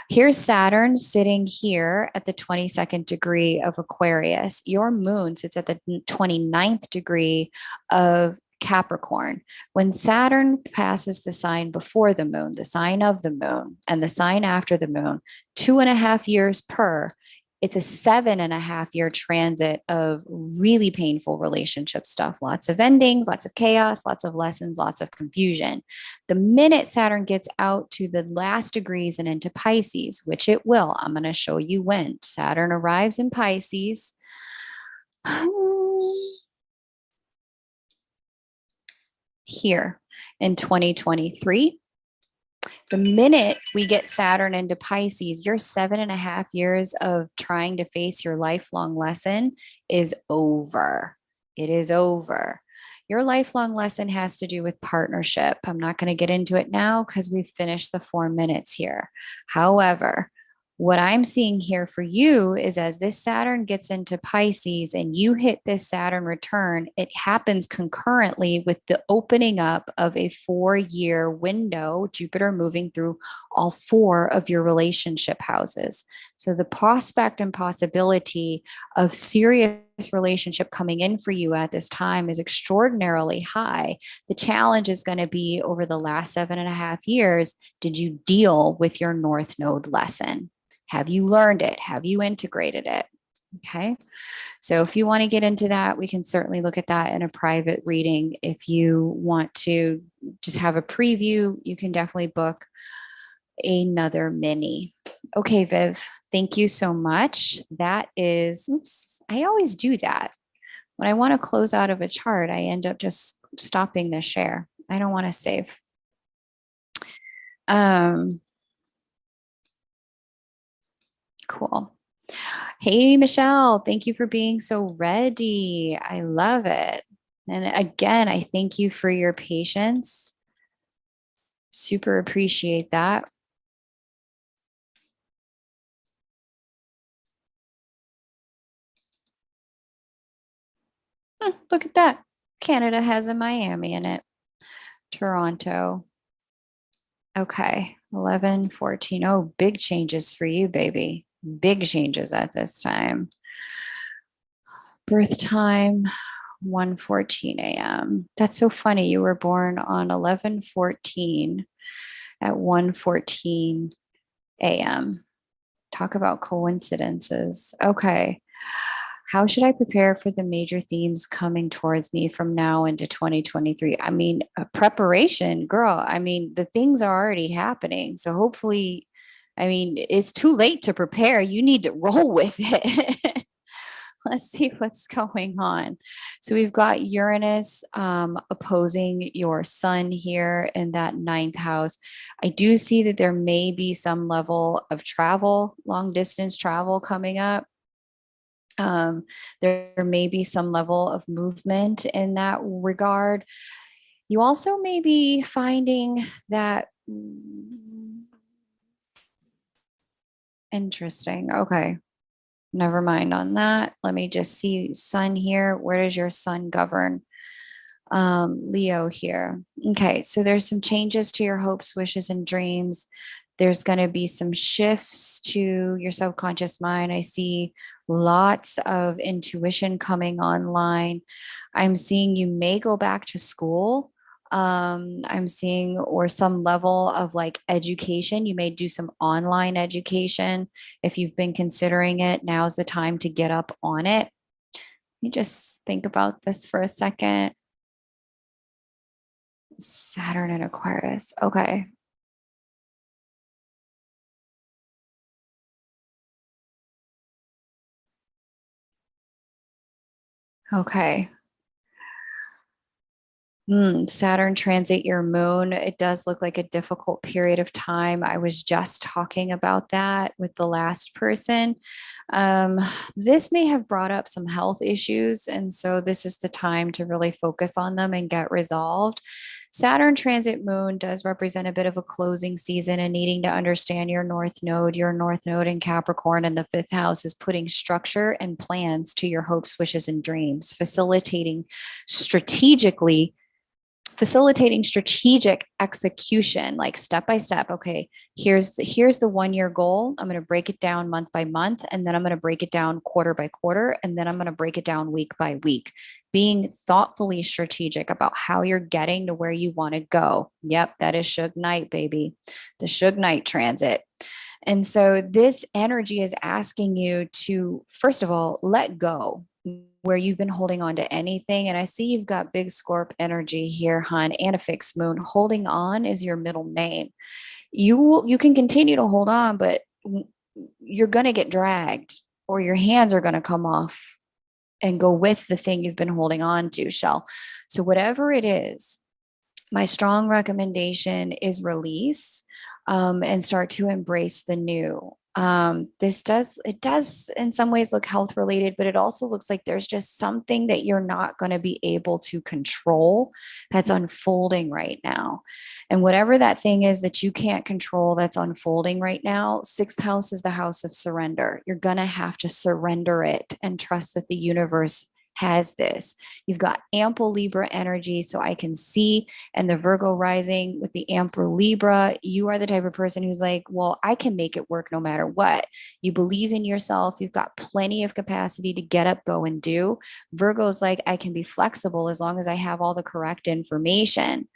Here's Saturn sitting here at the 22nd degree of Aquarius. Your moon sits at the 29th degree of Capricorn. When Saturn passes the sign before the moon, the sign of the moon, and the sign after the moon, 2.5 years per, it's a 7.5 year transit of really painful relationship stuff. Lots of endings, lots of chaos, lots of lessons, lots of confusion. The minute Saturn gets out to the last degrees and into Pisces, which it will, I'm going to show you when. Saturn arrives in Pisces. Here in 2023. The minute we get Saturn into Pisces, your 7.5 years of trying to face your lifelong lesson is over. It is over. Your lifelong lesson has to do with partnership. I'm not going to get into it now because we've finished the 4 minutes here. However, what I'm seeing here for you is as this Saturn gets into Pisces and you hit this Saturn return, it happens concurrently with the opening up of a 4-year window, Jupiter moving through all four of your relationship houses. So the prospect and possibility of serious relationship coming in for you at this time is extraordinarily high. The challenge is going to be over the last 7.5 years, did you deal with your North Node lesson? Have you learned it? Have you integrated it? Okay. So if you want to get into that, we can certainly look at that in a private reading. If you want to just have a preview, you can definitely book another mini. Okay, Viv, thank you so much. That is, oops, I always do that. When I want to close out of a chart, I end up just stopping the share. I don't want to save. Cool. Hey, Michelle, thank you for being so ready. I love it. And again, I thank you for your patience. Super appreciate that. Look at that. Canada has a Miami in it. Toronto. Okay. 11, 14. Oh, big changes for you, baby. Big changes at this time. Birth time, 1:14 a.m. That's so funny. You were born on 11/14 at 1:14 a.m. Talk about coincidences. Okay. How should I prepare for the major themes coming towards me from now into 2023? I mean, preparation, girl. I mean, the things are already happening. So hopefully, I mean, it's too late to prepare. You need to roll with it. Let's see what's going on. So we've got Uranus opposing your sun here in that ninth house. I do see that there may be some level of travel, long distance travel coming up. There may be some level of movement in that regard. You also may be finding that interesting. Okay. Never mind on that. Let me just see sun here. Where does your sun govern? Leo here. Okay, so there's some changes to your hopes, wishes, and dreams. There's going to be some shifts to your subconscious mind. I see lots of intuition coming online. I'm seeing you may go back to school. I'm seeing, or some level of like education. You may do some online education. If you've been considering it, now's the time to get up on it. Let me just think about this for a second. Saturn and Aquarius. Okay. Okay. Saturn transit your moon. It does look like a difficult period of time. I was just talking about that with the last person. Um, this may have brought up some health issues. And so this is the time to really focus on them and get resolved. Saturn transit moon does represent a bit of a closing season and needing to understand your North Node. Your North Node in Capricorn in the fifth house is putting structure and plans to your hopes, wishes, and dreams, strategically facilitating strategic execution, like step by step. Okay, here's the 1 year goal. I'm going to break it down month by month, and then I'm going to break it down quarter by quarter, and then I'm going to break it down week by week. Being thoughtfully strategic about how you're getting to where you want to go. Yep, that is Suge Knight, baby. The Suge Knight transit. And so this energy is asking you to, first of all, let go where you've been holding on to anything. And I see you've got big Scorp energy here, hon, and a fixed moon. Holding on is your middle name. You can continue to hold on, but you're going to get dragged or your hands are going to come off and go with the thing you've been holding on to, Shell. So whatever it is, my strong recommendation is release and start to embrace the new. It does in some ways look health related, but it also looks like there's just something that you're not going to be able to control that's unfolding right now. And whatever that thing is that you can't control that's unfolding right now, sixth house is the house of surrender. You're going to have to surrender it and trust that the universe has this. You've got ample Libra energy. So I can see, and the Virgo rising with the ample Libra, you are the type of person who's like, well, I can make it work no matter what. You believe in yourself. You've got plenty of capacity to get up, go and do. Virgo's like, I can be flexible as long as I have all the correct information.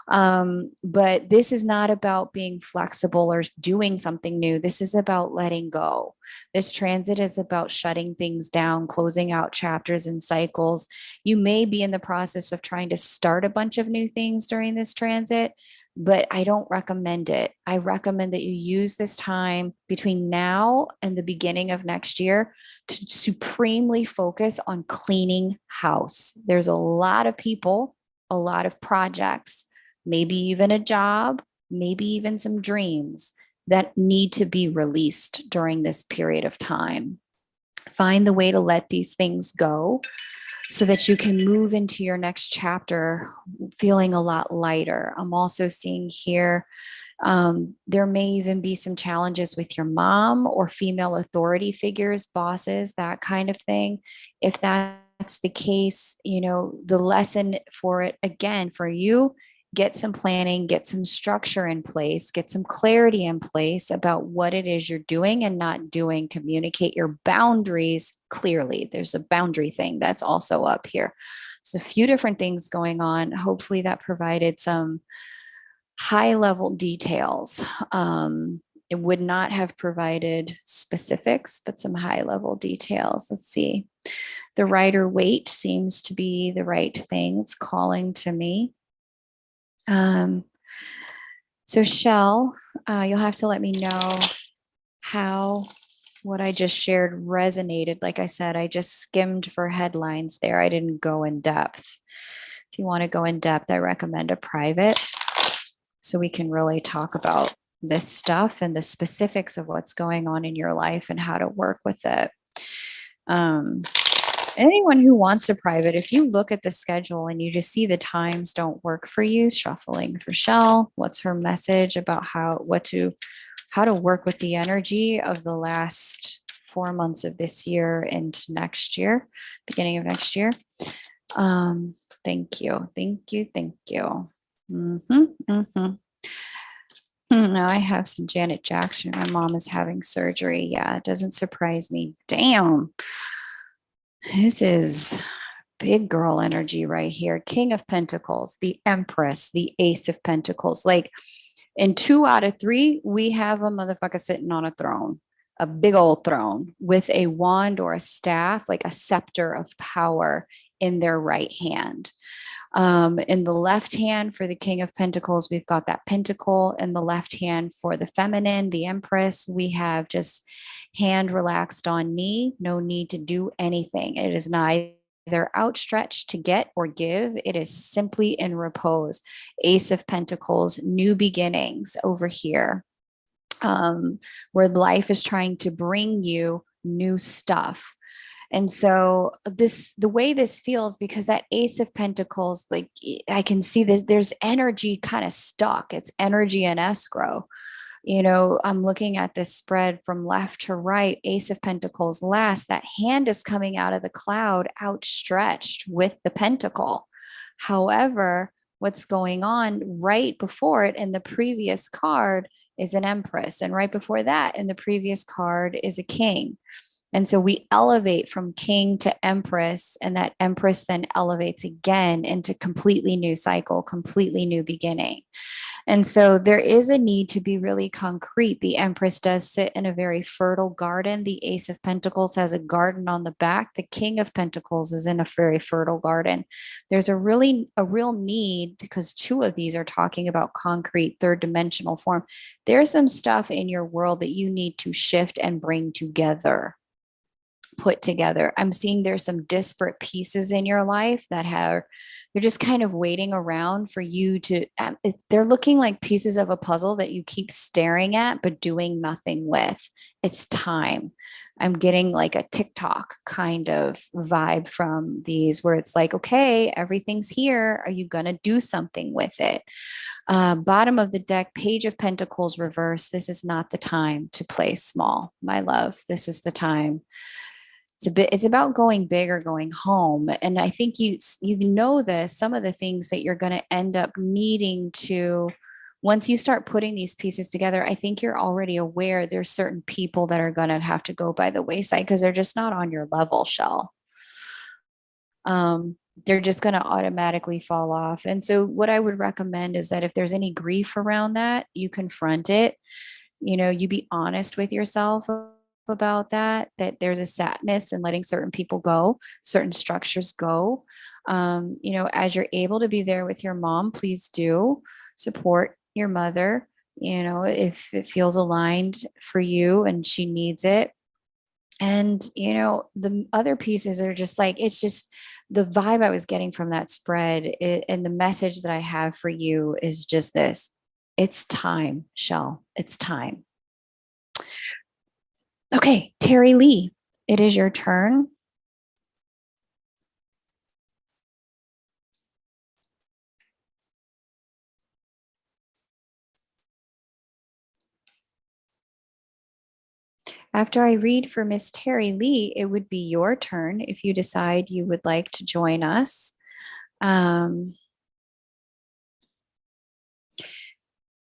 But this is not about being flexible or doing something new. This is about letting go. This transit is about shutting things down, closing out chapters and cycles. You may be in the process of trying to start a bunch of new things during this transit, but I don't recommend it. I recommend that you use this time between now and the beginning of next year to supremely focus on cleaning house. There's a lot of people, a lot of projects, maybe even a job, maybe even some dreams that need to be released during this period of time. Find the way to let these things go so that you can move into your next chapter feeling a lot lighter. I'm also seeing here there may even be some challenges with your mom or female authority figures, bosses, that kind of thing. If that's the case, the lesson for it, again, for you, get some planning, get some structure in place, get some clarity in place about what it is you're doing and not doing. Communicate your boundaries clearly. There's a boundary thing that's also up here. So a few different things going on. Hopefully that provided some high level details. It would not have provided specifics, but some high level details. Let's see. The Rider Waite seems to be the right thing. It's calling to me. So Shell, you'll have to let me know how what I just shared resonated. Like I said, I just skimmed for headlines there. I didn't go in depth. If you want to go in depth, I recommend a private so we can really talk about this stuff and the specifics of what's going on in your life and how to work with it. Anyone who wants a private, if you look at the schedule and you just see the times don't work for you, shuffling for Shell, what's her message about how to work with the energy of the last 4 months of this year into next year, beginning of next year. Thank you. Now I have some Janet Jackson. My mom is having surgery. Yeah, it doesn't surprise me. Damn. This is big girl energy right here. King of Pentacles, the Empress, the Ace of Pentacles. Like in 2 out of 3, we have a motherfucker sitting on a throne, a big old throne with a wand or a staff, like a scepter of power in their right hand. In the left hand for the King of Pentacles, we've got that pentacle. In the left hand for the feminine, the Empress, we have just hand relaxed on knee, no need to do anything. It is neither outstretched to get or give. It is simply in repose. Ace of Pentacles, new beginnings over here, where life is trying to bring you new stuff. And so the way this feels, because that Ace of Pentacles, like I can see this, there's energy kind of stuck. It's energy in escrow. I'm looking at this spread from left to right, Ace of Pentacles last, that hand is coming out of the cloud outstretched with the pentacle. However, what's going on right before it in the previous card is an Empress. And right before that in the previous card is a King. And so we elevate from King to Empress, and that Empress then elevates again into completely new cycle, completely new beginning. And so there is a need to be really concrete. The Empress does sit in a very fertile garden. The Ace of Pentacles has a garden on the back. The King of Pentacles is in a very fertile garden. There's a real need, because 2 of these are talking about concrete, third dimensional form. There's some stuff in your world that you need to shift and bring together. Put together. I'm seeing there's some disparate pieces in your life that they're just kind of waiting around for you to, they're looking like pieces of a puzzle that you keep staring at, but doing nothing with. It's time. I'm getting like a TikTok kind of vibe from these where it's like, okay, everything's here. Are you going to do something with it? Bottom of the deck, Page of Pentacles reverse. This is not the time to play small, my love. This is the time it's about going big or going home. And I think you know this, some of the things that you're going to end up needing to, once you start putting these pieces together, I think you're already aware there's certain people that are going to have to go by the wayside because they're just not on your level, Shell. They're just going to automatically fall off. And so what I would recommend is that if there's any grief around that, you confront it. You be honest with yourself about that there's a sadness in letting certain people go, certain structures go. As you're able to be there with your mom, please do support your mother, if it feels aligned for you and she needs it. And, the other pieces are just like, it's just the vibe I was getting from that spread, and the message that I have for you is just this: it's time, Shell. It's time. Okay, Terry Lee, it is your turn. After I read for Miss Terry Lee, it would be your turn if you decide you would like to join us.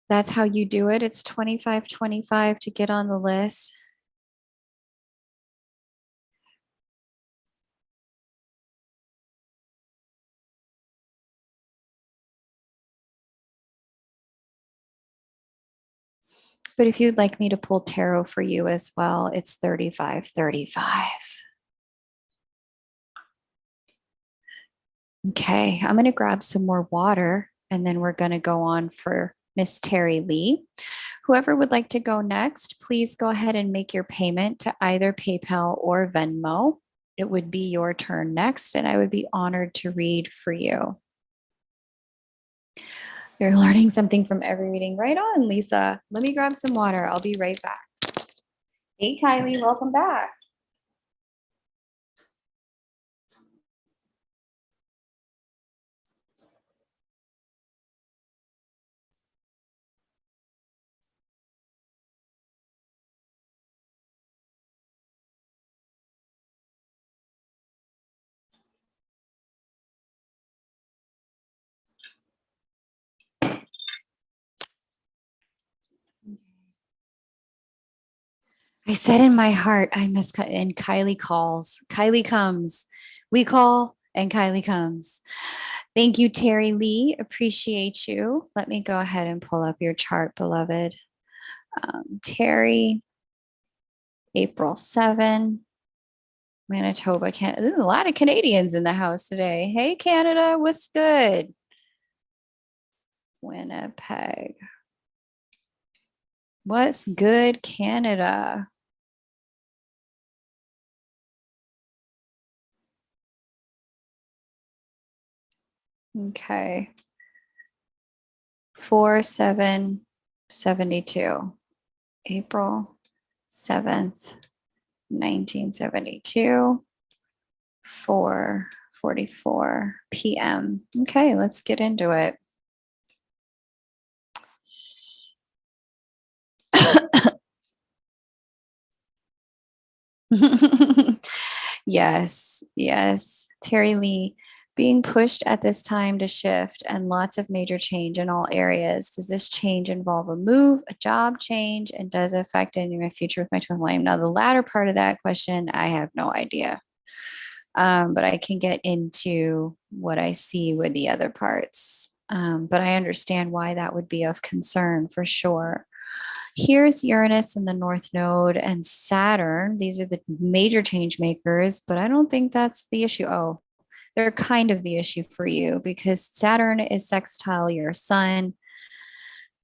That's how you do it. It's 25-25 to get on the list. But if you'd like me to pull tarot for you as well, it's 35-35. Okay, I'm going to grab some more water and then we're going to go on for Miss Terry Lee. Whoever would like to go next, please go ahead and make your payment to either PayPal or Venmo. It would be your turn next, and I would be honored to read for you. You're learning something from every reading. Right on, Lisa. Let me grab some water. I'll be right back. Hey, Kylie, welcome back. I said in my heart, I miss, and Kylie calls. Kylie comes. We call, and Kylie comes. Thank you, Terry Lee. Appreciate you. Let me go ahead and pull up your chart, beloved. Terry, April 7, Manitoba, Canada. There's a lot of Canadians in the house today. Hey, Canada, what's good? Winnipeg. What's good, Canada? Okay. 4/7/72. April 7th, 1972. 4:44 p.m. Okay, let's get into it. Yes, yes. Terry Lee, being pushed at this time to shift and lots of major change in all areas. Does this change involve a move, a job change, and does it affect any of my future with my twin flame? Now, the latter part of that question, I have no idea. But I can get into what I see with the other parts. But I understand why that would be of concern for sure. Here's Uranus in the North Node and Saturn. These are the major change makers, but I don't think that's the issue. Oh, they're kind of the issue for you because Saturn is sextile your sun.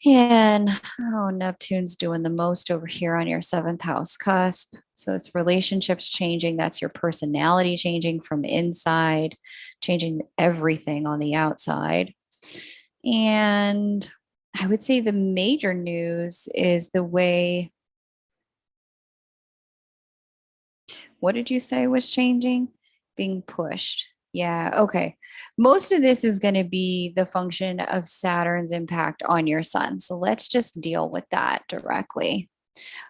And Neptune's doing the most over here on your seventh house cusp. So it's relationships changing. That's your personality changing from inside, changing everything on the outside. And I would say the major news is the way, what did you say was changing? Being pushed. Yeah, okay. Most of this is going to be the function of Saturn's impact on your sun. So let's just deal with that directly.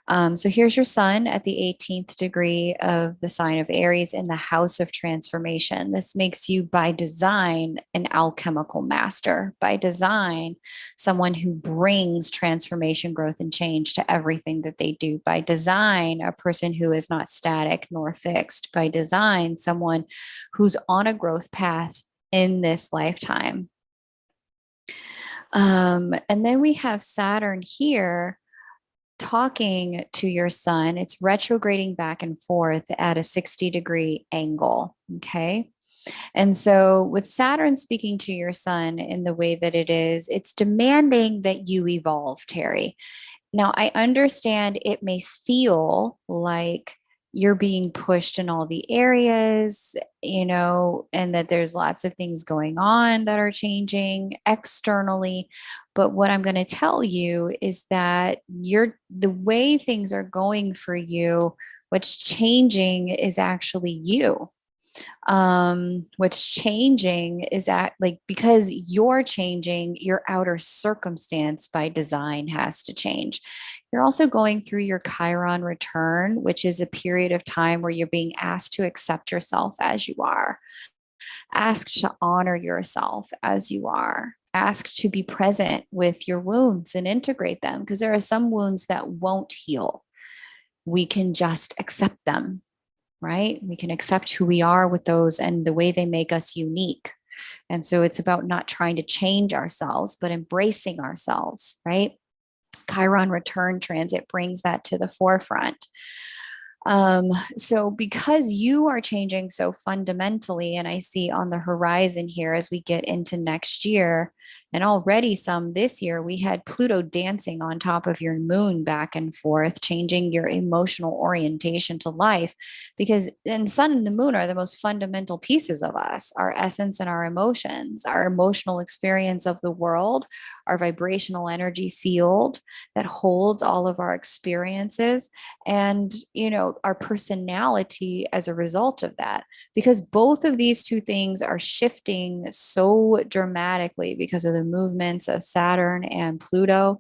So here's your sun at the 18th degree of the sign of Aries in the house of transformation. This makes you, by design, an alchemical master. By design, someone who brings transformation, growth, and change to everything that they do. By design, a person who is not static nor fixed. By design, someone who's on a growth path in this lifetime. And then we have Saturn here talking to your sun. It's retrograding back and forth at a 60-degree angle. Okay. And so, with Saturn speaking to your sun in the way that it is, it's demanding that you evolve, Terry. Now, I understand it may feel like you're being pushed in all the areas, and that there's lots of things going on that are changing externally. But what I'm going to tell you is that the way things are going for you, what's changing is actually you. What's changing is that, like, because you're changing, your outer circumstance by design has to change. You're also going through your Chiron return, which is a period of time where you're being asked to accept yourself as you are, asked to honor yourself as you are, asked to be present with your wounds and integrate them, because there are some wounds that won't heal. We can just accept them, right? We can accept who we are with those and the way they make us unique. And so it's about not trying to change ourselves, but embracing ourselves, right? Chiron return transit brings that to the forefront. So because you are changing so fundamentally, and I see on the horizon here as we get into next year, and already some this year, we had Pluto dancing on top of your moon back and forth, changing your emotional orientation to life. Because and sun and the moon are the most fundamental pieces of us, our essence and our emotions, our emotional experience of the world, our vibrational energy field that holds all of our experiences, and our personality as a result of that. Because both of these two things are shifting so dramatically because of the movements of Saturn and Pluto.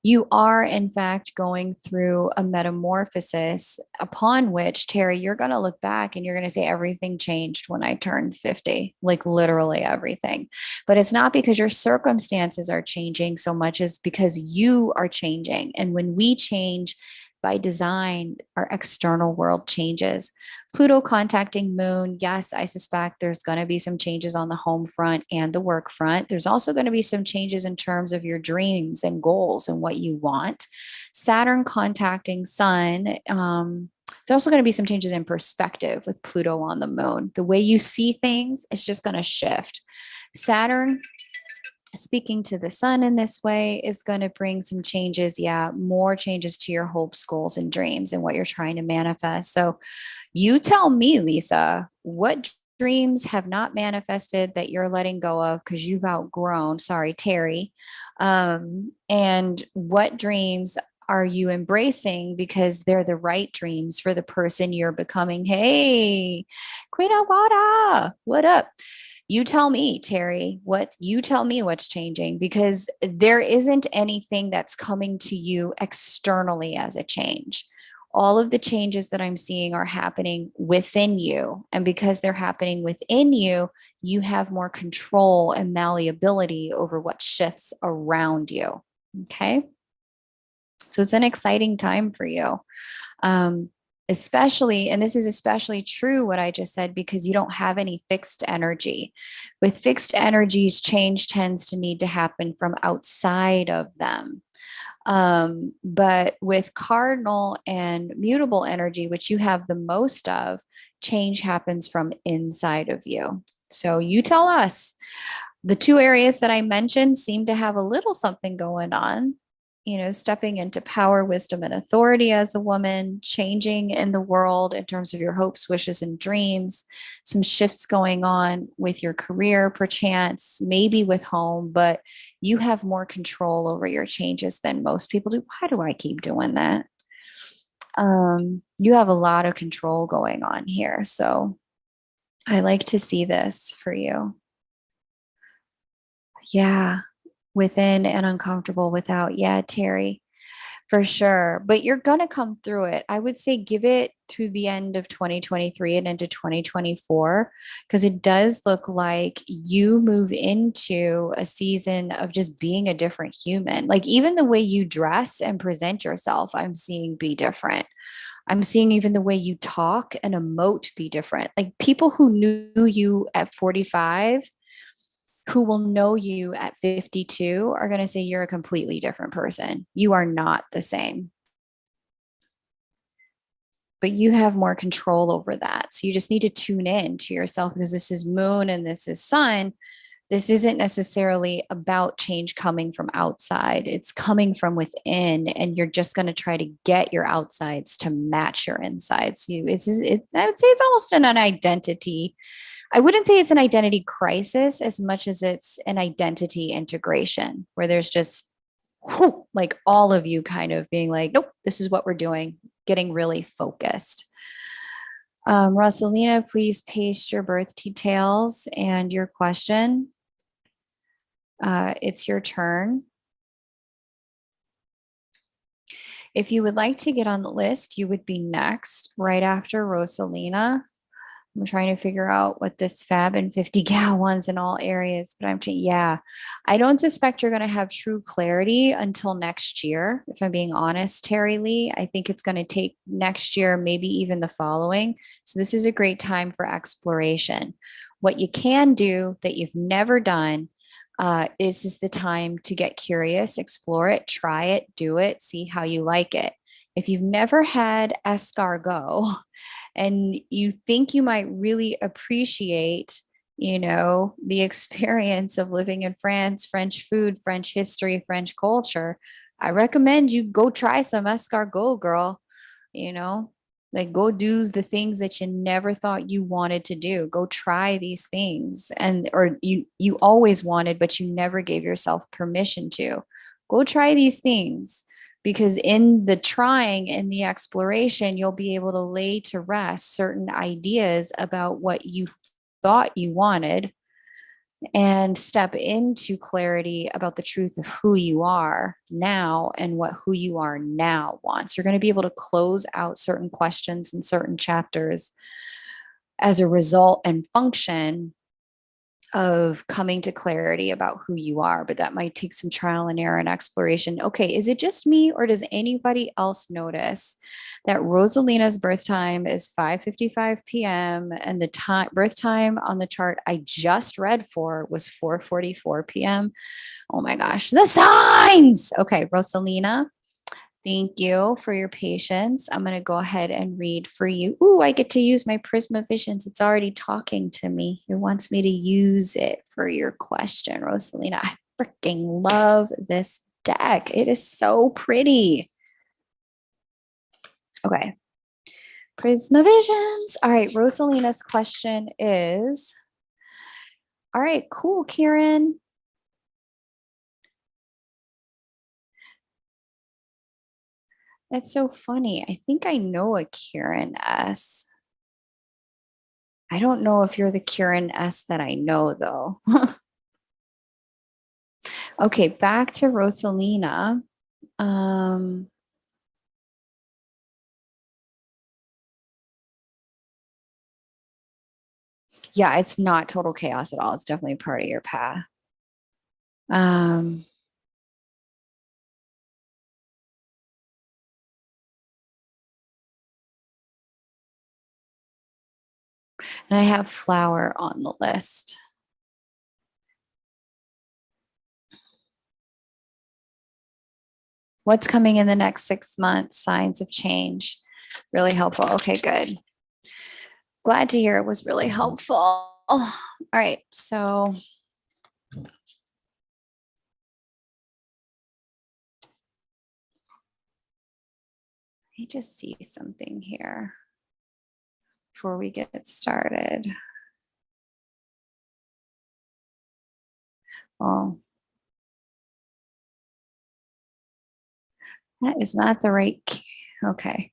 You are, in fact, going through a metamorphosis upon which, Terry, you're going to look back and you're going to say, everything changed when I turned 50, like literally everything. But it's not because your circumstances are changing so much as because you are changing. And when we change, by design, our external world changes. Pluto contacting Moon, yes, I suspect there's going to be some changes on the home front and the work front. There's also going to be some changes in terms of your dreams and goals and what you want. Saturn contacting Sun, there's also going to be some changes in perspective with Pluto on the moon. The way you see things is just going to shift. Saturn speaking to the sun in this way is going to bring some changes. Yeah, more changes to your hopes, goals, and dreams and what you're trying to manifest. So you tell me, Lisa, what dreams have not manifested that you're letting go of because you've outgrown? Sorry, Terry. And what dreams are you embracing because they're the right dreams for the person you're becoming? Hey, Queen Awada, what up? You tell me, Terry, you tell me what's changing, because there isn't anything that's coming to you externally as a change. All of the changes that I'm seeing are happening within you. And because they're happening within you, you have more control and malleability over what shifts around you. Okay. So it's an exciting time for you. Especially, and this is especially true what I just said, because you don't have any fixed energy. With fixed energies, change tends to need to happen from outside of them. But with cardinal and mutable energy, which you have the most of, change happens from inside of you. So you tell us. The two areas that I mentioned seem to have a little something going on, stepping into power, wisdom, and authority as a woman, changing in the world in terms of your hopes, wishes, and dreams, some shifts going on with your career, perchance, maybe with home, but you have more control over your changes than most people do. Why do I keep doing that? You have a lot of control going on here. So I like to see this for you. Yeah. Within and uncomfortable without. Yeah, Terry. For sure. But you're going to come through it. I would say give it through the end of 2023 and into 2024, because it does look like you move into a season of just being a different human. Like even the way you dress and present yourself, I'm seeing be different. I'm seeing even the way you talk and emote be different. Like people who knew you at 45 who will know you at 52 are going to say you're a completely different person. You are not the same, but you have more control over that. So you just need to tune in to yourself because this is moon and this is sun. This isn't necessarily about change coming from outside. It's coming from within, and you're just going to try to get your outsides to match your insides. I would say it's almost an identity. I wouldn't say it's an identity crisis as much as it's an identity integration where there's just whew, like all of you kind of being like, nope, this is what we're doing, getting really focused. Rosalina, please paste your birth details and your question. It's your turn. If you would like to get on the list, you would be next, right after Rosalina. I'm trying to figure out what this fab and 50 gal ones in all areas, but yeah, I don't suspect you're going to have true clarity until next year. If I'm being honest, Terry Lee, I think it's going to take next year, maybe even the following. So this is a great time for exploration. What you can do that you've never done is the time to get curious, explore it, try it, do it, see how you like it. If you've never had escargot, and you think you might really appreciate, the experience of living in France, French food, French history, French culture, I recommend you go try some escargot, girl. you know like go do the things that you never thought you wanted to do. Go try these things, and or you always wanted but you never gave yourself permission to. Go try these things, because in the trying and the exploration, you'll be able to lay to rest certain ideas about what you thought you wanted and step into clarity about the truth of who you are now and what who you are now wants. You're going to be able to close out certain questions and certain chapters as a result and function of coming to clarity about who you are, but that might take some trial and error and exploration. Okay, is it just me or does anybody else notice that Rosalina's birth time is 5:55 p.m. and the time birth time on the chart I just read for was 4:44 p.m.? Oh my gosh, the signs. Okay, Rosalina, thank you for your patience. I'm going to go ahead and read for you. Ooh, I get to use my Prisma Visions. It's already talking to me. It wants me to use it for your question, Rosalina. I freaking love this deck. It is so pretty. Okay. Prisma Visions. All right, Rosalina's question is, all right, cool, Kieran. That's so funny. I think I know a Kieran S. I don't know if you're the Kieran S that I know, though. Okay, back to Rosalina. Yeah, it's not total chaos at all. It's definitely part of your path. Um, and I have flower on the list. What's coming in the next 6 months? Signs of change. Really helpful. Okay, good. Glad to hear it was really helpful. All right, so let me just see something here before we get started. Well, that is not the right. Okay.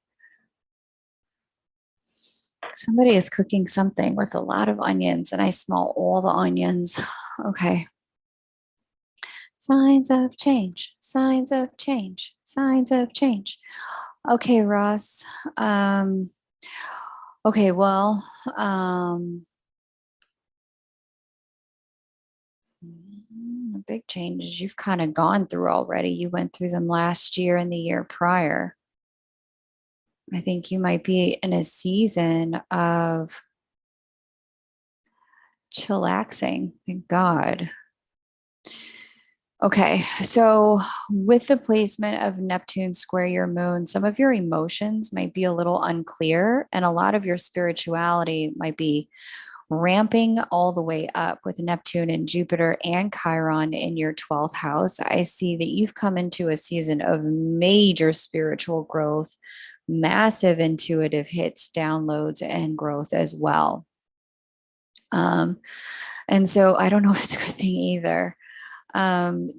Somebody is cooking something with a lot of onions, and I smell all the onions. Okay. Signs of change, signs of change, signs of change. Okay, Ross. Okay, well, the big changes you've kind of gone through already. You went through them last year and the year prior. I think you might be in a season of chillaxing. Thank God. Okay, so with the placement of Neptune square your moon, some of your emotions might be a little unclear, and a lot of your spirituality might be ramping all the way up with Neptune and Jupiter and Chiron in your 12th house. I see that you've come into a season of major spiritual growth, massive intuitive hits, downloads, and growth as well. Um, and so I don't know if it's a good thing either.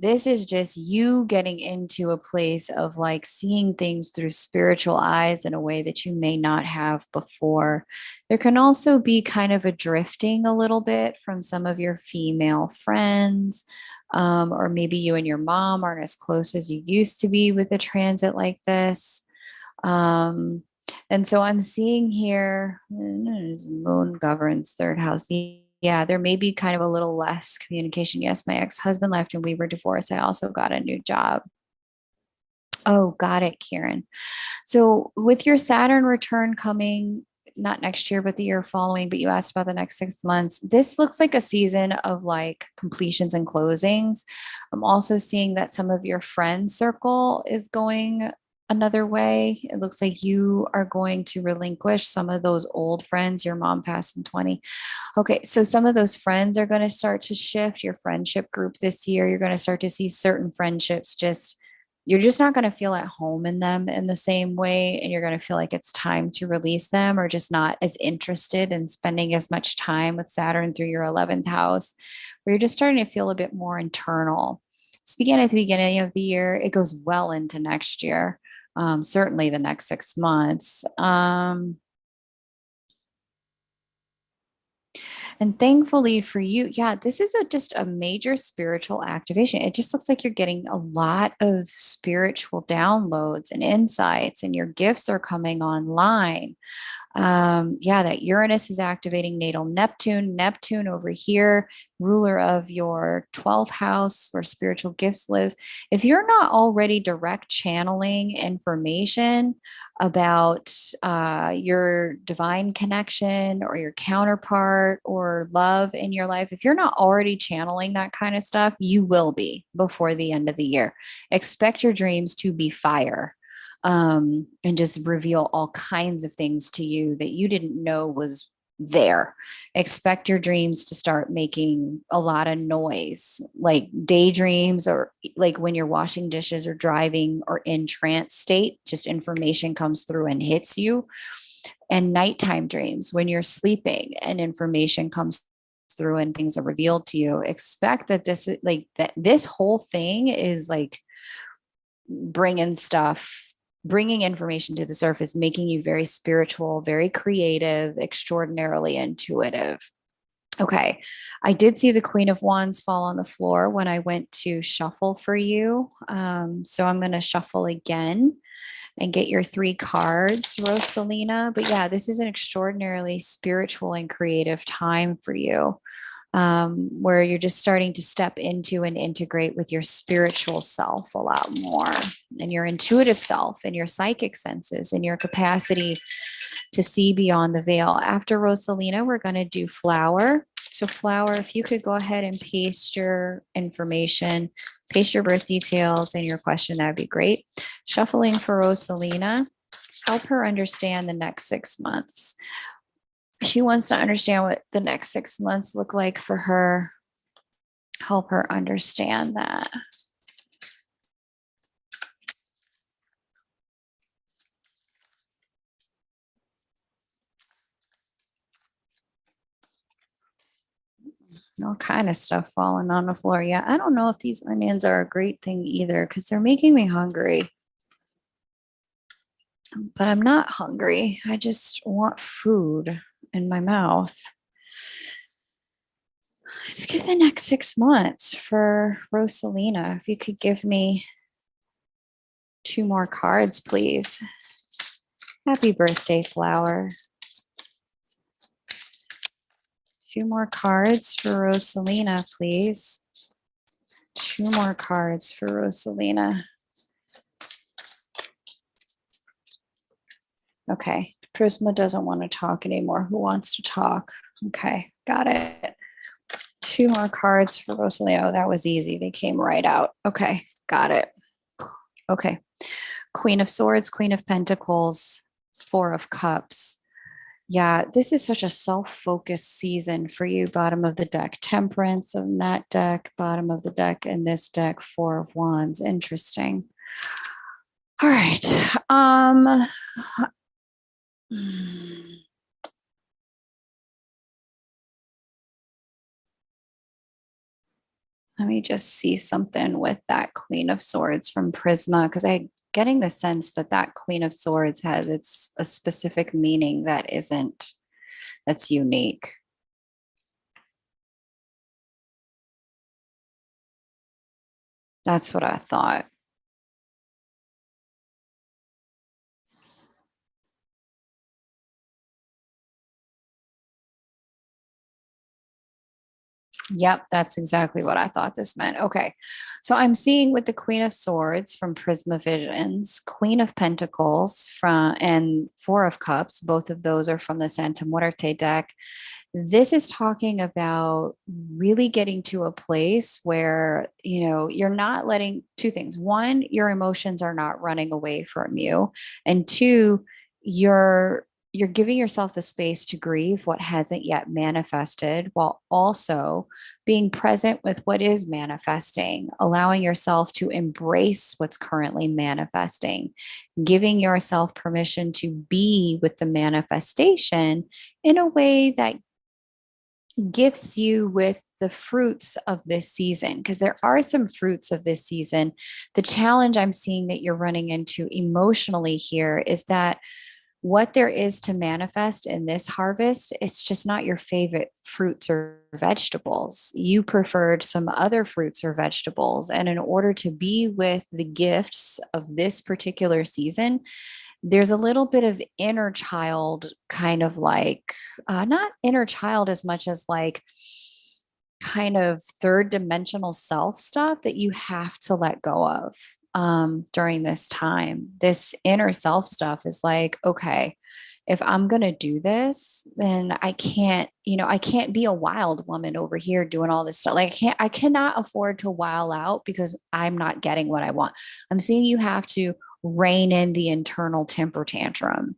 This is just you getting into a place of like seeing things through spiritual eyes in a way that you may not have before. There can also be kind of a drifting a little bit from some of your female friends. Or maybe you and your mom aren't as close as you used to be with a transit like this. Um, and so I'm seeing here, moon governs third house. Yeah, there may be kind of a little less communication. Yes, my ex-husband left and we were divorced. I also got a new job. Oh, got it, Kieran. So with your Saturn return coming, not next year, but the year following, but you asked about the next 6 months, this looks like a season of like completions and closings. I'm also seeing that some of your friend circle is going another way. It looks like you are going to relinquish some of those old friends. Your mom passed in 20. Okay, so some of those friends are going to start to shift your friendship group this year. You're going to start to see certain friendships just, you're just not going to feel at home in them in the same way. And you're going to feel like it's time to release them or just not as interested in spending as much time with Saturn through your 11th house, where you're just starting to feel a bit more internal. Speaking at the beginning of the year, it goes well into next year, certainly the next 6 months. And thankfully for you, yeah, this is just a major spiritual activation. It just looks like you're getting a lot of spiritual downloads and insights, and your gifts are coming online. Yeah, that Uranus is activating natal Neptune. Neptune over here, ruler of your 12th house where spiritual gifts live. If you're not already direct channeling information about your divine connection or your counterpart or love in your life, if you're not already channeling that kind of stuff, you will be before the end of the year. Expect your dreams to be fire, and just reveal all kinds of things to you that you didn't know was there. Expect your dreams to start making a lot of noise, like daydreams, or like when you're washing dishes or driving or in trance state, just information comes through and hits you. And nighttime dreams when you're sleeping and information comes through and things are revealed to you. Expect that this whole thing is like bringing stuff, bringing information to the surface, making you very spiritual, very creative, extraordinarily intuitive. Okay. I did see the Queen of Wands fall on the floor when I went to shuffle for you. So I'm going to shuffle again and get your 3 cards, Rosalina. But yeah, this is an extraordinarily spiritual and creative time for you, where you're just starting to step into and integrate with your spiritual self a lot more, and your intuitive self and your psychic senses and your capacity to see beyond the veil. After Rosalina, we're going to do Flower. So Flower, if you could go ahead and paste your information, paste your birth details and your question, that'd be great. Shuffling for Rosalina, help her understand the next 6 months. She wants to understand what the next 6 months look like for her. Help her understand that. All kind of stuff falling on the floor. Yeah, I don't know if these onions are a great thing either because they're making me hungry. But I'm not hungry. I just want food in my mouth. It's look at the next 6 months for Rosalina. If you could give me 2 more cards, please. Happy birthday, flower. 2 more cards for Rosalina, please. 2 more cards for Rosalina. Okay, Prisma doesn't want to talk anymore. Who wants to talk? Okay, got it. 2 more cards for Rosalina. Oh, that was easy. They came right out. Okay, got it. Okay, Queen of Swords, Queen of Pentacles, Four of Cups. Yeah, this is such a self-focused season for you. Bottom of the deck, Temperance on that deck, bottom of the deck, and this deck, Four of Wands. Interesting. All right. Let me just see something with that Queen of Swords from Prisma, because I'm getting the sense that that Queen of Swords has a specific meaning that's unique. That's what I thought. Yep, that's exactly what I thought this meant. Okay. So I'm seeing with the Queen of Swords from Prisma Visions, Queen of Pentacles from and Four of Cups. Both of those are from the Santa Muerte deck. This is talking about really getting to a place where, you're not letting two things. One, your emotions are not running away from you. And two, you're giving yourself the space to grieve what hasn't yet manifested while also being present with what is manifesting, allowing yourself to embrace what's currently manifesting, giving yourself permission to be with the manifestation in a way that gifts you with the fruits of this season, because there are some fruits of this season. The challenge I'm seeing that you're running into emotionally here is that what there is to manifest in this harvest, it's just not your favorite fruits or vegetables. You preferred some other fruits or vegetables. And in order to be with the gifts of this particular season, there's a little bit of inner child kind of like, not inner child as much as like kind of third dimensional self stuff that you have to let go of during this time. This inner self stuff is like, okay, if I'm going to do this, then I can't be a wild woman over here doing all this stuff. Like I cannot afford to wild out because I'm not getting what I want. I'm seeing you have to rein in the internal temper tantrum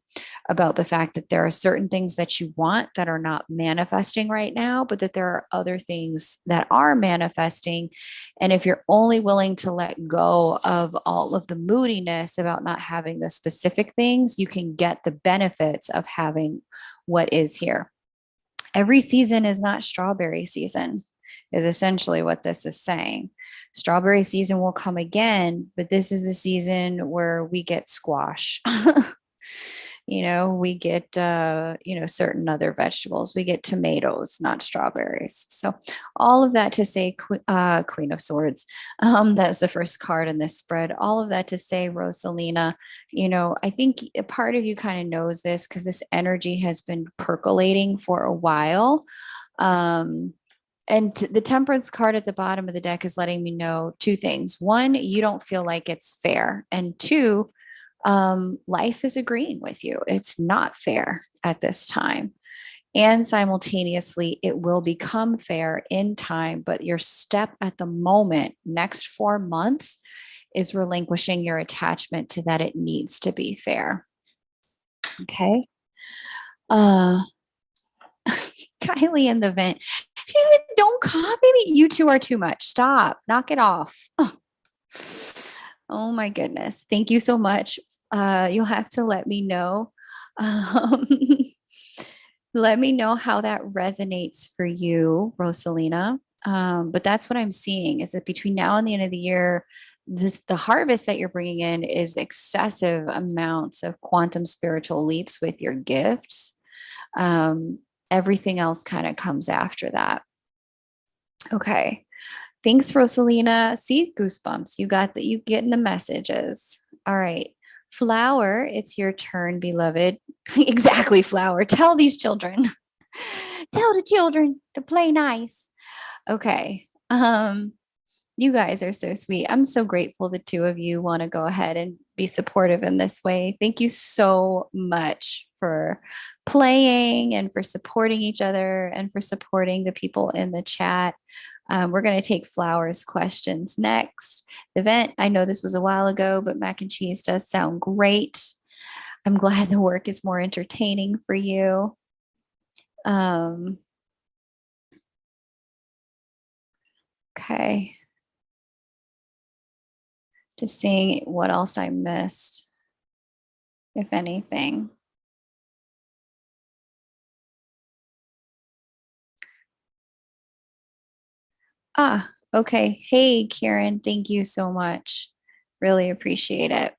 about the fact that there are certain things that you want that are not manifesting right now, but that there are other things that are manifesting. And if you're only willing to let go of all of the moodiness about not having the specific things, you can get the benefits of having what is here. Every season is not strawberry season, is essentially what this is saying. Strawberry season will come again, but this is the season where we get squash. We get certain other vegetables. We get tomatoes, not strawberries. So all of that to say, Queen of Swords. That's the first card in this spread. All of that to say, Rosalina, I think a part of you kind of knows this because this energy has been percolating for a while. And the Temperance card at the bottom of the deck is letting me know two things. One, you don't feel like it's fair. And two, life is agreeing with you. It's not fair at this time. And simultaneously, it will become fair in time. But your step at the moment, next 4 months, is relinquishing your attachment to that it needs to be fair. Okay. Kylie in the vent. She said, don't copy me. You two are too much. Stop. Knock it off. Oh my goodness. Thank you so much. You'll have to let me know. Let me know how that resonates for you, Rosalina. But that's what I'm seeing is that between now and the end of the year, the harvest that you're bringing in is excessive amounts of quantum spiritual leaps with your gifts. Everything else kind of comes after that. Okay. Thanks, Rosalina. See, goosebumps. You got that. You getting the messages. All right. Flower, it's your turn, beloved. Exactly, Flower. Tell these children. Tell the children to play nice. Okay. You guys are so sweet. I'm so grateful the two of you want to go ahead and be supportive in this way. Thank you so much for playing and for supporting each other and for supporting the people in the chat. We're going to take Flowers questions next. The event, I know this was a while ago, but mac and cheese does sound great. I'm glad the work is more entertaining for you. Okay. Just seeing what else I missed, if anything. Ah, okay. Hey, Karen, thank you so much. Really appreciate it.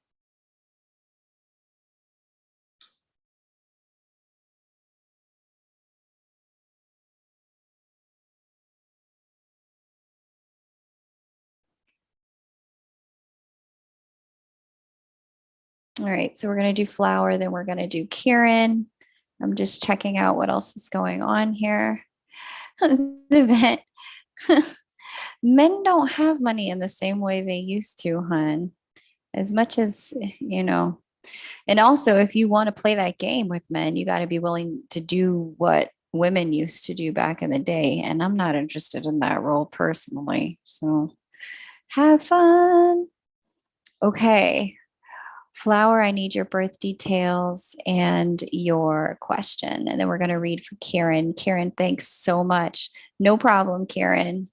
All right, so we're going to do Flower, then we're going to do Karen. I'm just checking out what else is going on here. The event. Men don't have money in the same way they used to, hun. As much as, you know. And also, if you want to play that game with men, you got to be willing to do what women used to do back in the day. And I'm not interested in that role personally. So have fun. Okay. Flower, I need your birth details and your question. And then we're going to read for Karen. Karen, thanks so much. No problem, Karen.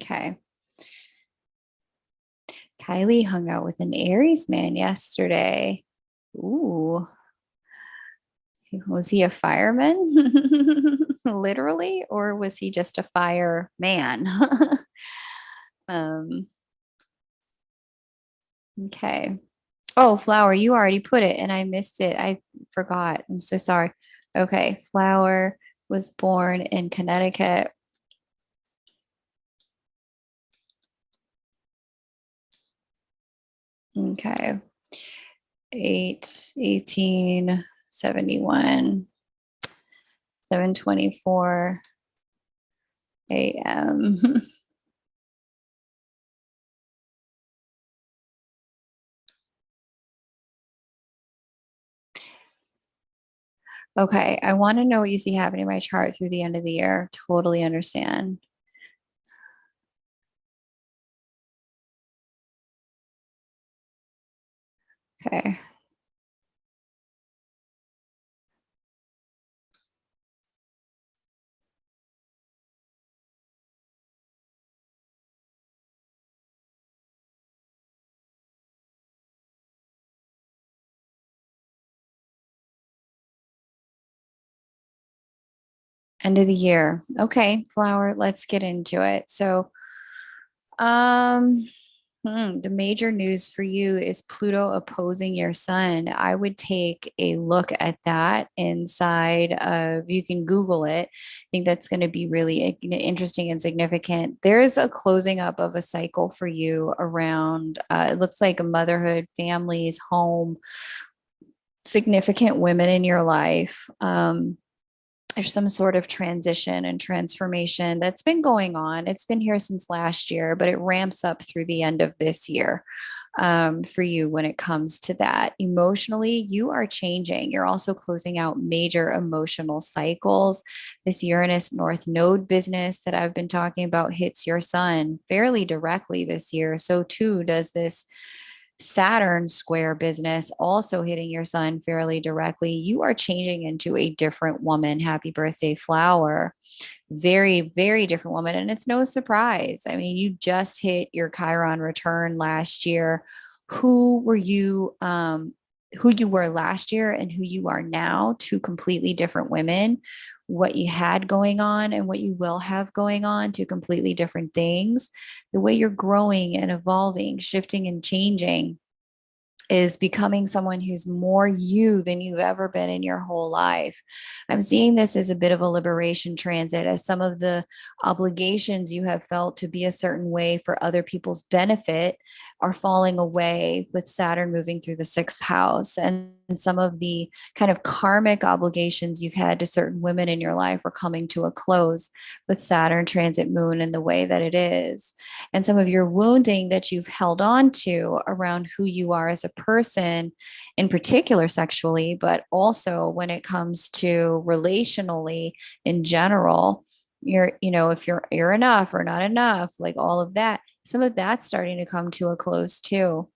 Okay. Kylie hung out with an Aries man yesterday. Ooh, was he a fireman? Literally, or was he just a fireman? um, okay. Oh, Flower, you already put it and I missed it. I forgot. I'm so sorry. Okay. Flower was born in Connecticut. Okay. 1871, 7:24 a.m. Okay. I want to know what you see happening in my chart through the end of the year. Totally understand. Okay. End of the year. Okay, Flower, let's get into it. So, um, the major news for you is Pluto opposing your sun. I would take a look at that inside of, you can Google it. I think that's going to be really interesting and significant. There's a closing up of a cycle for you around, it looks like a motherhood, families, home, significant women in your life. There's some sort of transition and transformation that's been going on. It's been here since last year, but it ramps up through the end of this year for you when it comes to that. Emotionally, you are changing. You're also closing out major emotional cycles. This Uranus North Node business that I've been talking about hits your sun fairly directly this year. So, too, does this Saturn square business also hitting your sun fairly directly. You are changing into a different woman. Happy birthday, Flower. Very, very different woman. And it's no surprise. I mean, you just hit your Chiron return last year. Who were you who you were last year and who you are now, two completely different women. What you had going on and what you will have going on, two completely different things. The way you're growing and evolving, shifting and changing is becoming someone who's more you than you've ever been in your whole life. I'm seeing this as a bit of a liberation transit, as some of the obligations you have felt to be a certain way for other people's benefit are falling away with Saturn moving through the sixth house. And some of the kind of karmic obligations you've had to certain women in your life are coming to a close with Saturn transit moon in the way that it is. And some of your wounding that you've held on to around who you are as a person, in particular sexually, but also when it comes to relationally in general, if you're enough or not enough, like all of that, some of that's starting to come to a close too.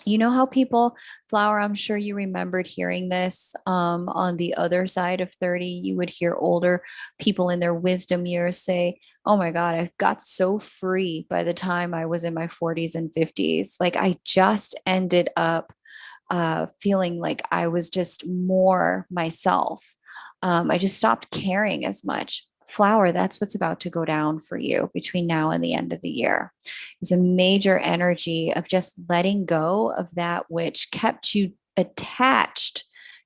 You know how people, Flower, I'm sure you remembered hearing this on the other side of 30. You would hear older people in their wisdom years say, oh my God, I got so free by the time I was in my 40s and 50s. Like I just ended up feeling like I was just more myself. I just stopped caring as much. Flower, that's what's about to go down for you between now and the end of the year. It's a major energy of just letting go of that which kept you attached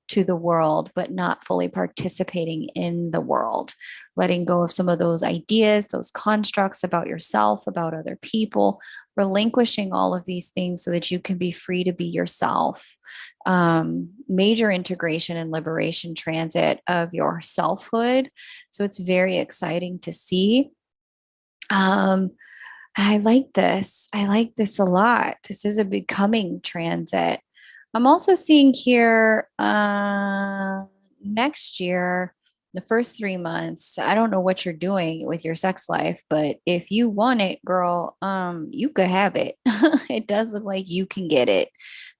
to the world, but not fully participating in the world. Letting go of some of those ideas, those constructs about yourself, about other people, relinquishing all of these things so that you can be free to be yourself. Major integration and liberation transit of your selfhood. So it's very exciting to see. I like this. I like this a lot. This is a becoming transit. I'm also seeing here next year, the first 3 months. I don't know what you're doing with your sex life, but if you want it, girl, you could have it. It does look like you can get it.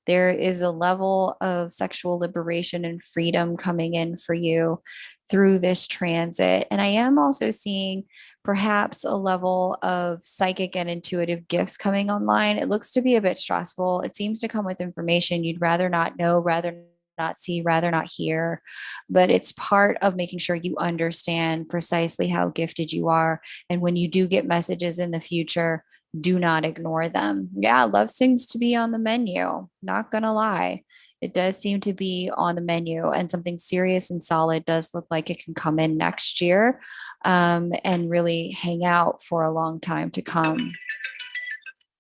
There is a level of sexual liberation and freedom coming in for you through this transit. And I am also seeing perhaps a level of psychic and intuitive gifts coming online. It looks to be a bit stressful. It seems to come with information you'd rather not know, rather not see, rather not hear. But it's part of making sure you understand precisely how gifted you are. And when you do get messages in the future, do not ignore them. Yeah, love seems to be on the menu. Not gonna lie. It does seem to be on the menu, and something serious and solid does look like it can come in next year and really hang out for a long time to come.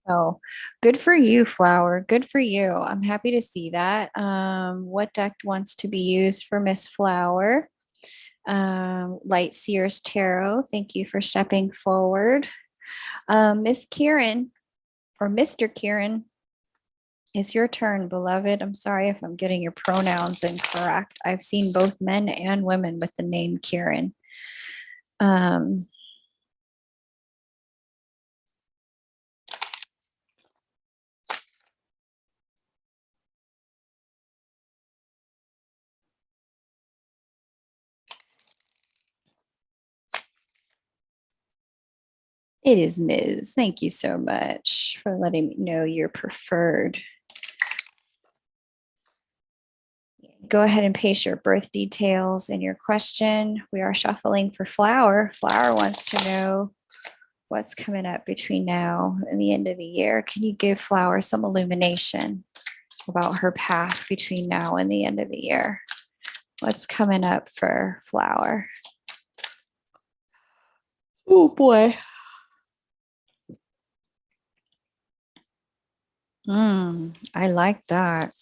So good for you, Flower. Good for you. I'm happy to see that. What deck wants to be used for Miss Flower? Light Seers Tarot. Thank you for stepping forward. Miss Kieran or Mr. Kieran, it's your turn, beloved. I'm sorry if I'm getting your pronouns incorrect. I've seen both men and women with the name Kieran. It is Ms. Thank you so much for letting me know you're preferred. Go ahead and paste your birth details and your question. We are shuffling for Flower. Flower wants to know what's coming up between now and the end of the year. Can you give Flower some illumination about her path between now and the end of the year? What's coming up for Flower? Oh boy. I like that.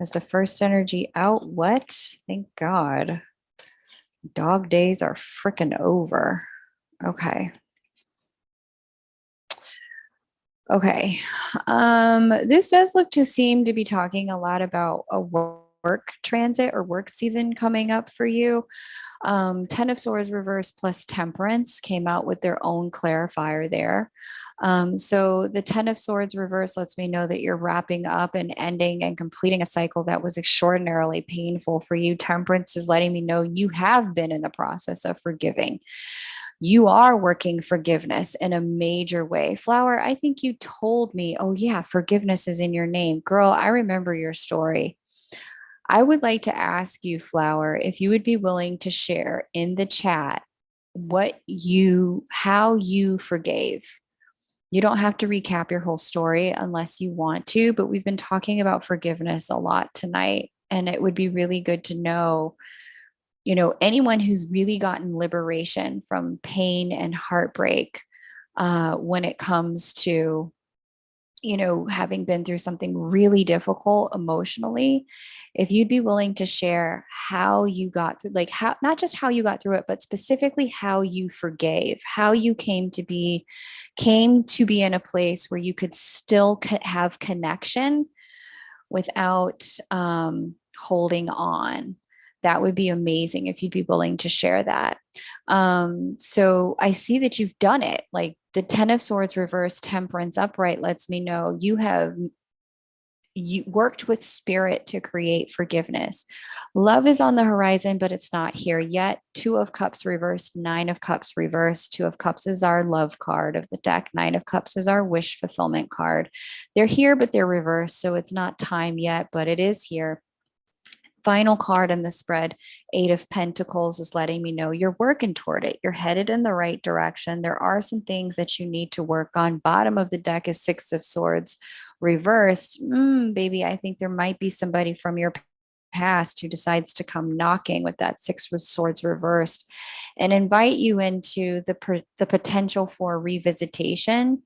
As the first energy out, what? Thank God. Dog days are freaking over. Okay. Okay. This does look to seem to be talking a lot about a work transit or work season coming up for you. 10 of Swords reverse plus Temperance came out with their own clarifier there. So the 10 of Swords reverse lets me know that you're wrapping up and ending and completing a cycle that was extraordinarily painful for you. Temperance is letting me know you have been in the process of forgiving. You are working forgiveness in a major way. Flower, I think you told me, oh yeah, forgiveness is in your name. Girl, I remember your story. I would like to ask you, Flower, if you would be willing to share in the chat how you forgave. You don't have to recap your whole story unless you want to, but we've been talking about forgiveness a lot tonight. And it would be really good to know, anyone who's really gotten liberation from pain and heartbreak when it comes to having been through something really difficult emotionally, if you'd be willing to share how you got through, like how, not just how you got through it, but specifically how you forgave, how you came to be in a place where you could still have connection without holding on. That would be amazing if you'd be willing to share that. So I see that you've done it. Like the Ten of Swords reverse, Temperance upright lets me know you worked with spirit to create forgiveness. Love is on the horizon, but it's not here yet. Two of Cups reversed, Nine of Cups reversed. Two of Cups is our love card of the deck. Nine of Cups is our wish fulfillment card. They're here, but they're reversed. So it's not time yet, but it is here. Final card in the spread, Eight of Pentacles, is letting me know you're working toward it. You're headed in the right direction. There are some things that you need to work on. Bottom of the deck is Six of Swords reversed. Baby, I think there might be somebody from your past who decides to come knocking with that Six of Swords reversed and invite you into the potential for revisitation.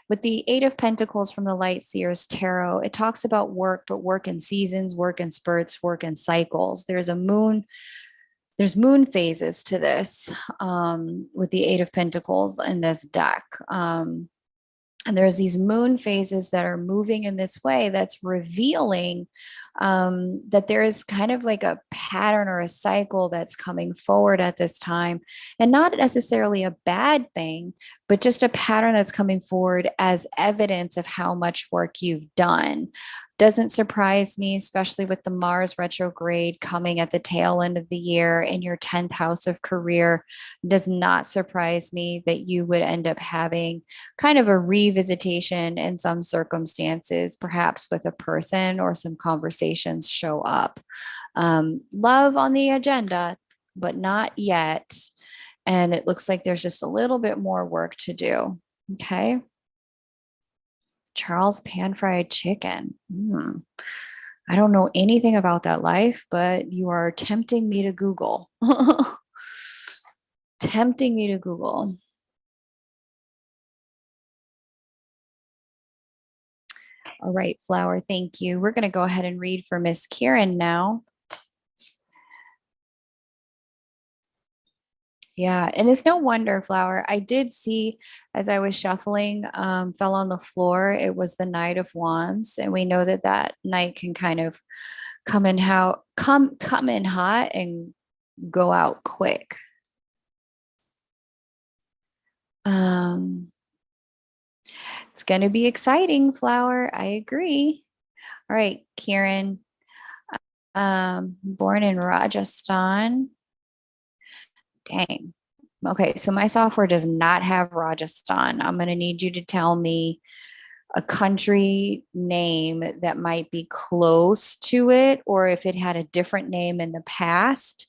With the Eight of Pentacles from the Light Seers Tarot, it talks about work, but work in seasons, work in spurts, work in cycles. There's moon phases to this with the Eight of Pentacles in this deck. And there's these moon phases that are moving in this way that's revealing that there is kind of like a pattern or a cycle that's coming forward at this time, and not necessarily a bad thing, but just a pattern that's coming forward as evidence of how much work you've done. Doesn't surprise me, especially with the Mars retrograde coming at the tail end of the year in your 10th house of career. Does not surprise me that you would end up having kind of a revisitation in some circumstances, perhaps with a person or some conversations show up. Love on the agenda, but not yet. And it looks like there's just a little bit more work to do. Okay. Charles pan fried chicken. I don't know anything about that life, but you are tempting me to Google. Tempting me to Google. All right, Flower, thank you. We're going to go ahead and read for Miss Kieran now. Yeah, and it's no wonder, Flower. I did see as I was shuffling, fell on the floor. It was the Knight of Wands, and we know that that knight can kind of come in hot and go out quick. It's going to be exciting, Flower. I agree. All right, Kieran, born in Rajasthan. Dang. Okay, so my software does not have Rajasthan. I'm going to need you to tell me a country name that might be close to it, or if it had a different name in the past.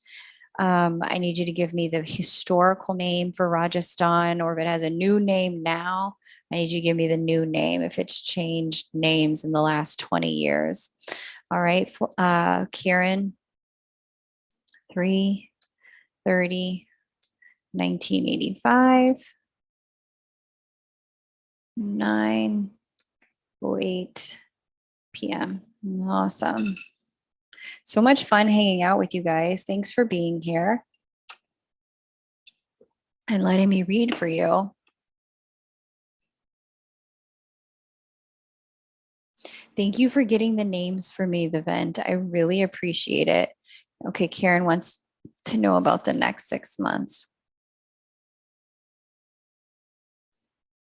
I need you to give me the historical name for Rajasthan, or if it has a new name now, I need you to give me the new name if it's changed names in the last 20 years. All right, Kieran, 3/30, 1985, 9:08 p.m. Awesome. So much fun hanging out with you guys. Thanks for being here and letting me read for you. Thank you for getting the names for me, the vent. I really appreciate it. Okay, Karen wants to know about the next 6 months.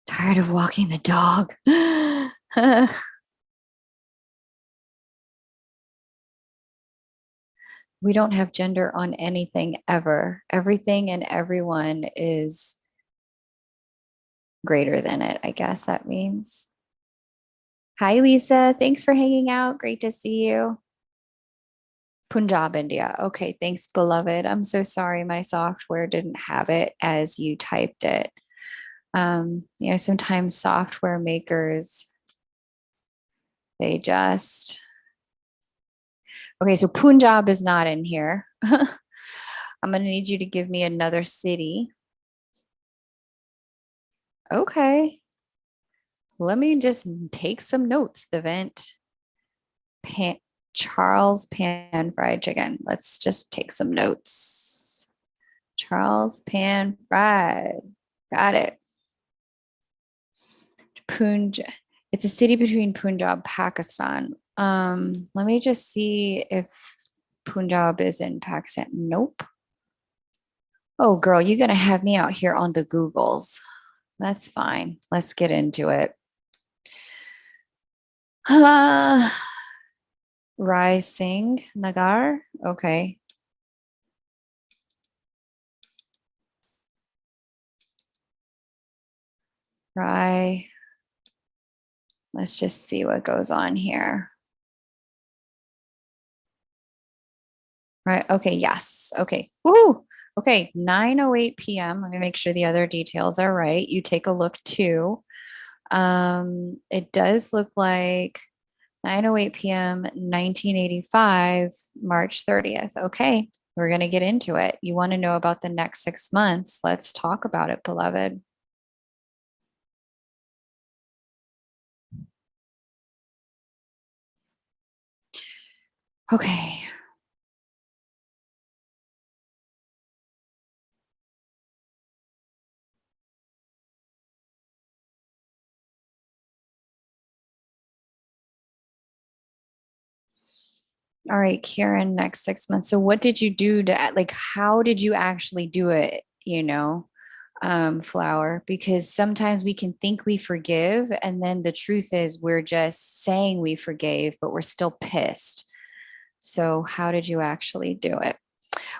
Tired of walking the dog. We don't have gender on anything ever. Everything and everyone is greater than it, I guess that means. Hi, Lisa. Thanks for hanging out. Great to see you. Punjab, India. Okay, thanks, beloved. I'm so sorry my software didn't have it as you typed it. Sometimes software makers, they just, okay, so Punjab is not in here. I'm going to need you to give me another city. Okay, let me just take some notes. The vent, Pan, Charles Pan Fried Chicken. Let's just take some notes. Charles Pan Fried. Got it. Punjab. It's a city between Punjab, Pakistan. Let me just see if Punjab is in Pakistan. Nope. Oh, girl, you're gonna have me out here on the Googles. That's fine. Let's get into it. Uh, Rai Singh Nagar. Okay. Rai. Let's just see what goes on here. Right. Okay. Yes. Okay. Woo. Okay. 9:08 p.m. Let me make sure the other details are right. You take a look too. It does look like 9:08 p.m. 1985, March 30th. Okay. We're going to get into it. You want to know about the next 6 months? Let's talk about it, beloved. Okay. All right, Kieran, next 6 months. So what did you do to like how did you actually do it, Flower? Because sometimes we can think we forgive, and then the truth is we're just saying we forgave, but we're still pissed. So how did you actually do it?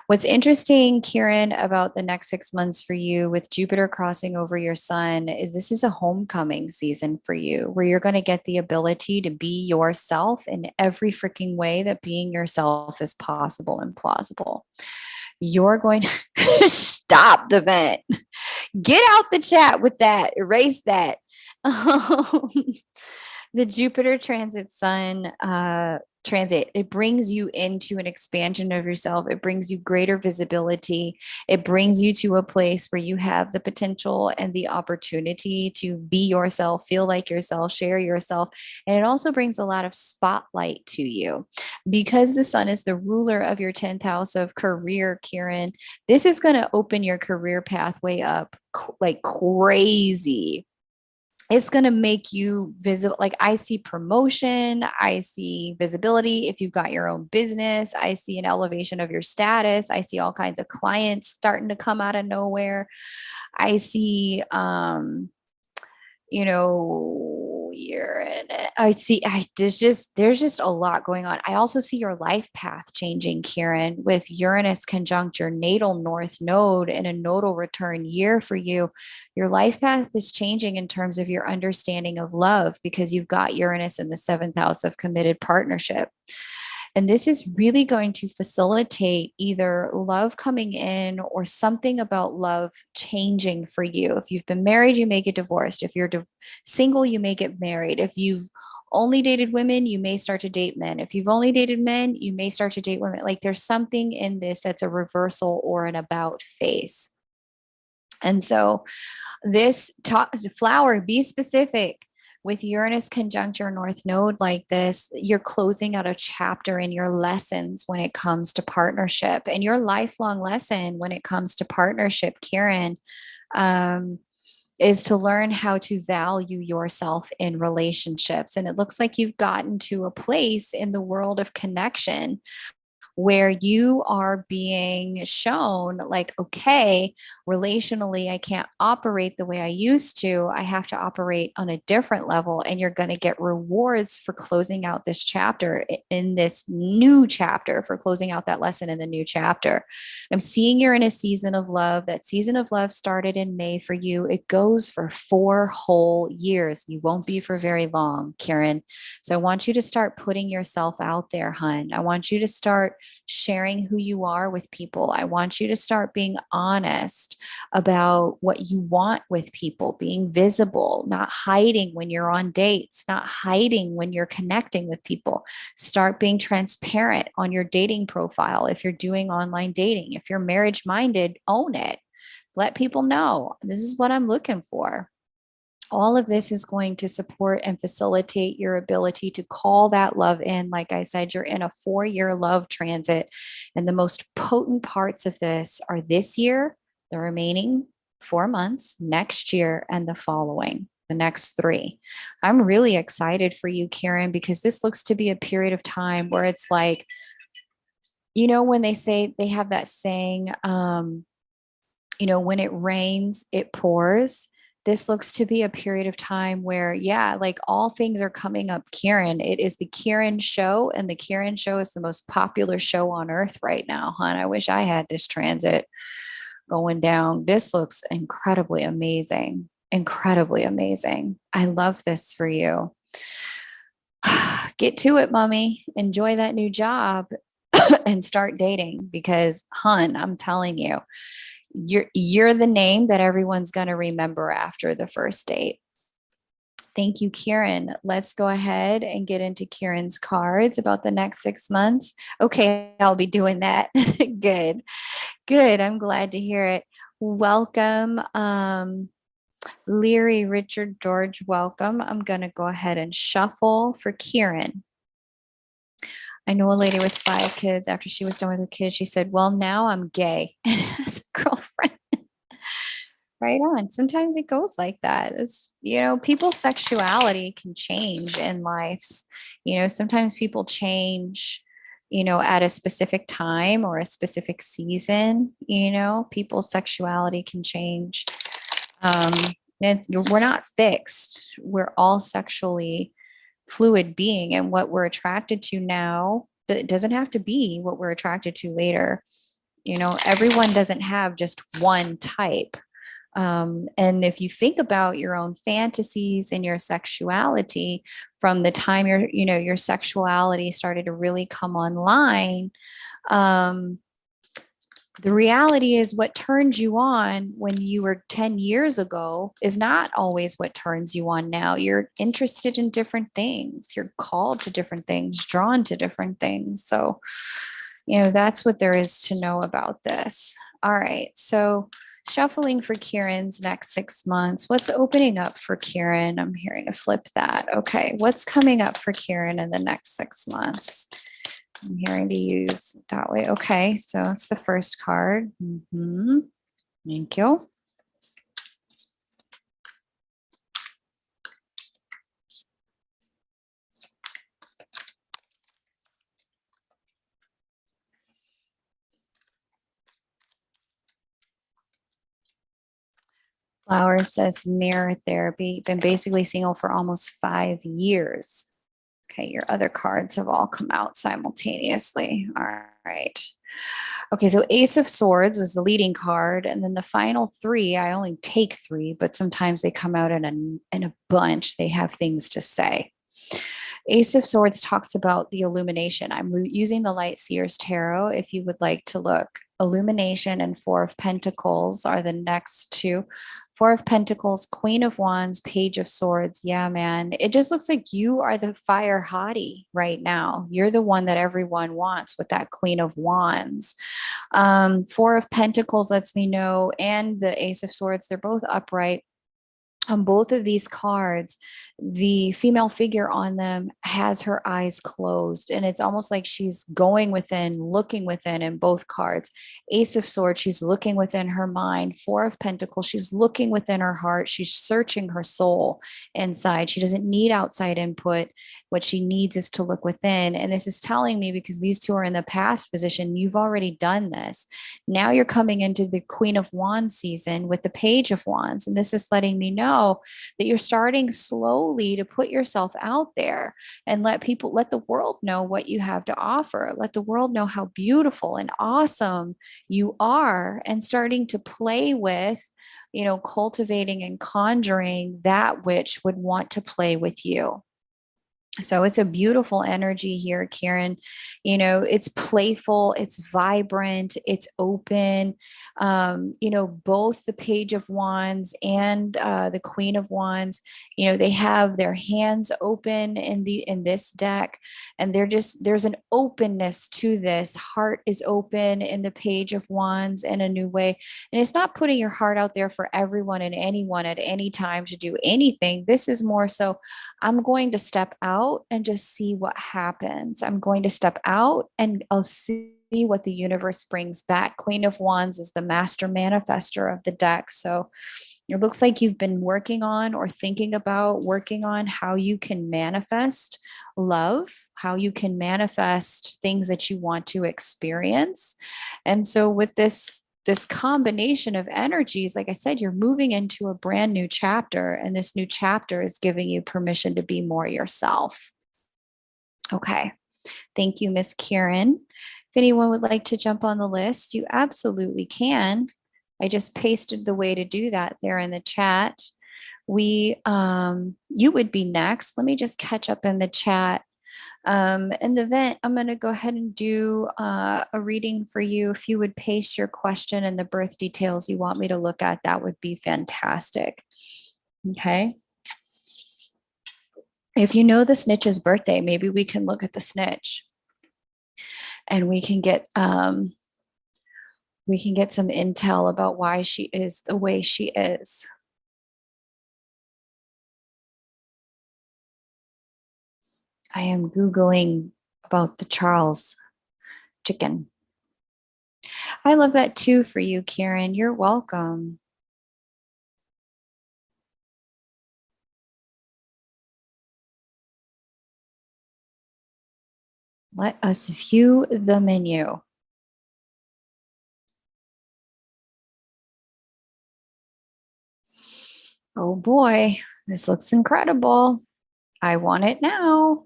What's interesting, Kieran, about the next 6 months for you with Jupiter crossing over your sun is this is a homecoming season for you where you're going to get the ability to be yourself in every freaking way that being yourself is possible and plausible. You're going to stop the vent. Get out the chat with that. Erase that. The Jupiter transit sun transit, it brings you into an expansion of yourself. It brings you greater visibility. It brings you to a place where you have the potential and the opportunity to be yourself, feel like yourself, share yourself. And it also brings a lot of spotlight to you because the sun is the ruler of your 10th house of career, Kieran. This is going to open your career pathway up like crazy. It's going to make you visible. Like I see promotion, I see visibility. If you've got your own business, I see an elevation of your status. I see all kinds of clients starting to come out of nowhere. I see, you're in it. There's just a lot going on. I also see your life path changing, Kieran, with Uranus conjunct your natal north node in a nodal return year for you. Your life path is changing in terms of your understanding of love because you've got Uranus in the seventh house of committed partnership. And this is really going to facilitate either love coming in or something about love changing for you. If you've been married, you may get divorced. If you're single, you may get married. If you've only dated women, you may start to date men. If you've only dated men, you may start to date women. Like there's something in this that's a reversal or an about face. And so this flower, be specific. With Uranus conjunct your North Node like this, you're closing out a chapter in your lessons when it comes to partnership and your lifelong lesson when it comes to partnership, Kieran, is to learn how to value yourself in relationships. And it looks like you've gotten to a place in the world of connection where you are being shown like, okay, relationally, I can't operate the way I used to. I have to operate on a different level. And you're going to get rewards for closing out this chapter in this new chapter, for closing out that lesson in the new chapter. I'm seeing you're in a season of love. That season of love started in May for you. It goes for 4 whole years. You won't be for very long, Kieran. So I want you to start putting yourself out there, hun. I want you to start sharing who you are with people. I want you to start being honest about what you want with people, being visible, not hiding when you're on dates, not hiding when you're connecting with people. Start being transparent on your dating profile. If you're doing online dating, if you're marriage minded, own it. Let people know this is what I'm looking for. All of this is going to support and facilitate your ability to call that love in. Like I said, you're in a 4-year love transit. And the most potent parts of this are this year, the remaining 4 months, next year, and the following, the next 3. I'm really excited for you, Karen, because this looks to be a period of time where it's like, when they say, they have that saying, when it rains, it pours. This looks to be a period of time where, yeah, like all things are coming up Kieran. It is the Kieran show, and the Kieran show is the most popular show on earth right now, hon. I wish I had this transit going down. This looks incredibly amazing. Incredibly amazing. I love this for you. Get to it, mommy. Enjoy that new job and start dating because, hun, I'm telling you, you're the name that everyone's going to remember after the first date. Thank you, Kieran. Let's go ahead and get into Kieran's cards about the next 6 months. Okay, I'll be doing that. Good. Good. I'm glad to hear it. Welcome. Leary, Richard, George, welcome. I'm going to go ahead and shuffle for Kieran. I know a lady with 5 kids. After she was done with her kids, she said, well, now I'm gay as a girlfriend. Right on. Sometimes it goes like that. It's, people's sexuality can change in lives. Sometimes people change, at a specific time or a specific season, people's sexuality can change. We're not fixed. We're all sexually fluid being, and what we're attracted to now, it doesn't have to be what we're attracted to later. Everyone doesn't have just one type. And if you think about your own fantasies and your sexuality from the time your sexuality started to really come online, the reality is what turned you on when you were 10 years ago is not always what turns you on now. You're interested in different things. You're called to different things, drawn to different things. So, that's what there is to know about this. All right. So shuffling for Kieran's next 6 months. What's opening up for Kieran? I'm hearing to flip that. Okay. What's coming up for Kieran in the next 6 months? I'm hearing to use that way. Okay, so it's the first card. Thank you. Flower says mirror therapy. Been basically single for almost 5 years. Okay, your other cards have all come out simultaneously. All right. Okay, so Ace of Swords was the leading card, and then the final 3, I only take 3, but sometimes they come out in a bunch. They have things to say. Ace of Swords talks about the illumination. I'm using the Light Seers Tarot if you would like to look. Illumination and 4 of Pentacles are the next 2. 4 of Pentacles, Queen of Wands, Page of Swords. Yeah, man. It just looks like you are the fire hottie right now. You're the one that everyone wants with that Queen of Wands. 4 of Pentacles lets me know, and the Ace of Swords, they're both upright. On both of these cards, the female figure on them has her eyes closed, and it's almost like she's going within, looking within in both cards. Ace of Swords, she's looking within her mind. 4 of Pentacles, she's looking within her heart. She's searching her soul inside. She doesn't need outside input. What she needs is to look within. And this is telling me, because these two are in the past position, you've already done this. Now you're coming into the Queen of Wands season with the Page of Wands. And this is letting me know that you're starting slowly to put yourself out there and let the world know what you have to offer. Let the world know how beautiful and awesome you are, and starting to play with, cultivating and conjuring that which would want to play with you. So it's a beautiful energy here, Karen. It's playful, it's vibrant, it's open. Both the Page of Wands and the Queen of Wands, they have their hands open in this deck, and there's an openness to this. Heart is open in the Page of Wands in a new way, and it's not putting your heart out there for everyone and anyone at any time to do anything. This is more so, I'm going to step out and just see what happens. I'm going to step out and I'll see what the universe brings back. Queen of Wands is the master manifester of the deck. So it looks like you've been working on or thinking about working on how you can manifest love, how you can manifest things that you want to experience. And so with this combination of energies, like I said, you're moving into a brand new chapter, and this new chapter is giving you permission to be more yourself. Okay. Thank you, Miss Kieran. If anyone would like to jump on the list, you absolutely can. I just pasted the way to do that there in the chat. You would be next. Let me just catch up in the chat. In the event, I'm going to go ahead and do a reading for you. If you would paste your question and the birth details you want me to look at, that would be fantastic. Okay. If you know the snitch's birthday, maybe we can look at the snitch, and we can get some intel about why she is the way she is. I am Googling about the Charles chicken. I love that too for you, Karen. You're welcome. Let us view the menu. Oh boy, this looks incredible. I want it now.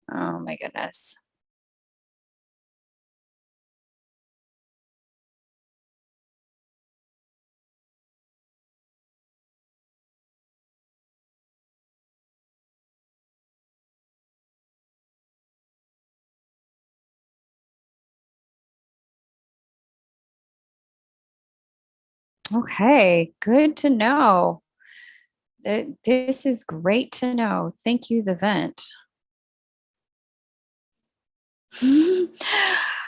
Oh my goodness. Okay, good to know. This is great to know. Thank you, the vent.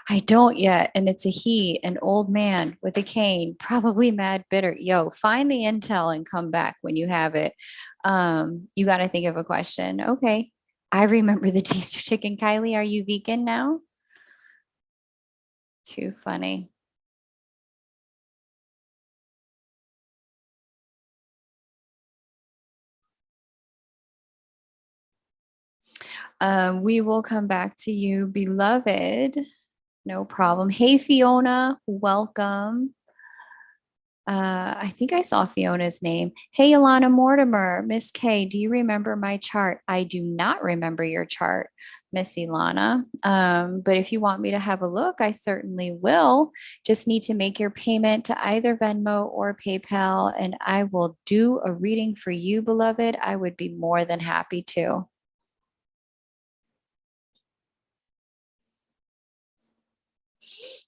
I don't yet. And it's a he, an old man with a cane, probably mad bitter. Yo, find the intel and come back when you have it. You got to think of a question. Okay. I remember the taste of chicken. Kylie, are you vegan now? Too funny. We will come back to you, beloved. No problem. Hey, Fiona, welcome. I think I saw Fiona's name. Hey, Ilana Mortimer, Miss K, do you remember my chart? I do not remember your chart, Miss Ilana. But if you want me to have a look, I certainly will. Just need to make your payment to either Venmo or PayPal, and I will do a reading for you, beloved. I would be more than happy to.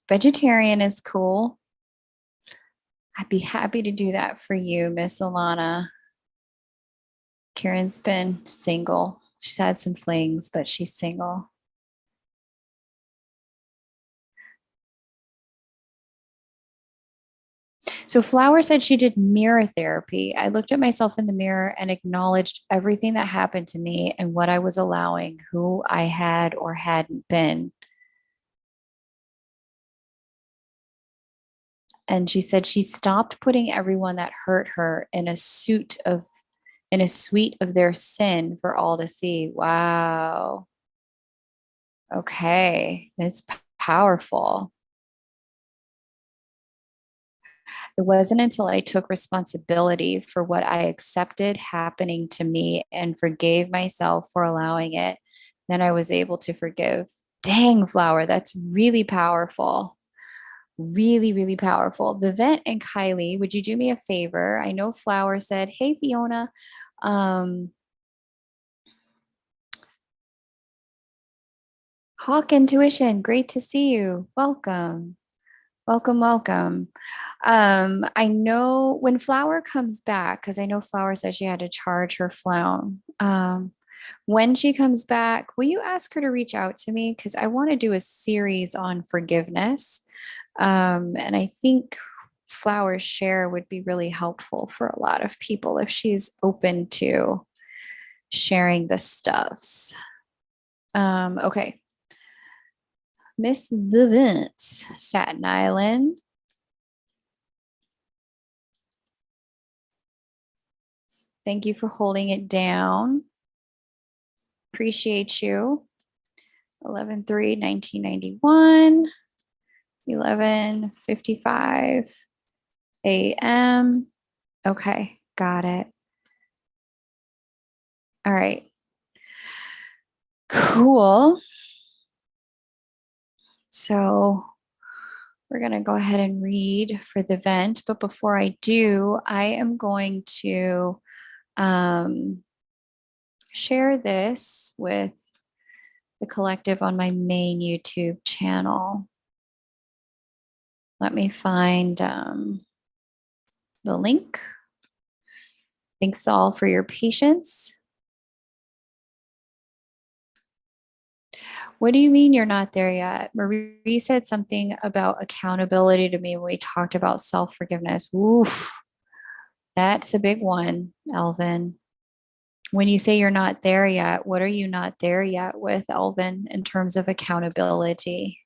Vegetarian is cool. I'd be happy to do that for you, Miss Alana. Karen's been single. She's had some flings, but she's single. So Flower said she did mirror therapy. I looked at myself in the mirror and acknowledged everything that happened to me and what I was allowing, who I had or hadn't been. And she said she stopped putting everyone that hurt her in a suite of their sin for all to see. Wow. Okay. It's powerful. It wasn't until I took responsibility for what I accepted happening to me and forgave myself for allowing it, then I was able to forgive. Dang, Flower, that's really powerful. Really, really powerful. The vent and Kylie, would you do me a favor? I know Flower said, hey, Fiona. Um, Hawk Intuition, great to see you. Welcome. Welcome, welcome. I know when Flower comes back, because I know Flower said she had to charge her phone. When she comes back, will you ask her to reach out to me? Because I want to do a series on forgiveness. And I think Flower's share would be really helpful for a lot of people if she's open to sharing the stuffs. Okay. Miss the Vince, Staten Island. Thank you for holding it down. Appreciate you. 11/3/1991, 11:55 a.m. Okay, got it. All right. Cool. So we're going to go ahead and read for the vent. But before I do, I am going to share this with the collective on my main YouTube channel. Let me find the link. Thanks all for your patience. What do you mean you're not there yet? Marie said something about accountability to me when we talked about self-forgiveness. Oof, that's a big one, Elvin. When you say you're not there yet, what are you not there yet with, Elvin, in terms of accountability?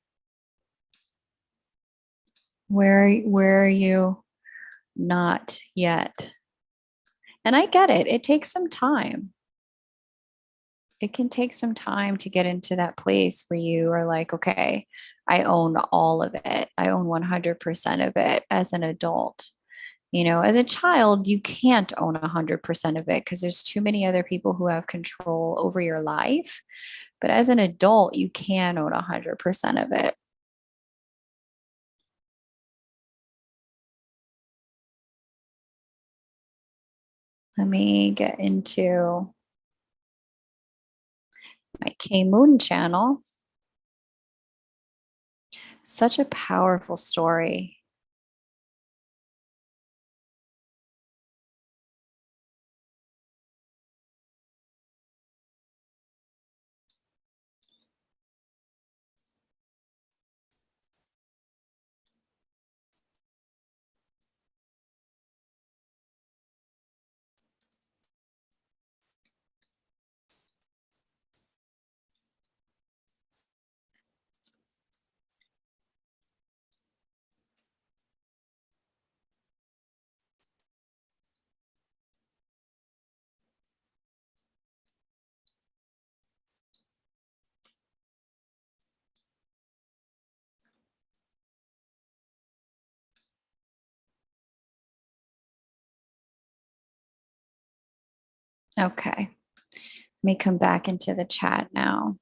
Where are you not yet? And I get it. It takes some time. It can take some time to get into that place where you are like, okay, I own all of it. I own 100% of it as an adult. You know, as a child, you can't own 100% of it because there's too many other people who have control over your life. But as an adult, you can own 100% of it. Let me get into my K Moon channel. Such a powerful story. Okay. Let me come back into the chat now.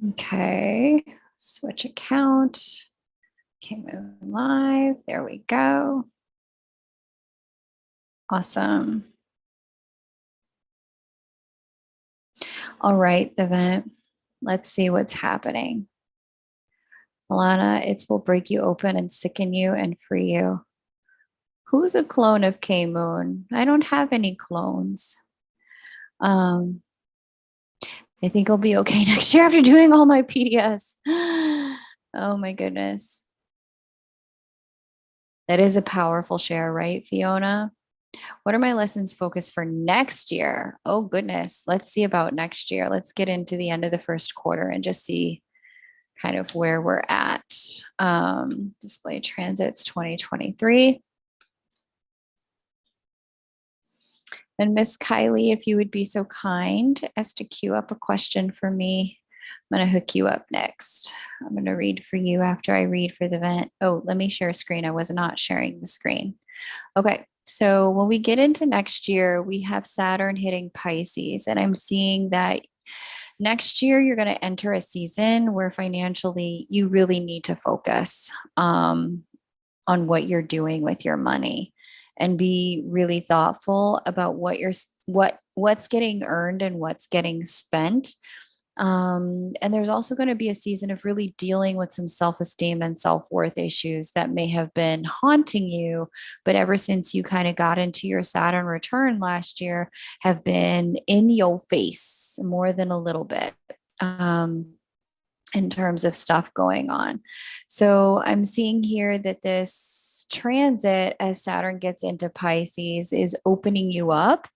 Okay, switch account. Okay, move live. There we go. Awesome. All right, the vent. Let's see what's happening. Alana, it will break you open and sicken you and free you. Who's a clone of K Moon? I don't have any clones. I think I'll be okay next year after doing all my PDS. Oh my goodness. That is a powerful share, right, Fiona? What are my lessons focused for next year? Oh goodness. Let's see about next year. Let's get into the end of the first quarter and just see kind of where we're at. Display transits 2023. And Miss Kylie, if you would be so kind as to queue up a question for me, I'm going to hook you up next. I'm going to read for you after I read for the vent. Oh, let me share a screen. I was not sharing the screen. Okay, So when we get into next year, we have Saturn hitting Pisces, and I'm seeing that next year you're going to enter a season where financially you really need to focus on what you're doing with your money and be really thoughtful about what's getting earned and what's getting spent. And there's also going to be a season of really dealing with some self esteem and self worth issues that may have been haunting you, but ever since you kind of got into your Saturn return last year, have been in your face more than a little bit. In terms of stuff going on. So I'm seeing here that this transit as Saturn gets into Pisces is opening you up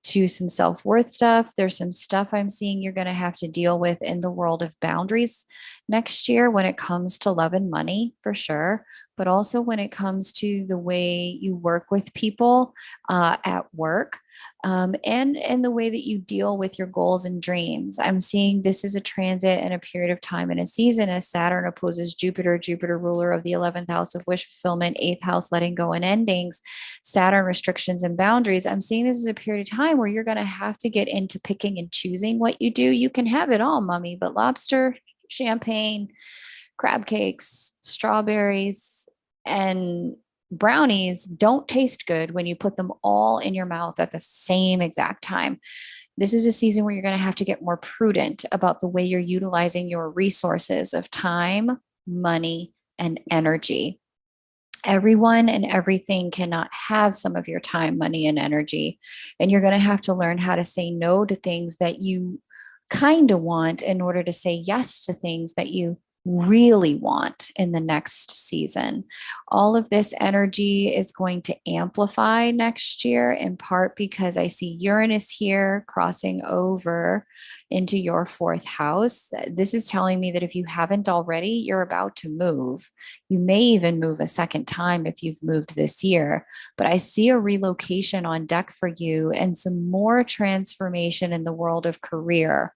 to some self worth stuff. There's some stuff I'm seeing you're going to have to deal with in the world of boundaries next year when it comes to love and money, for sure. But also when it comes to the way you work with people at work. And the way that you deal with your goals and dreams. I'm seeing this is a transit and a period of time and a season as Saturn opposes Jupiter, Jupiter ruler of the 11th house of wish fulfillment, 8th house letting go and endings, Saturn restrictions and boundaries. I'm seeing this is a period of time where you're going to have to get into picking and choosing what you do. You can have it all, mommy, but lobster, champagne, crab cakes, strawberries, and brownies don't taste good when you put them all in your mouth at the same exact time. This is a season where you're going to have to get more prudent about the way you're utilizing your resources of time, money, and energy. Everyone and everything cannot have some of your time, money, and energy. And you're going to have to learn how to say no to things that you kind of want in order to say yes to things that you really want in the next season. All of this energy is going to amplify next year, in part because I see Uranus here crossing over into your fourth house. This is telling me that if you haven't already, you're about to move. You may even move a second time if you've moved this year, but I see a relocation on deck for you and some more transformation in the world of career.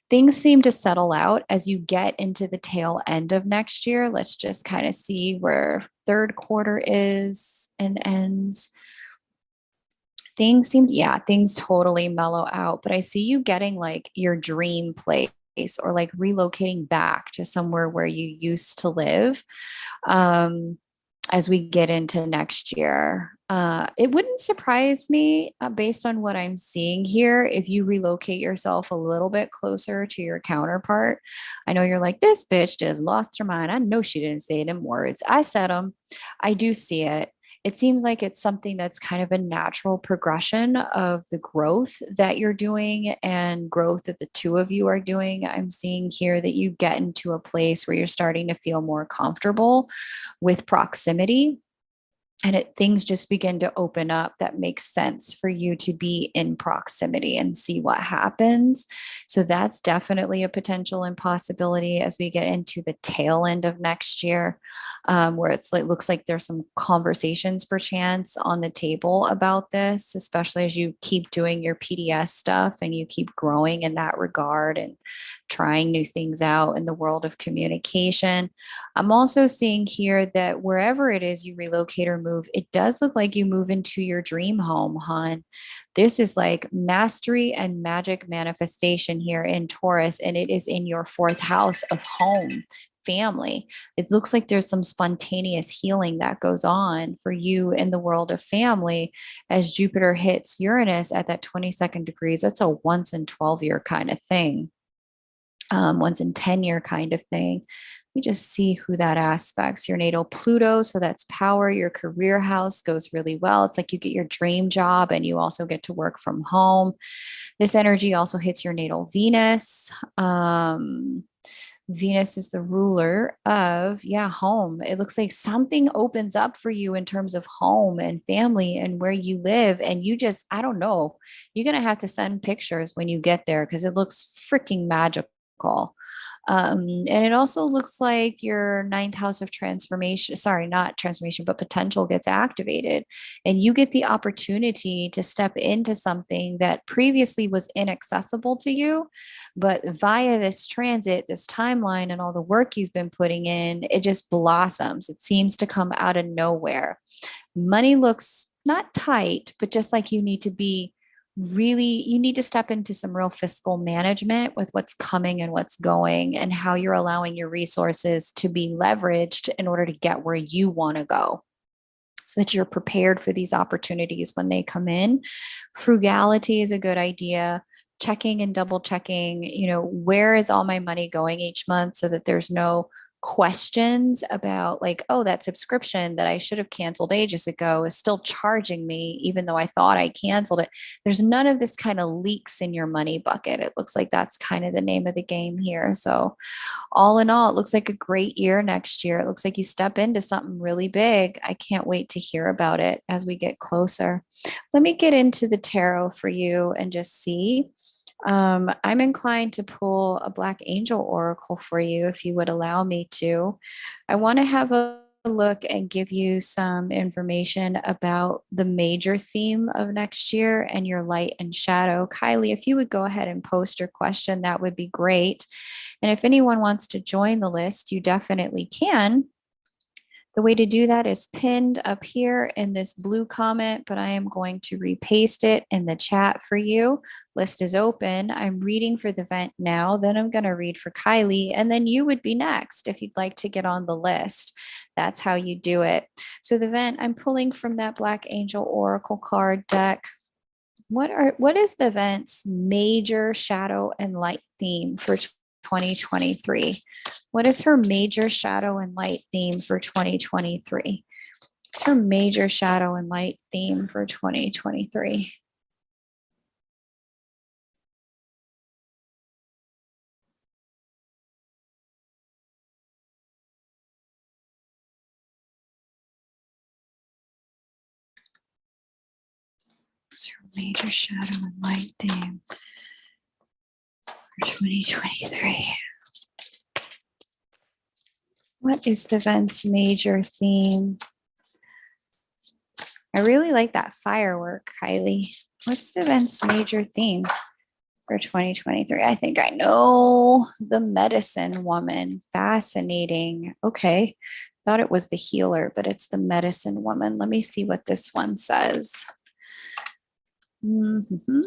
Things seem to settle out as you get into the tail end of next year. Let's just kind of see where third quarter is and ends. Things totally mellow out, but I see you getting like your dream place or like relocating back to somewhere where you used to live. As we get into next year. It wouldn't surprise me based on what I'm seeing here if you relocate yourself a little bit closer to your counterpart. I know you're like, this bitch just lost her mind. I know she didn't say them words. I said them. I do see it. It seems like it's something that's kind of a natural progression of the growth that you're doing and growth that the two of you are doing. I'm seeing here that you get into a place where you're starting to feel more comfortable with proximity and things just begin to open up that makes sense for you to be in proximity and see what happens. So that's definitely a potential impossibility as we get into the tail end of next year, where it's like looks like there's some conversations perchance on the table about this, especially as you keep doing your PDS stuff and you keep growing in that regard and trying new things out in the world of communication. I'm also seeing here that wherever it is you relocate or move, it does look like you move into your dream home, hon. This is like mastery and magic manifestation here in Taurus, and it is in your fourth house of home, family. It looks like there's some spontaneous healing that goes on for you in the world of family as Jupiter hits Uranus at that 22nd degrees. That's a once in 12-year kind of thing, once in 10-year kind of thing. We just see who that aspects your natal Pluto. So that's power. Your career house goes really well. It's like you get your dream job and you also get to work from home. This energy also hits your natal Venus. Venus is the ruler of, home. It looks like something opens up for you in terms of home and family and where you live. And you just, I don't know, you're going to have to send pictures when you get there because it looks freaking magical. And it also looks like your ninth house of transformation, sorry, not transformation, but potential gets activated. And you get the opportunity to step into something that previously was inaccessible to you. But via this transit, this timeline, and all the work you've been putting in, it just blossoms. It seems to come out of nowhere. Money looks not tight, but just like you need to be really, you need to step into some real fiscal management with what's coming and what's going and how you're allowing your resources to be leveraged in order to get where you want to go so that you're prepared for these opportunities when they come in. Frugality is a good idea. Checking and double checking, where is all my money going each month so that there's no questions about like, oh, that subscription that I should have canceled ages ago is still charging me, even though I thought I canceled it. There's none of this kind of leaks in your money bucket. It looks like that's kind of the name of the game here. So all in all, it looks like a great year next year. It looks like you step into something really big. I can't wait to hear about it as we get closer. Let me get into the tarot for you and just see. I'm inclined to pull a Black Angel Oracle for you if you would allow me to. I want to have a look and give you some information about the major theme of next year and your light and shadow. Kylie, if you would go ahead and post your question, that would be great. And if anyone wants to join the list, you definitely can. The way to do that is pinned up here in this blue comment, but I am going to repaste it in the chat for you. List is open. I'm reading for the vent now, then I'm going to read for Kylie, and then you would be next if you'd like to get on the list. That's how you do it. So the vent, I'm pulling from that Black Angel Oracle card deck. What is the vent's major shadow and light theme for 2023? What is her major shadow and light theme for 2023? What's her major shadow and light theme for 2023? What's her major shadow and light theme for 2023? What is the event's major theme? I really like that firework, Kylie. What's the event's major theme for 2023? I think I know. The medicine woman. Fascinating. Okay. Thought it was the healer, but it's the medicine woman. Let me see what this one says. Mm-hmm.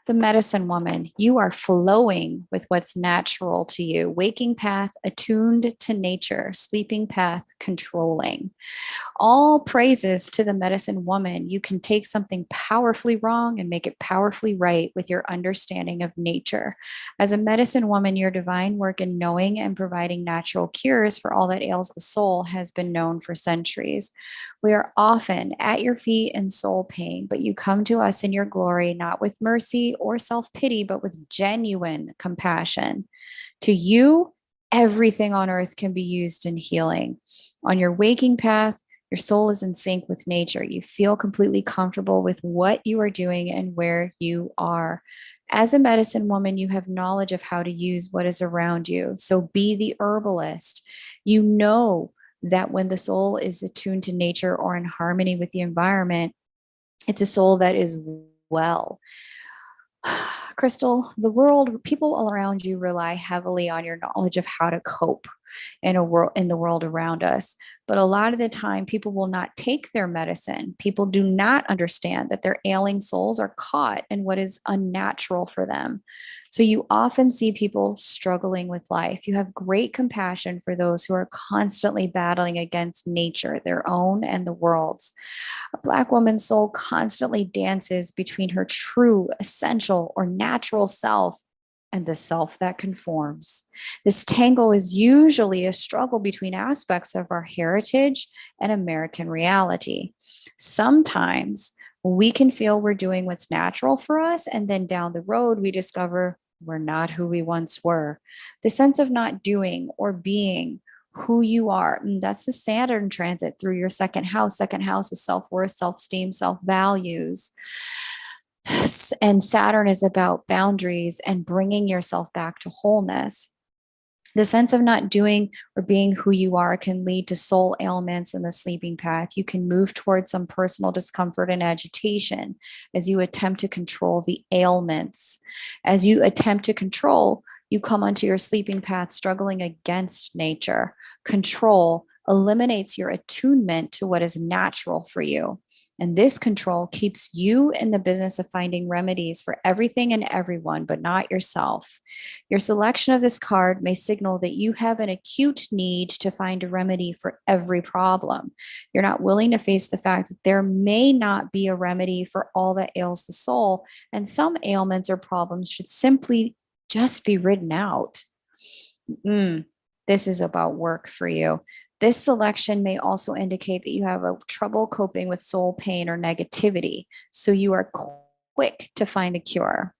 The medicine woman, you are flowing with what's natural to you. Waking path, attuned to nature. Sleeping path, controlling. All praises to the medicine woman. You can take something powerfully wrong and make it powerfully right with your understanding of nature. As a medicine woman, your divine work in knowing and providing natural cures for all that ails the soul has been known for centuries. We are often at your feet in soul pain, but you come to us in your glory, not with mercy or self pity, but with genuine compassion. To you, everything on earth can be used in healing. On your waking path, your soul is in sync with nature. You feel completely comfortable with what you are doing and where you are. As a medicine woman, you have knowledge of how to use what is around you. So be the herbalist. You know that when the soul is attuned to nature or in harmony with the environment, it's a soul that is well. Crystal, the world, people all around you rely heavily on your knowledge of how to cope in the world around us. But a lot of the time, people will not take their medicine. People do not understand that their ailing souls are caught in what is unnatural for them. So you often see people struggling with life. You have great compassion for those who are constantly battling against nature, their own and the world's. A Black woman's soul constantly dances between her true, essential, or natural self and the self that conforms. This tango is usually a struggle between aspects of our heritage and American reality. Sometimes we can feel we're doing what's natural for us, and then down the road, we discover we're not who we once were. The sense of not doing or being who you are. And that's the Saturn transit through your second house. Second house is self-worth, self-esteem, self-values. And Saturn is about boundaries and bringing yourself back to wholeness. The sense of not doing or being who you are can lead to soul ailments in the sleeping path. You can move towards some personal discomfort and agitation as you attempt to control the ailments. As you attempt to control, You come onto your sleeping path struggling against nature. Control eliminates your attunement to what is natural for you. And this control keeps you in the business of finding remedies for everything and everyone, but not yourself. Your selection of this card may signal that you have an acute need to find a remedy for every problem. You're not willing to face the fact that there may not be a remedy for all that ails the soul, and some ailments or problems should simply just be ridden out. This is about work for you. This selection may also indicate that you have a trouble coping with soul pain or negativity, so you are quick to find a cure.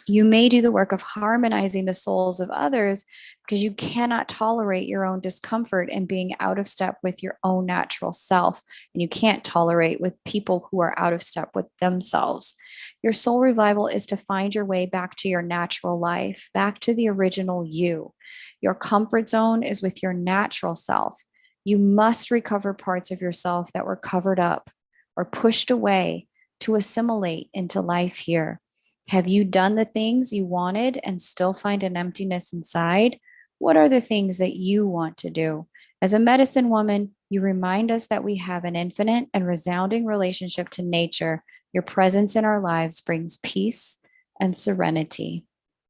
You may do the work of harmonizing the souls of others because you cannot tolerate your own discomfort and being out of step with your own natural self. And you can't tolerate with people who are out of step with themselves. Your soul revival is to find your way back to your natural life, back to the original you. Your comfort zone is with your natural self. You must recover parts of yourself that were covered up or pushed away to assimilate into life here. Have you done the things you wanted and still find an emptiness inside? What are the things that you want to do? As a medicine woman, you remind us that we have an infinite and resounding relationship to nature. Your presence in our lives brings peace and serenity.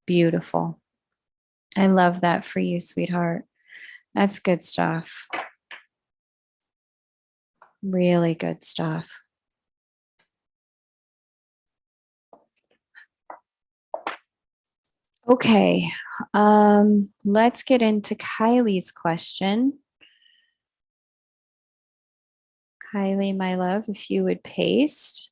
Beautiful. I love that for you, sweetheart. That's good stuff. Really good stuff. Okay, let's get into Kylie's question. Kylie, my love, if you would paste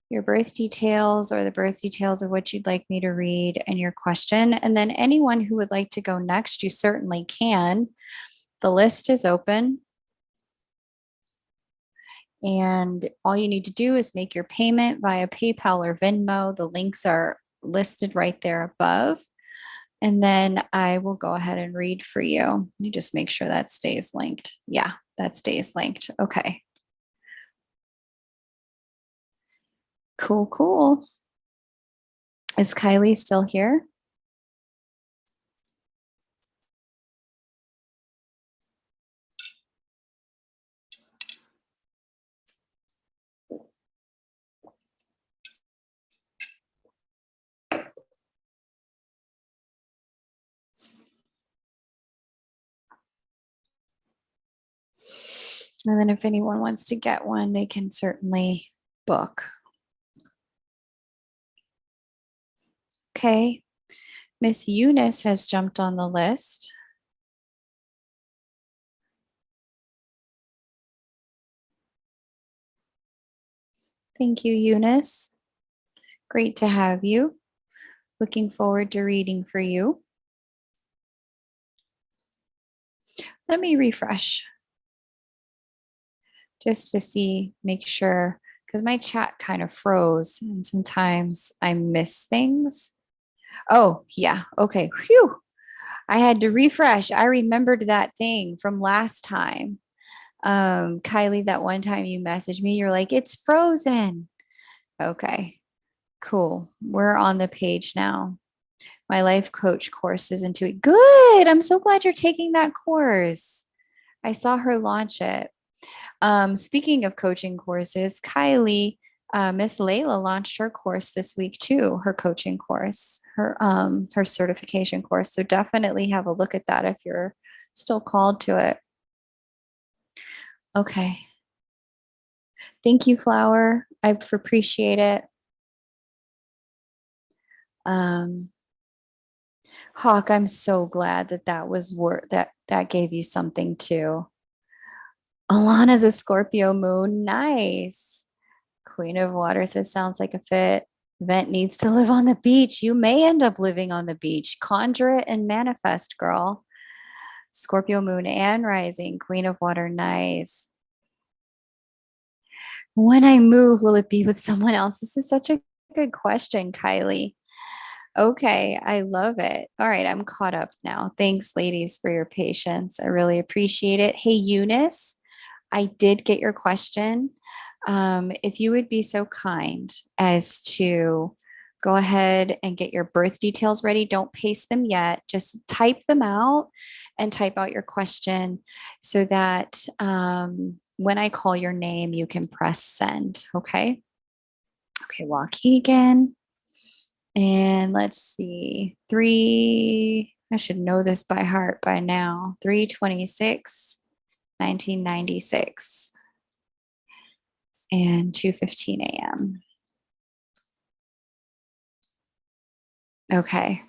your birth details or the birth details of what you'd like me to read and your question. And then anyone who would like to go next, you certainly can. The list is open. And all you need to do is make your payment via PayPal or Venmo. The links are listed right there above. And then I will go ahead and read for you. Let me just make sure that stays linked. Yeah, that stays linked. Okay. Cool, cool. Is Kylie still here? And then if anyone wants to get one, they can certainly book. Okay. Miss Eunice has jumped on the list. Thank you, Eunice. Great to have you. Looking forward to reading for you. Let me refresh just to see, make sure, because my chat kind of froze and sometimes I miss things. Oh, yeah. Okay. Phew. I had to refresh. I remembered that thing from last time. Kylie, that one time you messaged me, you're like, it's frozen. Okay, cool. We're on the page now. My life coach course is into it. Good. I'm so glad you're taking that course. I saw her launch it. Speaking of coaching courses, Kylie, Miss Layla launched her course this week too, her coaching course, her certification course. So definitely have a look at that if you're still called to it. Okay. Thank you, Flower. I appreciate it. Hawk, I'm so glad that that was that gave you something too. Alana's a Scorpio moon. Nice. Queen of Water says, sounds like a fit. Vent needs to live on the beach. You may end up living on the beach. Conjure it and manifest, girl. Scorpio moon and rising. Queen of Water. Nice. When I move, will it be with someone else? This is such a good question, Kylie. Okay, I love it. All right, I'm caught up now. Thanks, ladies, for your patience. I really appreciate it. Hey, Eunice, I did get your question. If you would be so kind as to go ahead and get your birth details ready. Don't paste them yet. Just type them out and type out your question so that when I call your name, you can press send. Okay. Okay, Waukegan. And let's see, I should know this by heart by now. 3/26, 1996 and 2:15 a.m. Okay.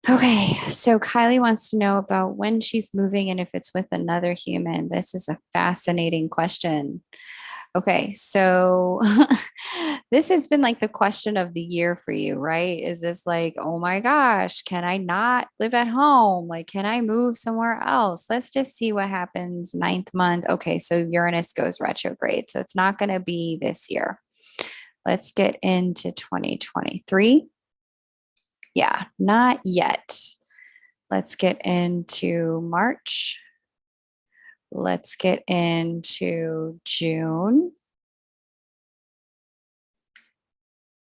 Okay, so Kylie wants to know about when she's moving and if it's with another human. This is a fascinating question. Okay, so this has been like the question of the year for you, right? Is this like, oh my gosh, can I not live at home? Like, can I move somewhere else? Let's just see what happens ninth month. Okay, so Uranus goes retrograde, so it's not going to be this year. Let's get into 2023. Yeah, not yet. Let's get into March. Let's get into June.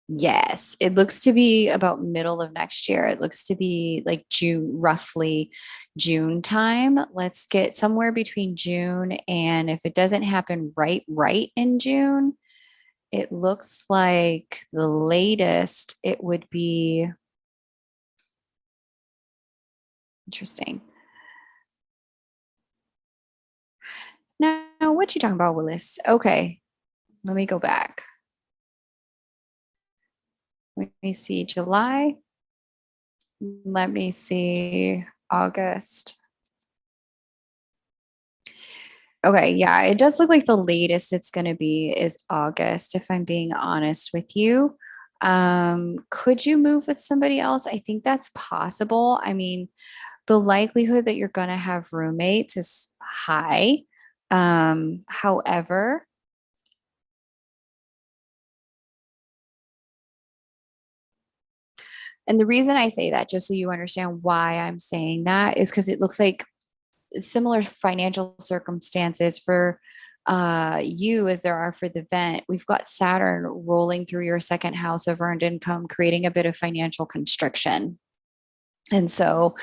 Yes, it looks to be about middle of next year. It looks to be like June, roughly June time. Let's get somewhere between June and if it doesn't happen right in June, it looks like the latest it would be interesting. Now, what you talking about, Willis? Okay, let me go back. Let me see July. Let me see August. Okay, yeah, it does look like the latest it's going to be is August, if I'm being honest with you. Could you move with somebody else? I think that's possible. I mean, the likelihood that you're going to have roommates is high. However, and the reason I say that, just so you understand why I'm saying that, is because it looks like similar financial circumstances for you as there are for the vent. We've got Saturn rolling through your second house of earned income, creating a bit of financial constriction. And so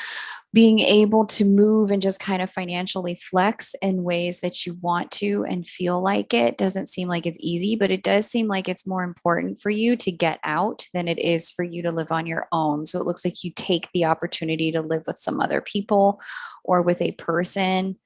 being able to move and just kind of financially flex in ways that you want to and feel like it doesn't seem like it's easy, but it does seem like it's more important for you to get out than it is for you to live on your own. So it looks like you take the opportunity to live with some other people or with a person,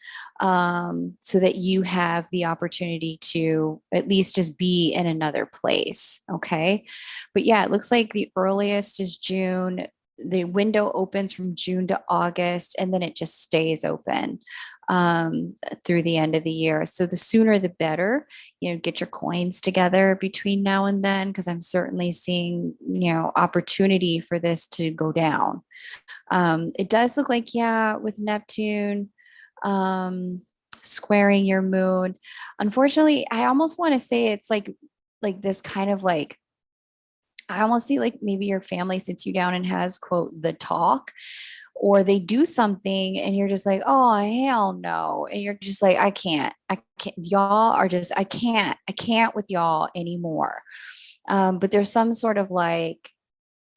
so that you have the opportunity to at least just be in another place. Okay. But yeah, it looks like the earliest is June. The window opens from June to August, and then it just stays open through the end of the year. So the sooner the better, get your coins together between now and then, because I'm certainly seeing, opportunity for this to go down. It does look like, yeah, with Neptune squaring your moon. Unfortunately, I almost want to say it's like this kind of like, I almost see like maybe your family sits you down and has, quote, the talk, or they do something and you're just like, oh, hell no. And you're just like, I can't, y'all are just, I can't with y'all anymore. But there's some sort of like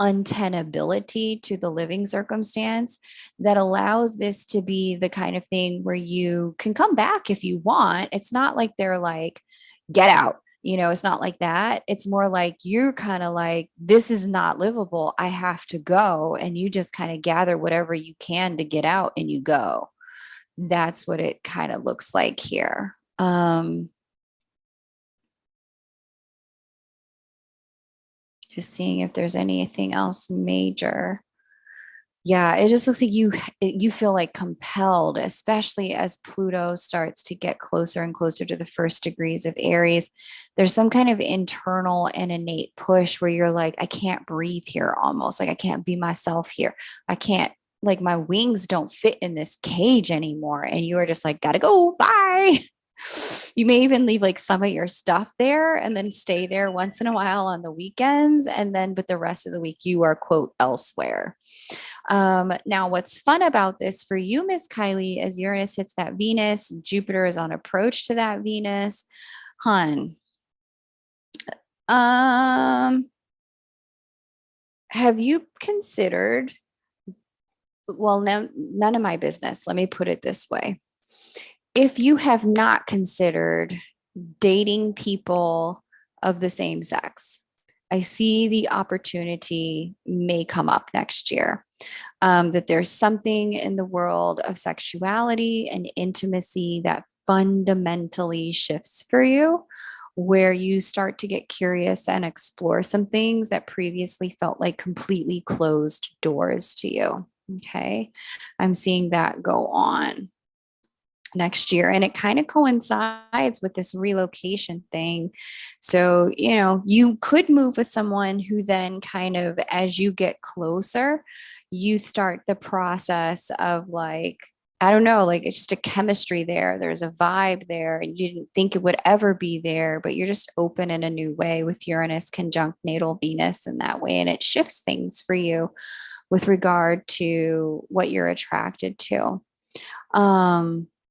untenability to the living circumstance that allows this to be the kind of thing where you can come back if you want. It's not like they're like, get out. It's not like that. It's more like you're kind of like, this is not livable. I have to go. And you just kind of gather whatever you can to get out and you go. That's what it kind of looks like here. Just seeing if there's anything else major. Yeah, it just looks like you feel like compelled, especially as Pluto starts to get closer and closer to the first degrees of Aries. There's some kind of internal and innate push where you're like, I can't breathe here almost. Like I can't be myself here. I can't, like my wings don't fit in this cage anymore. And you are just like, gotta go, bye. You may even leave like some of your stuff there and then stay there once in a while on the weekends. And then, but the rest of the week, you are, quote, elsewhere. Now, what's fun about this for you, Miss Kylie, as Uranus hits that Venus, Jupiter is on approach to that Venus. Hun, have you considered, well, no, none of my business. Let me put it this way. If you have not considered dating people of the same sex, I see the opportunity may come up next year. That there's something in the world of sexuality and intimacy that fundamentally shifts for you, where you start to get curious and explore some things that previously felt like completely closed doors to you. Okay. I'm seeing that go on next year. And it kind of coincides with this relocation thing. So, you could move with someone who then kind of, as you get closer, you start the process of like, I don't know, like it's just a chemistry there. There's a vibe there, and you didn't think it would ever be there, but you're just open in a new way with Uranus conjunct natal Venus in that way. And it shifts things for you with regard to what you're attracted to.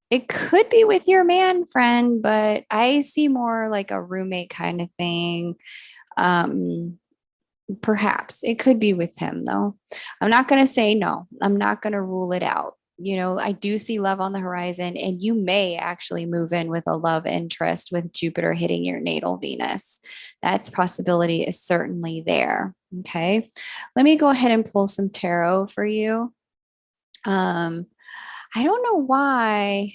It could be with your man friend, but I see more like a roommate kind of thing. Um, Perhaps it could be with him though. I'm not going to say no. I'm not going to rule it out. I do see love on the horizon, and you may actually move in with a love interest with Jupiter hitting your natal Venus. That possibility is certainly there. Okay. Let me go ahead and pull some tarot for you. I don't know why.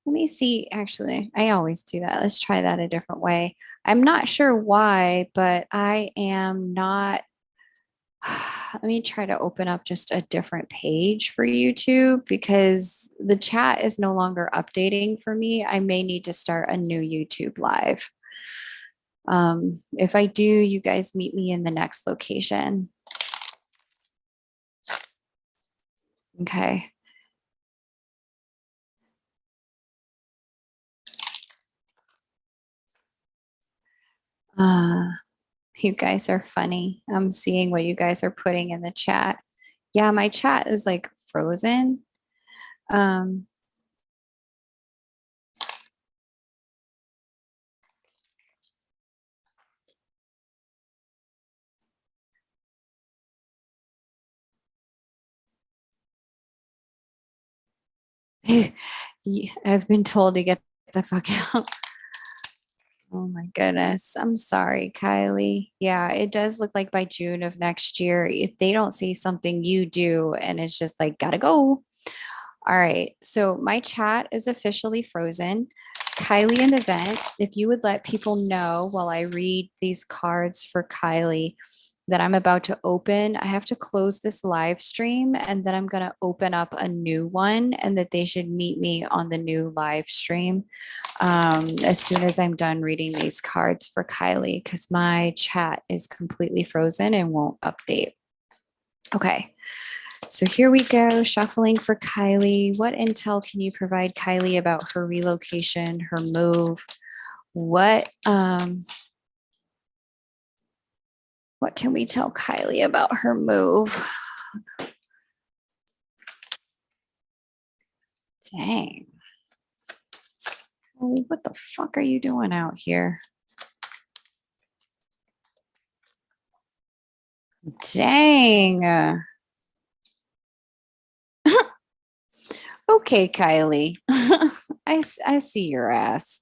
Let me see. Actually, I always do that. Let's try that a different way. I'm not sure why, but I am not. Let me try to open up just a different page for YouTube because the chat is no longer updating for me. I may need to start a new YouTube live. If I do, you guys meet me in the next location. Okay. You guys are funny. I'm seeing what you guys are putting in the chat. Yeah, my chat is like frozen. Um, I've been told to get the fuck out. Oh my goodness. I'm sorry, Kylie. Yeah, it does look like by June of next year, if they don't see something you do and it's just like, gotta go. All right. So my chat is officially frozen. Kylie in the vent, if you would let people know while I read these cards for Kylie that I'm about to open, I have to close this live stream and then I'm going to open up a new one and that they should meet me on the new live stream as soon as I'm done reading these cards for Kylie because my chat is completely frozen and won't update. Okay. So here we go, shuffling for Kylie. What intel can you provide Kylie about her relocation, her move? What can we tell Kylie about her move? Dang. Kylie, what the fuck are you doing out here? Dang. Okay, Kylie. I see your ass.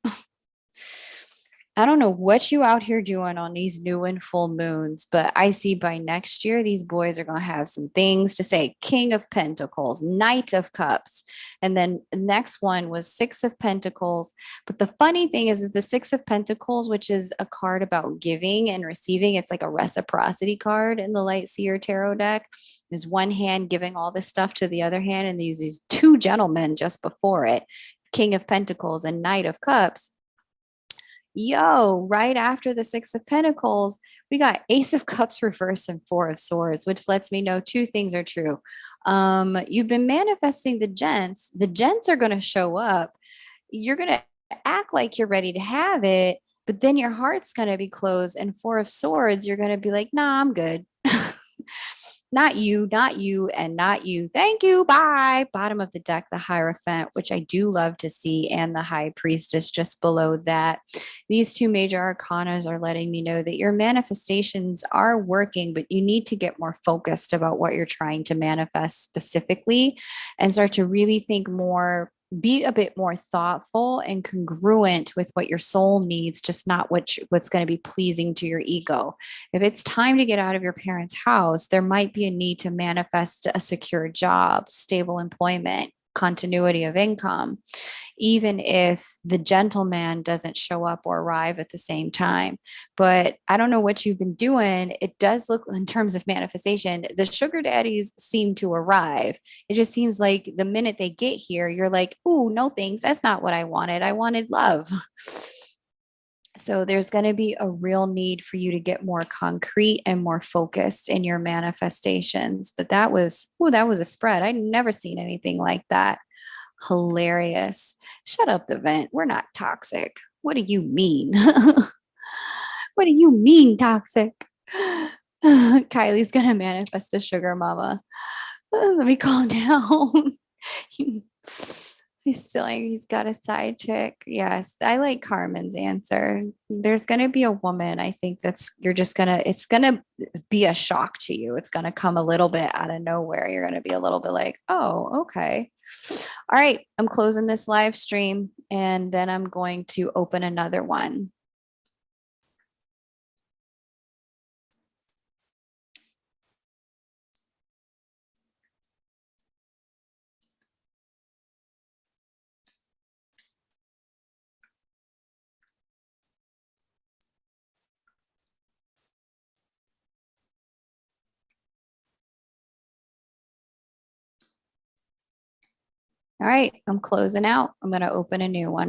I don't know what you out here doing on these new and full moons, but I see by next year, these boys are going to have some things to say. King of Pentacles, Knight of Cups. And then the next one was Six of Pentacles. But the funny thing is that the Six of Pentacles, which is a card about giving and receiving, it's like a reciprocity card in the Light Seer Tarot deck. There's one hand giving all this stuff to the other hand, and there's these two gentlemen just before it, King of Pentacles and Knight of Cups. Right after the Six of Pentacles, we got Ace of Cups reverse and Four of Swords, which lets me know two things are true. You've been manifesting the gents. The gents are going to show up. you're going to act like you're ready to have it, but then your heart's going to be closed. And Four of Swords, you're going to be like, nah, I'm good. Not you, and not you. Thank you. Bye. Bottom of the deck, the Hierophant, which I do love to see, and the High Priestess just below that. These two major arcanas are letting me know that your manifestations are working, but you need to get more focused about what you're trying to manifest specifically and start to really think more, be a bit more thoughtful and congruent with what your soul needs, just not what's going to be pleasing to your ego. If it's time to get out of your parents' house, there might be a need to manifest a secure job, stable employment, continuity of income, even if the gentleman doesn't show up or arrive at the same time. But I don't know what you've been doing. It does look, in terms of manifestation, the sugar daddies seem to arrive. It just seems like the minute they get here, you're like, "Ooh, no thanks. That's not what I wanted. I wanted love." So there's going to be a real need for you to get more concrete and more focused in your manifestations. But that was a spread. I'd never seen anything like that. Hilarious. Shut up, the vent. We're not toxic. What do you mean? What do you mean toxic? Kylie's gonna manifest a sugar mama. Let me calm down. He's still like, he's got a side chick. Yes, I like Carmen's answer. There's gonna be a woman. I think that's you're just gonna. It's gonna be a shock to you. It's gonna come a little bit out of nowhere. You're gonna be a little bit like, oh, okay. All right, I'm closing this live stream and then I'm going to open another one. All right, I'm closing out. I'm going to open a new one.